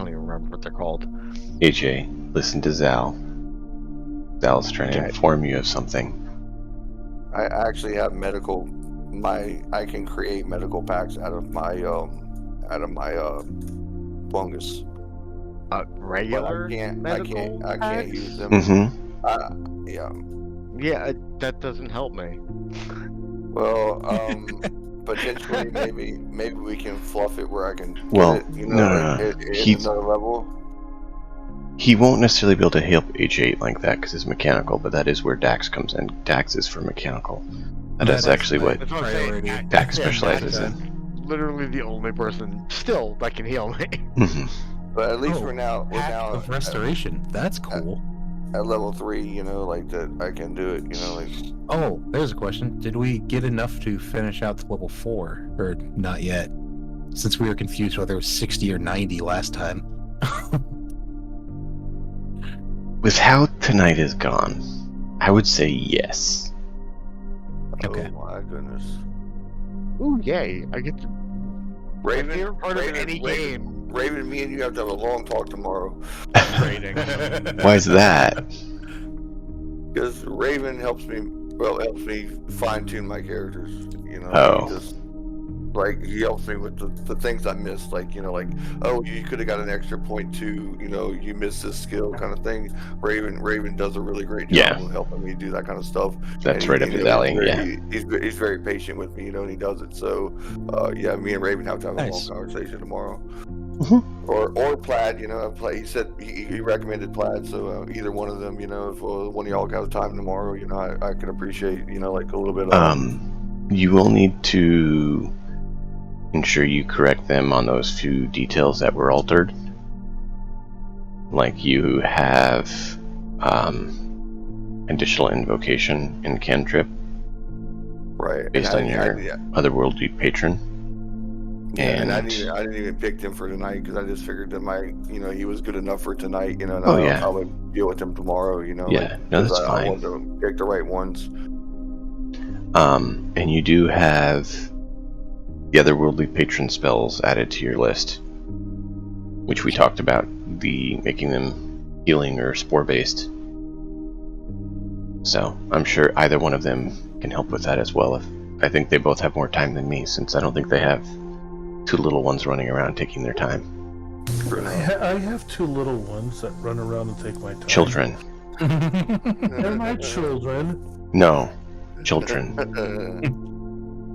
even remember what they're called. AJ, listen to Zal. Zal's trying to Okay. inform you of something. I actually have medical. I can create medical packs out of my fungus. Regular But medical I can't packs? use them. Mm-hmm. Yeah. Yeah, that doesn't help me. Well, potentially maybe we can fluff it where I can get Well, it, no. at He's- another level. He won't necessarily be able to help H8 like that because it's mechanical, but that is where Dax comes in. Dax is for mechanical. That's actually what That's what I'm saying. priority. Dax Yeah, specializes Dax in. literally the only person still that can heal me. Mhm. But at least Oh, we're now Pact of restoration. That's cool. at level 3. Like that I can do it. Like. Oh, there's a question. Did we get enough to finish out to level 4, or not yet? Since we were confused whether it was 60 or 90 last time. With how tonight is gone, I would say yes. Okay. Oh my goodness. Ooh, yay! I get to. Raven, My favorite part of any game. Raven, me and you have to have a long talk tomorrow. Rating. Why is that? Because Raven helps me fine tune my characters. Oh. He helps me with the things I missed. Oh, you could have got an extra point too. You missed this skill kind of thing. Raven does a really great job of helping me do that kind of stuff. That's right up his alley. Yeah. He's very patient with me. And he does it. So, yeah, me and Raven have to have a long conversation tomorrow. Mhm. Or Plaid, Plaid. He said he recommended Plaid, so either one of them, if one of y'all got time tomorrow, I can appreciate, like a little bit of. You will need to ensure you correct them on those few details that were altered. Like you have additional invocation and cantrip, right? Based on your otherworldly patron. And I didn't even pick him for tonight because I just figured that he was good enough for tonight, and I would deal with him tomorrow, Yeah, no, that's fine. I wanted to pick the right ones. And you do have the otherworldly patron spells added to your list, which we talked about, making them healing or spore based. So I'm sure either one of them can help with that as well. I think they both have more time than me, since I don't think they have two little ones running around taking their time. I have two little ones that run around and take my time. Children. They're my children. No, children.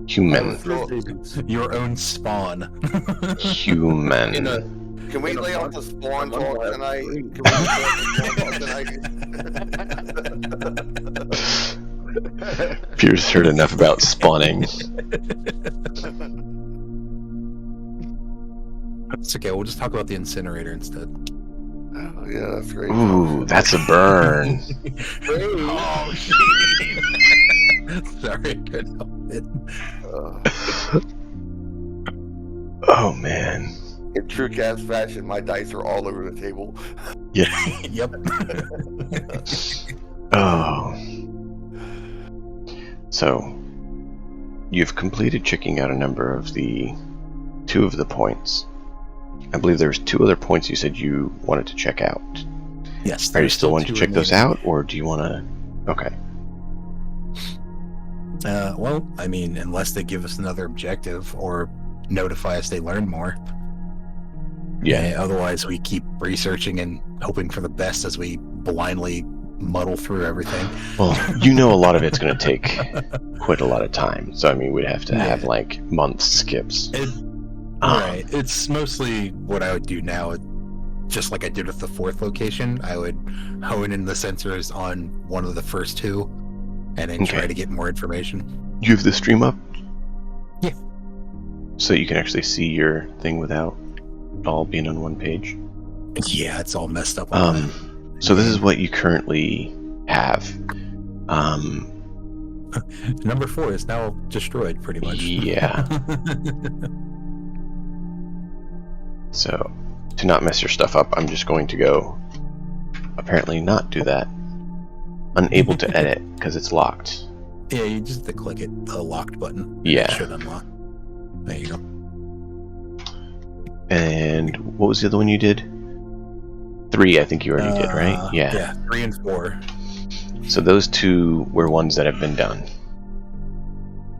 Human. Your own spawn. Human. Can we lay off the spawn talk tonight? Pierce heard enough about spawning. It's okay, we'll just talk about the incinerator instead. Oh, yeah, that's great. Ooh, that's a burn. Oh, shit. Sorry, I couldn't help it. Oh, man. In true cast fashion, my dice are all over the table. Yeah. Yep. Oh. So, you've completed checking out a number of two of the points. I believe there's 2 other points you said you wanted to check out. Yes. Are you still wanting to 2 check those remaining. out, or do you want to? Okay. Well, I mean, unless they give us another objective or notify us they learn more. Yeah. Otherwise, we keep researching and hoping for the best as we blindly muddle through everything. Well, you know, a lot of it's going to take quite a lot of time. So I mean, we'd have to have like month skips. Right. It's mostly what I would do now. Just like I did with the 4th location, I would hone in the sensors on one of the first 2 and then try to get more information. You have the stream up? Yeah. So you can actually see your thing without it all being on one page? Yeah, it's all messed up. So this is what you currently have. Number 4 is now destroyed, pretty much. Yeah. So, to not mess your stuff up, I'm just going to go, apparently not do that. Unable to edit, because it's locked. Yeah, you just have to click it, the locked button. Yeah. It should unlock. There you go. And what was the other one you did? 3, I think you already did, right? Yeah. Yeah, 3 and 4. So those 2 were ones that have been done.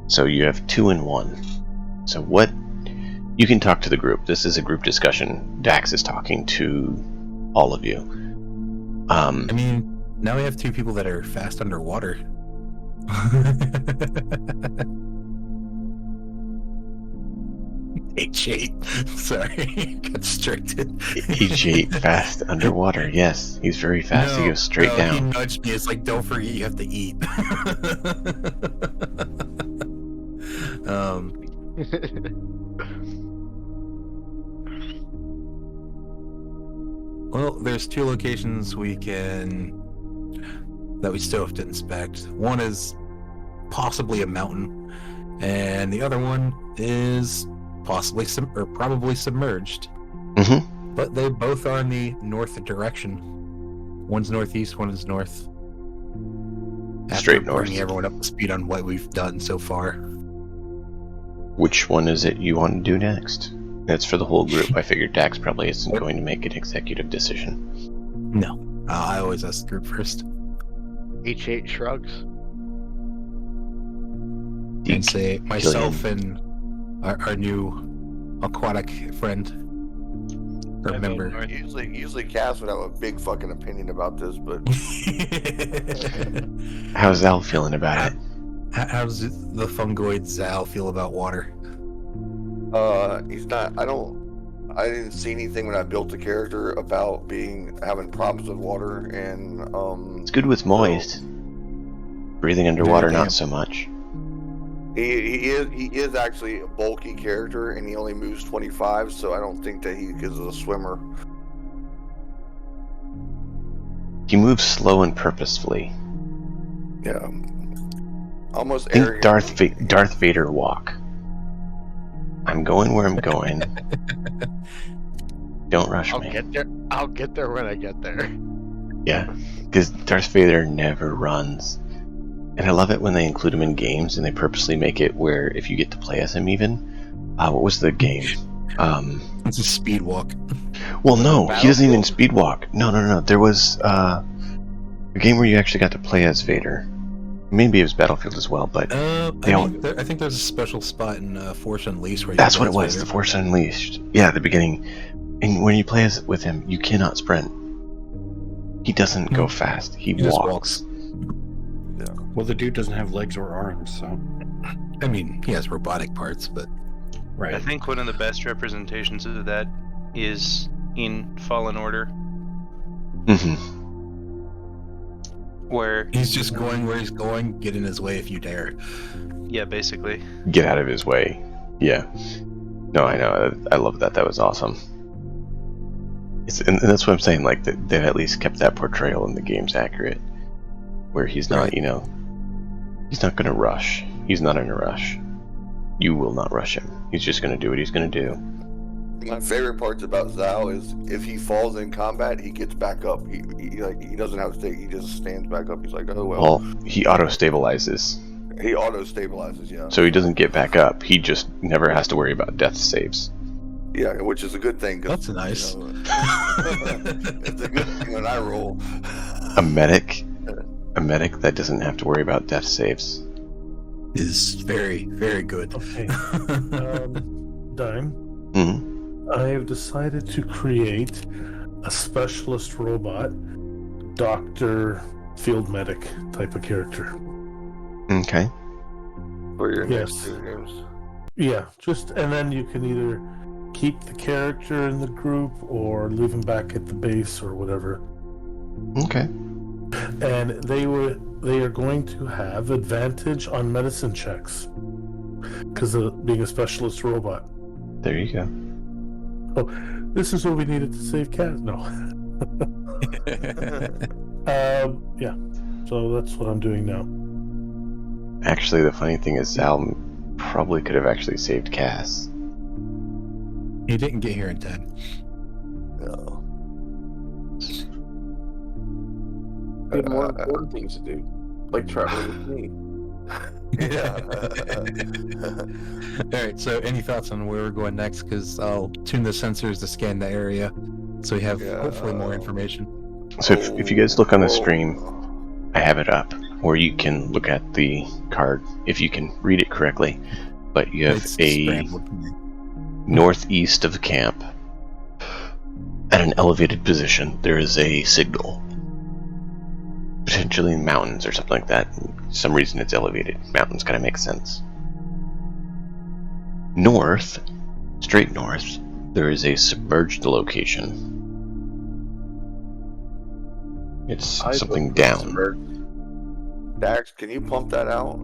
So you have 2 and 1. So what... You can talk to the group. This is a group discussion. Dax is talking to all of you. I mean, now we have 2 people that are fast underwater. H8. Sorry, got distracted. H8 fast underwater. Yes, he's very fast. He goes straight down. He nudged me. It's like, don't forget you have to eat. Well, there's 2 locations that we still have to inspect. One is possibly a mountain, and the other one is possibly probably submerged. Mm-hmm. But they both are in the north direction. One's northeast, one is north. Straight north. Bringing everyone up to speed on what we've done so far. Which one is it you want to do next? That's for the whole group. I figured Dax probably isn't going to make an executive decision. No. I always ask the group first. H8 shrugs. And say myself and our new aquatic friend. Remember. Usually Cass would have a big fucking opinion about this, but How's Zal feeling about it? How does the fungoid Zal feel about water? he's not. I didn't see anything when I built the character about having problems with water, and it's good with moist. Breathing underwater, not so much. He is actually a bulky character, and he only moves 25, so I don't think that he is a swimmer. He moves slow and purposefully. Yeah, almost. Think Darth Vader walk. I'm going where I'm going. Don't rush me. I'll get there when I get there. Yeah, because Darth Vader never runs. And I love it when they include him in games and they purposely make it where if you get to play as him even... what was the game? It's a speed walk. Well, no, he doesn't even speed walk. No. There was a game where you actually got to play as Vader. Maybe it was Battlefield as well, but... I think there's a special spot in Force Unleashed where you That's what it was, Vader. The Force Unleashed. Yeah, at the beginning. And when you play with him, you cannot sprint. He doesn't go fast. He walks. Yeah. Well, the dude doesn't have legs or arms, so... I mean, he has robotic parts, but... Right. I think one of the best representations of that is in Fallen Order. Mm-hmm. Where he's just going where he's going, get in his way if you dare. Yeah, basically. Get out of his way. Yeah. No, I know. I love that. That was awesome. And that's what I'm saying. Like, they've at least kept that portrayal in the games accurate, where he's not, he's not going to rush. He's not in a rush. You will not rush him. He's just going to do what he's going to do. My favorite parts about Zal is if he falls in combat, he gets back up. He doesn't have to stay. He just stands back up. He's like, oh well. Well, he auto stabilizes. He auto stabilizes, yeah. So he doesn't get back up. He just never has to worry about death saves. Yeah, which is a good thing. That's nice. You know, it's a good thing when I roll. A medic that doesn't have to worry about death saves. Is very, very good. Okay. Dime. Mm-hmm. I have decided to create a specialist robot, doctor, field medic type of character. Okay. For your next Yes. 2 games. Yeah, and then you can either keep the character in the group or leave him back at the base or whatever. Okay. And they are going to have advantage on medicine checks because of being a specialist robot. There you go. Oh, this is what we needed to save Cat. No. Yeah. So that's what I'm doing now. Actually, the funny thing is, Zal probably could have actually saved Cass. He didn't get here in time. No. He had more important things to do, like traveling with me. Yeah. Alright, so any thoughts on where we're going next? Because I'll tune the sensors to scan the area so we have hopefully more information. So if you guys look on the stream, I have it up, or you can look at the card if you can read it correctly. But you have It's a scrambled. northeast of the camp, at an elevated position, there is a signal. Potentially in mountains or something like that. For some reason it's elevated. Mountains kind of make sense. North, straight north, there is a submerged location. It's something down. Dax, can you pump that out?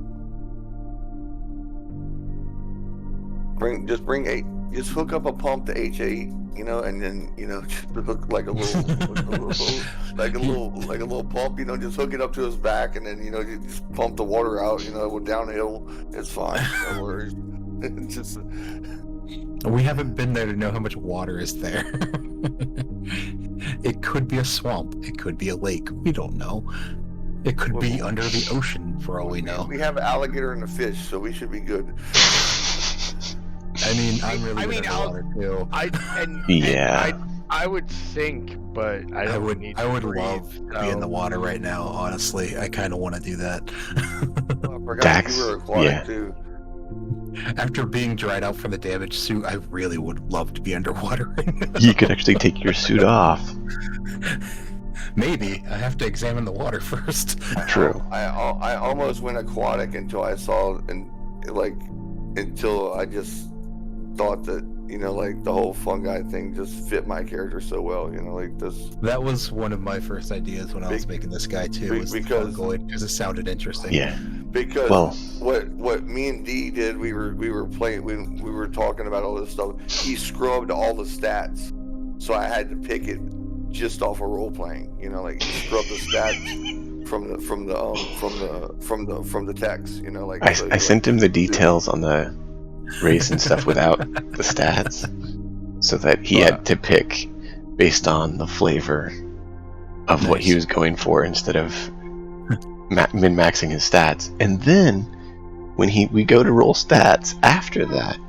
Just hook up a pump to H8, and then just look like a little pump, just hook it up to his back, and then you just pump the water out, downhill. It's fine, no worries. Just We haven't been there to know how much water is there. It could be a swamp. It could be a lake. We don't know. It could be under the ocean, for all we know. We have alligator and a fish, so we should be good. I mean, I'm really good underwater too. I would sink, but I would love to be in the water right now. Honestly, I kind of want to do that. I forgot Dax, you were aquatic too. After being dried out from the damaged suit, I really would love to be underwater right now. You could actually take your suit off. Maybe. I have to examine the water first. True. I almost went aquatic until I saw until I just thought that the whole fungi thing just fit my character so well. That was one of my first ideas when I was making this guy too. Because it sounded interesting. Yeah. Because what me and Dee did, we were playing, we were talking about all this stuff. He scrubbed all the stats, so I had to pick it just off of role playing. He scrubbed the stats from the text. I sent him the details on the race and stuff without the stats, so that he had to pick based on the flavor of what he was going for instead of min-maxing his stats. And then when we go to roll stats after that,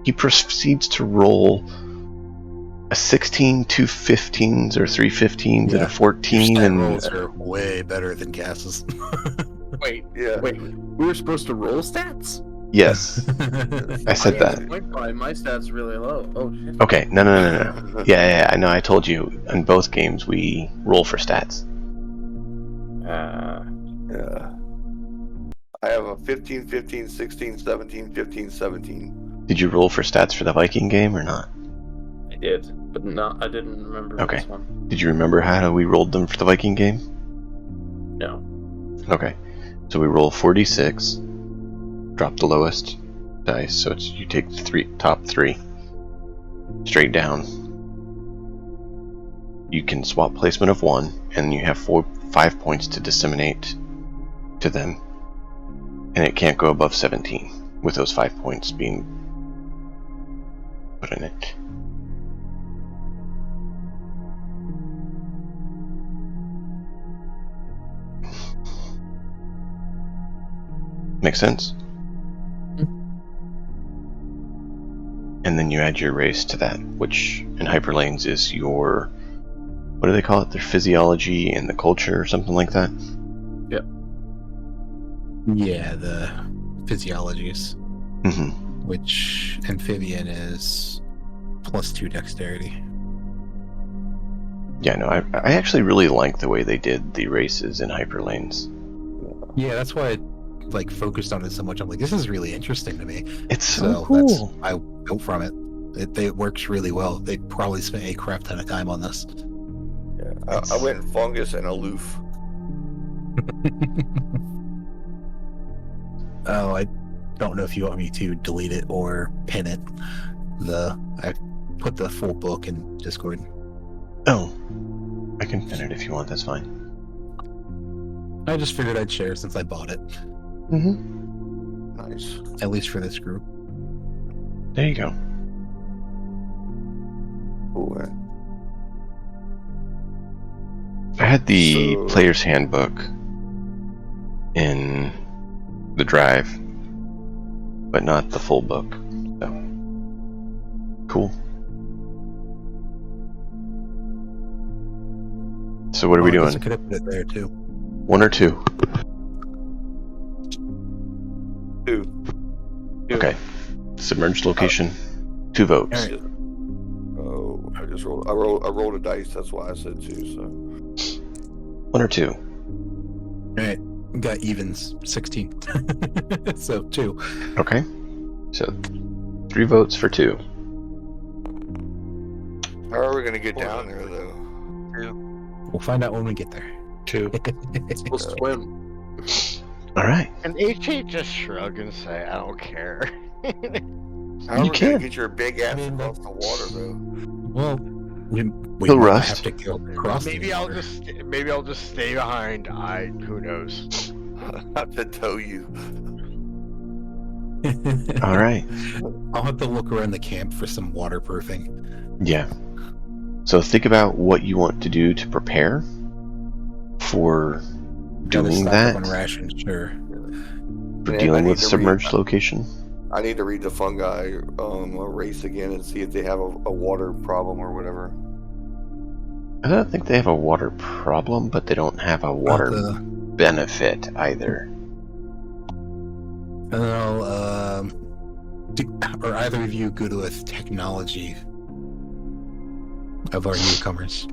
he proceeds to roll a 16, 2 15s or 3 15s and a 14, and rolls are way better than Cass's. Wait, we were supposed to roll stats? yes. I said that. My stats are really low. Oh shit. Okay, no. Yeah, I know, I told you, in both games we roll for stats. Yeah. I have a 15, 15, 16, 17, 15, 17. Did you roll for stats for the Viking game or not? I did, but I didn't remember Okay. this one. Did you remember how we rolled them for the Viking game? No. Okay. So we roll 46, drop the lowest dice, so you take the top three, straight down. You can swap placement of 1, and you have 5 points to disseminate to them, and it can't go above 17, with those 5 points being put in it. Makes sense? and then you add your race to that, which in hyperlanes is your, what do they call it? Their physiology and the culture or something like that? Yeah, the physiologies, Mm-hmm. which amphibian is +2 dexterity. Yeah, no, I actually really like the way they did the races in hyperlanes. Yeah, that's why I focused on it so much. I'm like, this is really interesting to me. It's so That's cool. I built from it. It works really well. They probably spent a crap ton of time on this. Yeah, I went fungus and aloof. Oh, I don't know if you want me to delete it or pin it. I put the full book in Discord. Oh, I can pin it if you want. That's fine. I just figured I'd share since I bought it. Mm-hmm. Nice. At least for this group. There you go. Cool, man. I had the So- player's handbook in the drive, but not the full book. So cool. So what are we I guess doing? I could have put it there too. 1 or 2? 2. Okay. Submerged location. 2 votes. All right. Oh, I just rolled. I rolled a dice. That's why I said 2. So 1 or 2? All right. We got evens 16. So 2. Okay. So 3 votes for 2. how are we gonna get down there though? We'll find out when we get there. 2. We'll swim. All right. And HA just shrug and say, I don't care. How You are we can. gonna get your big ass mean, across the water though? Well, we He'll might rust. have to go across. Maybe I'll just stay behind. Who knows? I have to tow you. All right. I'll have to look around the camp for some waterproofing. Yeah. So think about what you want to do to prepare for Gotta doing stock that, up on rations, sure. for And I dealing need with to read- submerged location. I need to read the fungi race again and see if they have a water problem or whatever. I don't think they have a water problem, but they don't have a water the- benefit either. Are either of you good with technology of our newcomers?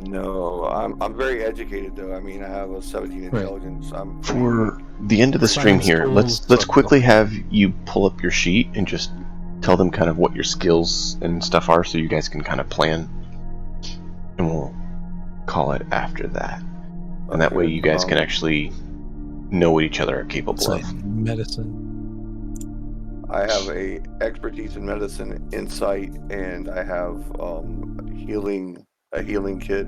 No, I'm very educated though. I mean, I have a 17 intelligence. I'm For the end of the stream Science here, let's tools, quickly have you pull up your sheet and just tell them kind of what your skills and stuff are, so you guys can kind of plan, and we'll call it after that. And that way, you guys can actually know what each other are capable It's like of. medicine. I have a expertise in medicine, insight, and I have a healing kit.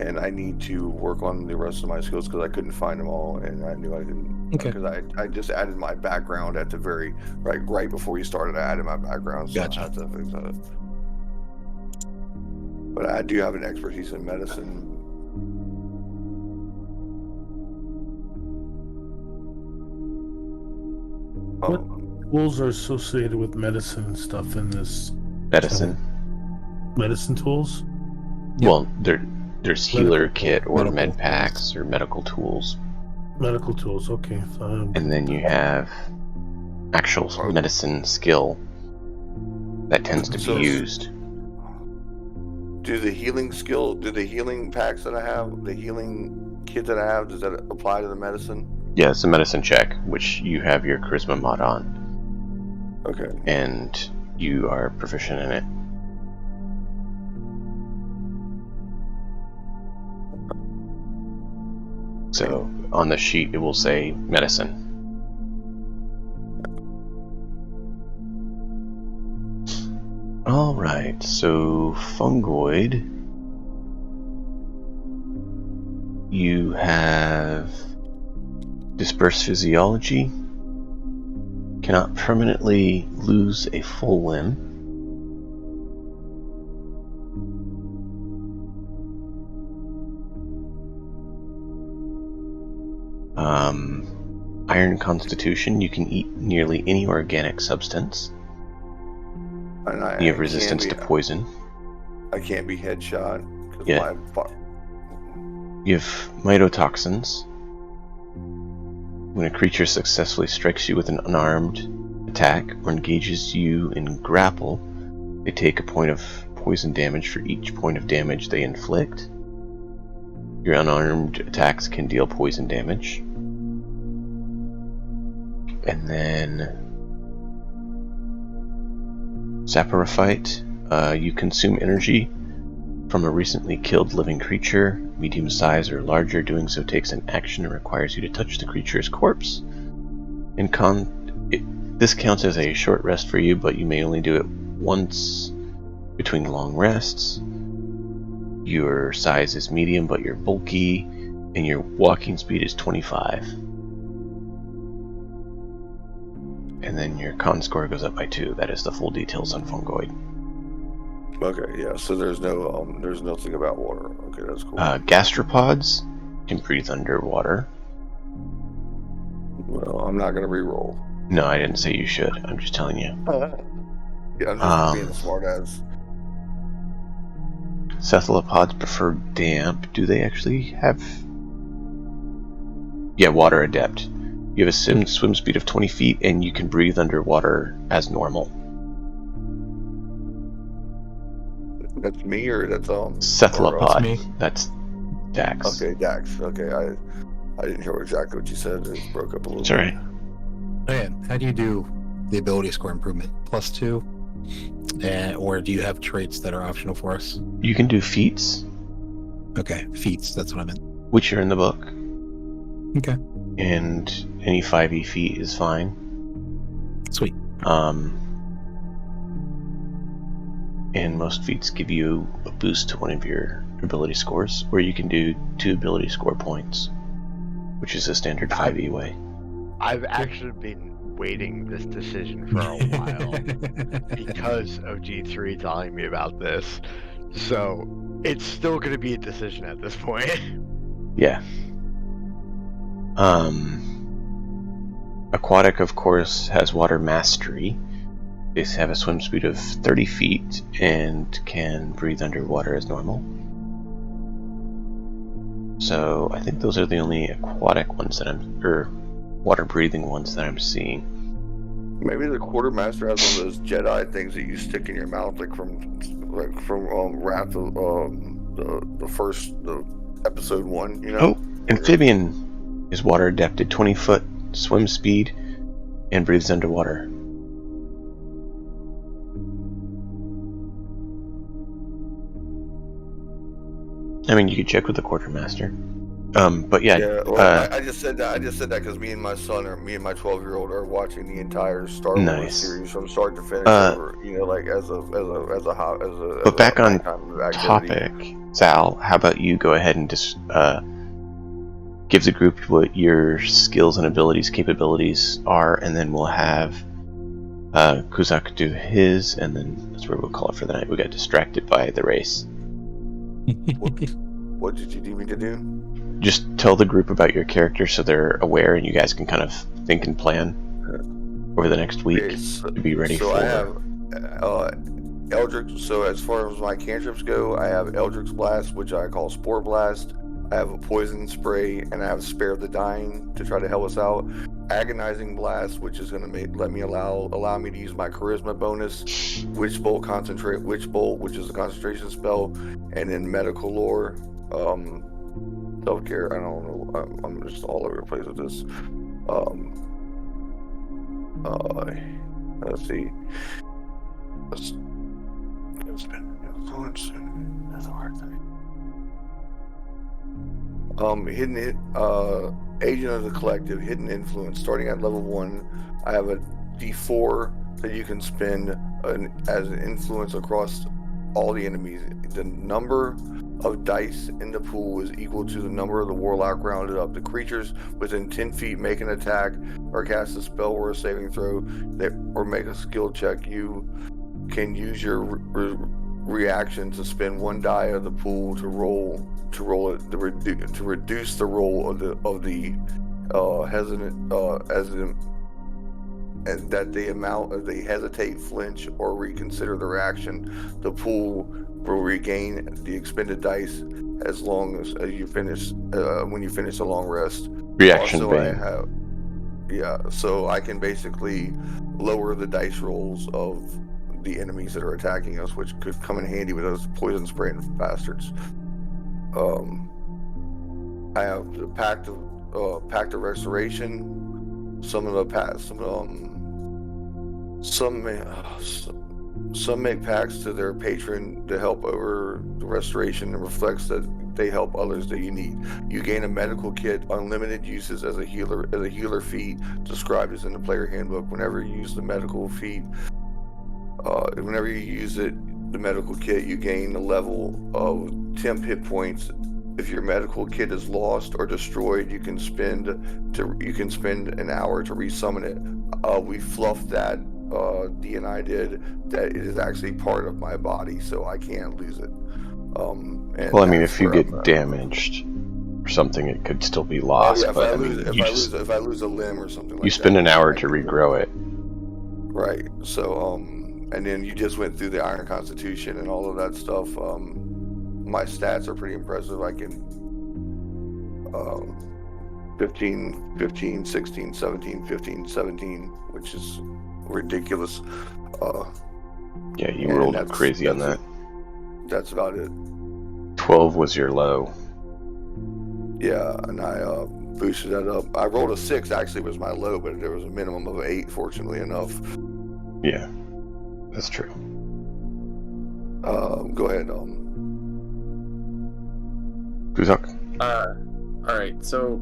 And I need to work on the rest of my skills because I couldn't find them all, and I knew I didn't. Okay. Because I just added my background at the very right before you started. I added my background, so Gotcha. I had to fix that. But I do have an expertise in medicine. What tools are associated with medicine and stuff in this? Medicine. Medicine tools? Yep. Well, there's healer Medical- kit or medical med packs or medical tools, Medical tools, okay. and then you have actual medicine skill that tends to So- be used. Do the healing packs that I have, the healing kit that I have, does that apply to the medicine? Yeah, it's a medicine check, which you have your charisma mod on, Okay. and you are proficient in it. So on the sheet it will say medicine. Alright, so fungoid. You have dispersed physiology. Cannot permanently lose a full limb. iron constitution. You can eat nearly any organic substance. And You have resistance to poison. I can't be headshot because Yeah. You have mytotoxins. When a creature successfully strikes you with an unarmed attack or engages you in grapple, they take a point of poison damage for each point of damage they inflict. Your unarmed attacks can deal poison damage. And then Saprophyte, you consume energy from a recently killed living creature, medium size or larger. Doing so takes an action and requires you to touch the creature's corpse. This counts as a short rest for you, but you may only do it once between long rests. Your size is medium, but you're bulky, and your walking speed is 25. And then your con score goes up by 2. That is the full details on Fungoid. Okay, yeah. So there's nothing about water. Okay, that's cool. Gastropods can breathe underwater. Well, I'm not gonna re-roll. No, I didn't say you should. I'm just telling you. Yeah, I'm just being a smart ass. Cephalopods prefer damp. Do they actually have... Yeah, water adept. You have a swim speed of 20 feet, and you can breathe underwater as normal. That's me, or that's Cephalopod. That's Dax. Okay, Dax. Okay, I didn't hear exactly what you said. It broke up a little. It's alright. Okay, how do you do the ability score improvement? +2? Or do you have traits that are optional for us? You can do feats. Okay, feats, that's what I meant. Which are in the book. Okay. And any 5e feat is fine. Sweet. And most feats give you a boost to one of your ability scores, or you can do 2 ability score points, which is a standard 5e way. I've actually been waiting this decision for a while because of G3 telling me about this. So it's still going to be a decision at this point. Yeah. Aquatic, of course, has water mastery. They have a swim speed of 30 feet and can breathe underwater as normal. So I think those are the only aquatic ones that water-breathing ones that I'm seeing. Maybe the quartermaster has one of those Jedi things that you stick in your mouth, like from Wrath of the episode 1. You know. Oh, amphibian is water adapted, 20-foot swim speed, and breathes underwater. I mean, you could check with the quartermaster. But yeah. Yeah. Well, I just said that. I just said that because me and my 12-year-old are watching the entire Star Wars series from start to finish. Like as a. But back on topic, Sal. How about you go ahead and just give the group what your skills and capabilities are, and then we'll have Kuzak do his, and then that's where we'll call it for the night. We got distracted by the race. What did you need me to do? Just tell the group about your character so they're aware, and you guys can kind of think and plan over the next week to be ready for. I have Eldritch. So as far as my cantrips go, I have Eldritch Blast, which I call Spore Blast. I have a Poison Spray, and I have Spare the Dying to try to help us out. Agonizing Blast, which is going to allow me to use my Charisma bonus. Witch Bolt, which is a concentration spell, and then Medical Lore. Self-care, I don't know. I'm just all over the place with this. Let's see. That's been influence. That's a hard thing. Agent of the Collective, Hidden Influence. Starting at level 1, I have a D4 that you can spend as an influence across all the enemies. The number of dice in the pool is equal to the number of the warlock rounded up. The creatures within 10 feet make an attack or cast a spell or a saving throw or make a skill check. You can use your reaction to spend 1 die of the pool to reduce the roll of the hesitant, and that they hesitate, flinch, or reconsider their action, the pool will regain the expended dice as long as you finish when you finish a long rest. Reaction Also, bane. so I can basically lower the dice rolls of the enemies that are attacking us, which could come in handy with those poison spraying bastards. I have the Pact of Restoration. Some make pacts to their patron to help over the restoration, and reflects that they help others that you need. You gain a medical kit, unlimited uses as a healer feat described as in the player handbook. Whenever you use the medical feat, whenever you use the medical kit, you gain a level of temp hit points. If your medical kit is lost or destroyed, you can spend an hour to resummon it. We fluffed that. D and I did that. It is actually part of my body, so I can't lose it. Well, I mean, if you get damaged or something, it could still be lost. If I lose a limb or something like that, you spend an hour to regrow it. Right. So, and then you just went through the Iron Constitution and all of that stuff. My stats are pretty impressive. I can 15, 16, 17, 15, 17, which is ridiculous. Yeah, you rolled crazy on that. That's about it. 12 was your low. Yeah, and I boosted that up. I rolled a 6, actually was my low, but there was a minimum of 8, fortunately enough. Yeah, that's true. Go ahead. Alright, so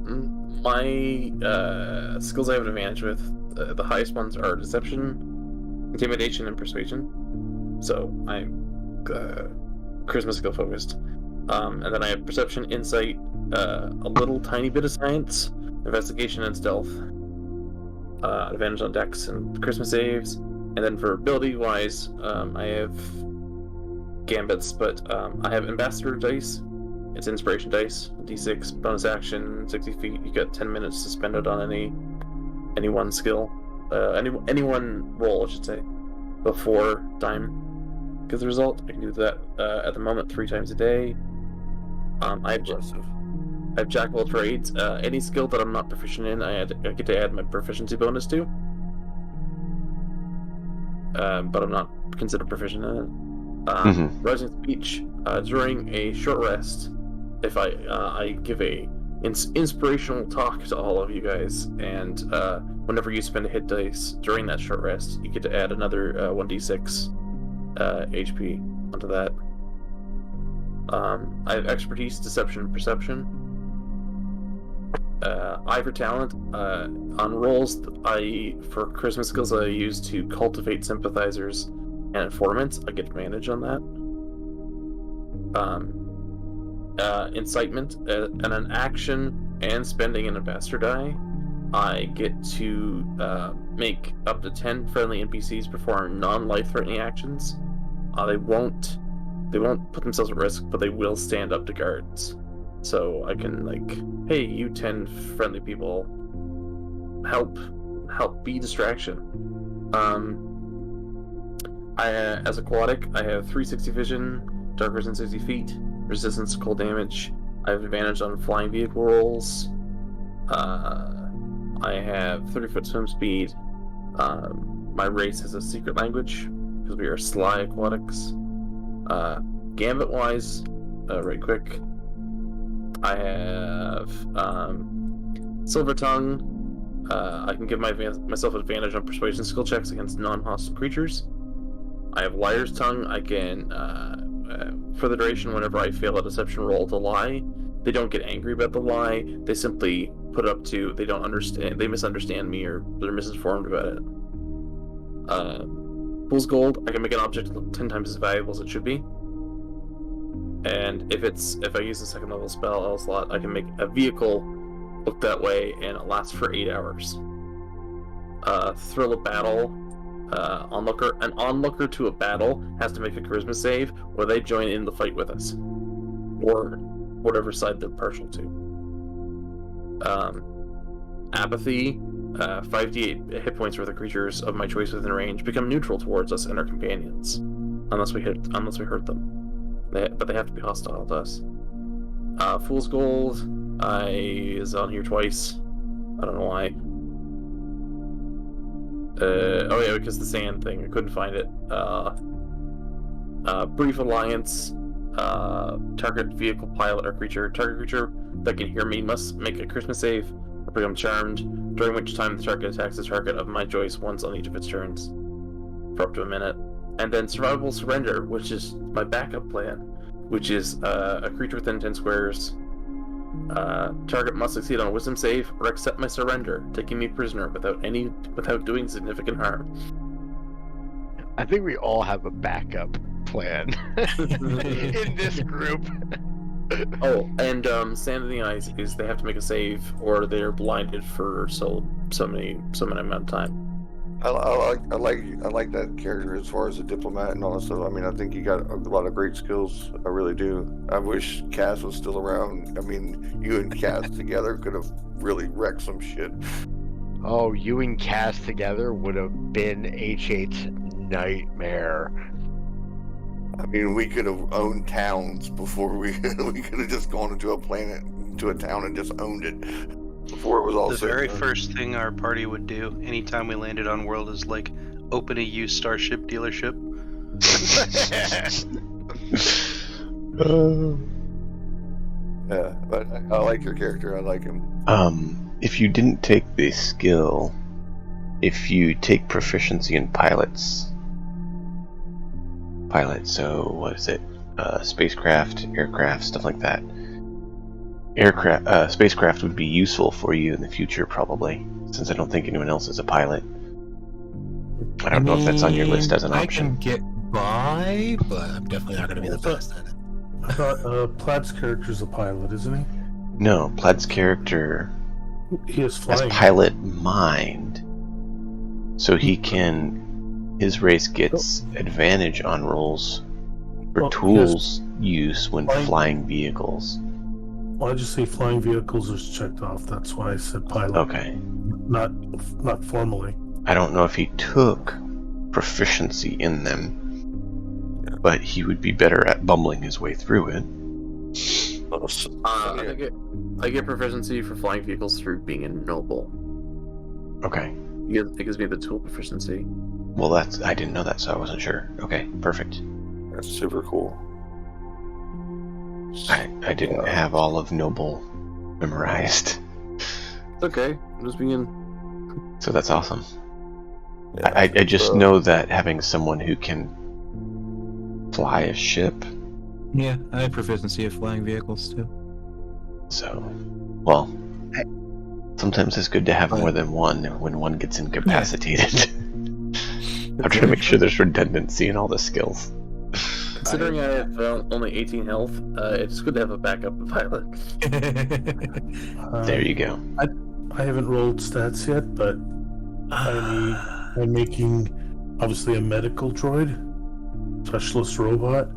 my skills I have an advantage with, the highest ones are Deception, Intimidation, and Persuasion. So I'm Charisma skill focused. And then I have Perception, Insight, a little tiny bit of Science, Investigation, and Stealth. Advantage on Dex and Charisma saves. And then for ability wise, I have Gambits, but I have Ambassador dice. It's Inspiration dice, D6, bonus action, 60 feet. You get 10 minutes to spend it on any one skill, any one roll, I should say, before time gives the result. I can do that at the moment 3 times a day. I have Jack of all trades. Any skill that I'm not proficient in, I get to add my proficiency bonus to. But I'm not considered proficient in it. Rising speech. During a short rest, if I give a inspirational talk to all of you guys, and whenever you spend a hit dice during that short rest, you get to add another 1d6 HP onto that. I have expertise, deception, and perception. I for talent, on rolls, for charisma skills I use to cultivate sympathizers and informants, I get advantage on that. Incitement, and an action and spending an ambassador die, I get to make up to 10 friendly NPCs perform non-life-threatening actions. They won't put themselves at risk, but they will stand up to guards. So I can, like, hey, you 10 friendly people, help be distraction. As aquatic, I have 360 vision, dark vision 60 feet, resistance to cold damage. I have advantage on flying vehicle rolls. I have 30-foot swim speed. My race has a secret language because we are sly aquatics. Gambit wise, right quick, I have Silver Tongue. I can give myself advantage on persuasion skill checks against non-hostile creatures. I have Liar's Tongue. I can, for the duration, whenever I fail a deception roll to lie, they don't get angry about the lie. They simply put up to they don't understand, they misunderstand me, or they're misinformed about it. Fool's Gold. I can make an object 10 times as valuable as it should be. And if I use a second level spell L slot, I can make a vehicle look that way, and it lasts for 8 hours. Thrill of Battle. An onlooker to a battle has to make a charisma save, or they join in the fight with us, or whatever side they're partial to. apathy. 5d8 hit points worth of creatures of my choice within range become neutral towards us and our companions, unless we hurt them. But they have to be hostile to us. Fool's Gold is on here twice. I don't know why. Oh yeah, because the sand thing. I couldn't find it. Brief Alliance. Target vehicle, pilot, or creature. Target creature that can hear me must make a charisma save or become charmed, during which time the target attacks the target of my choice once on each of its turns for up to a minute. And then Survivable Surrender, which is my backup plan, which is a creature within 10 squares. Target must succeed on a wisdom save or accept my surrender, taking me prisoner without doing significant harm. I think we all have a backup plan in this group. Oh, and Sand in the Eyes is they have to make a save or they're blinded for so many amount of time. I like that character as far as a diplomat and all that stuff. I mean, I think you got a lot of great skills. I really do. I wish Cass was still around. I mean, you and Cass together could have really wrecked some shit. Oh, you and Cass together would have been H8's nightmare. I mean, we could have owned towns before we could have just gone into a town and just owned it before it was all The said very and done. first thing our party would do anytime we landed on world is like open a used Starship dealership. Yeah, but I like your character. I like him. If you didn't take the skill, if you take proficiency in pilot, so what is it? Spacecraft, aircraft, stuff like that. Spacecraft would be useful for you in the future, probably, since I don't think anyone else is a pilot. I don't know if that's on your list as an option. I can get by, but I'm definitely not going to be the best at it. I thought Plaid's character's a pilot, isn't he? No, Plaid's character He is has flying. pilot mind, so he can. His race gets advantage on rolls for Well, tools use when flying- flying vehicles. Well, I just say flying vehicles is checked off. That's why I said pilot. Okay. Not formally. I don't know if he took proficiency in them, but he would be better at bumbling his way through it. I get proficiency for flying vehicles through being a noble. Okay. It gives me the tool proficiency. Well, I didn't know that, so I wasn't sure. Okay, perfect. That's super cool. I didn't have all of Noble memorized, It's okay. I'm just being. so that's awesome. Yeah, I just know that having someone who can fly a ship, Yeah, I have proficiency of flying vehicles too. so, well, sometimes it's good to have more than one when one gets incapacitated. I'm trying to make sure there's redundancy in all the skills. Considering I have only 18 health, it's good to have a backup pilot. There you go. I haven't rolled stats yet, but I'm making obviously a medical droid, specialist robot,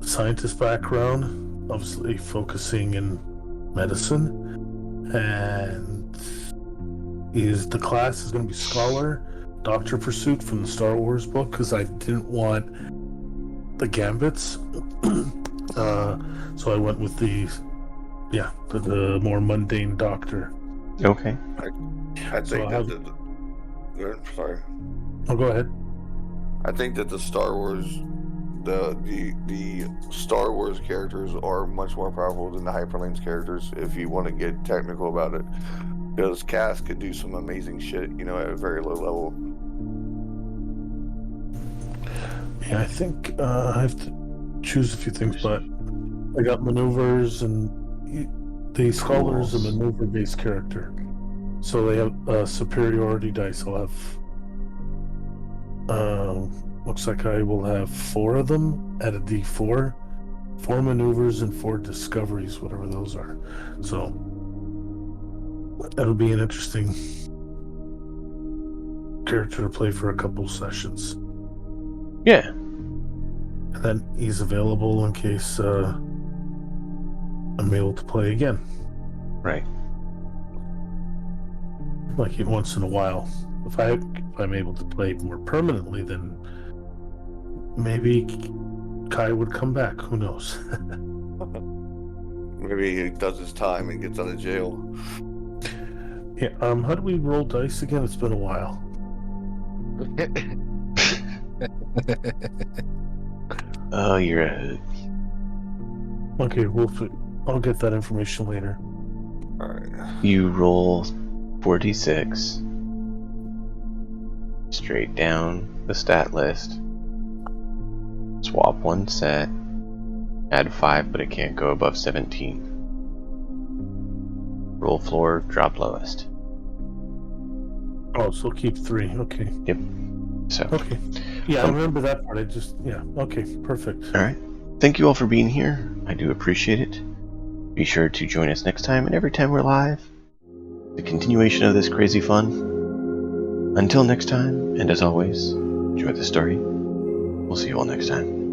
scientist background, obviously focusing in medicine, and the class is going to be scholar, doctor pursuit from the Star Wars book, because I didn't want the gambits, so I went with the more mundane doctor. Okay. I think So that sorry. Oh, go ahead. I think that the Star Wars, the Star Wars characters are much more powerful than the Hyperlanes characters. If you want to get technical about it, because Cass could do some amazing shit, at a very low level. Yeah, I think I have to choose a few things, but I got maneuvers, and the scholar is a maneuver-based character, so they have superiority dice. I'll have looks like I will have 4 of them at a D4, 4 maneuvers and 4 discoveries, whatever those are. So that'll be an interesting character to play for a couple sessions. Yeah. And then he's available in case I'm able to play again. Right. like it once in a while. If I'm able to play more permanently, then maybe Kai would come back. Who knows? Maybe he does his time and gets out of jail. Yeah. How do we roll dice again? It's been a while. Oh, you're a... Okay, I'll get that information later. Alright. You roll 4d6 straight down the stat list. Swap one set. Add 5, but it can't go above 17. Roll floor, drop lowest. Oh, so keep 3. Okay. Yep. So. Okay. Yeah, I remember that part. Okay, perfect. Alright. Thank you all for being here. I do appreciate it. Be sure to join us next time and every time we're live. The continuation of this crazy fun. Until next time, and as always, enjoy the story. We'll see you all next time.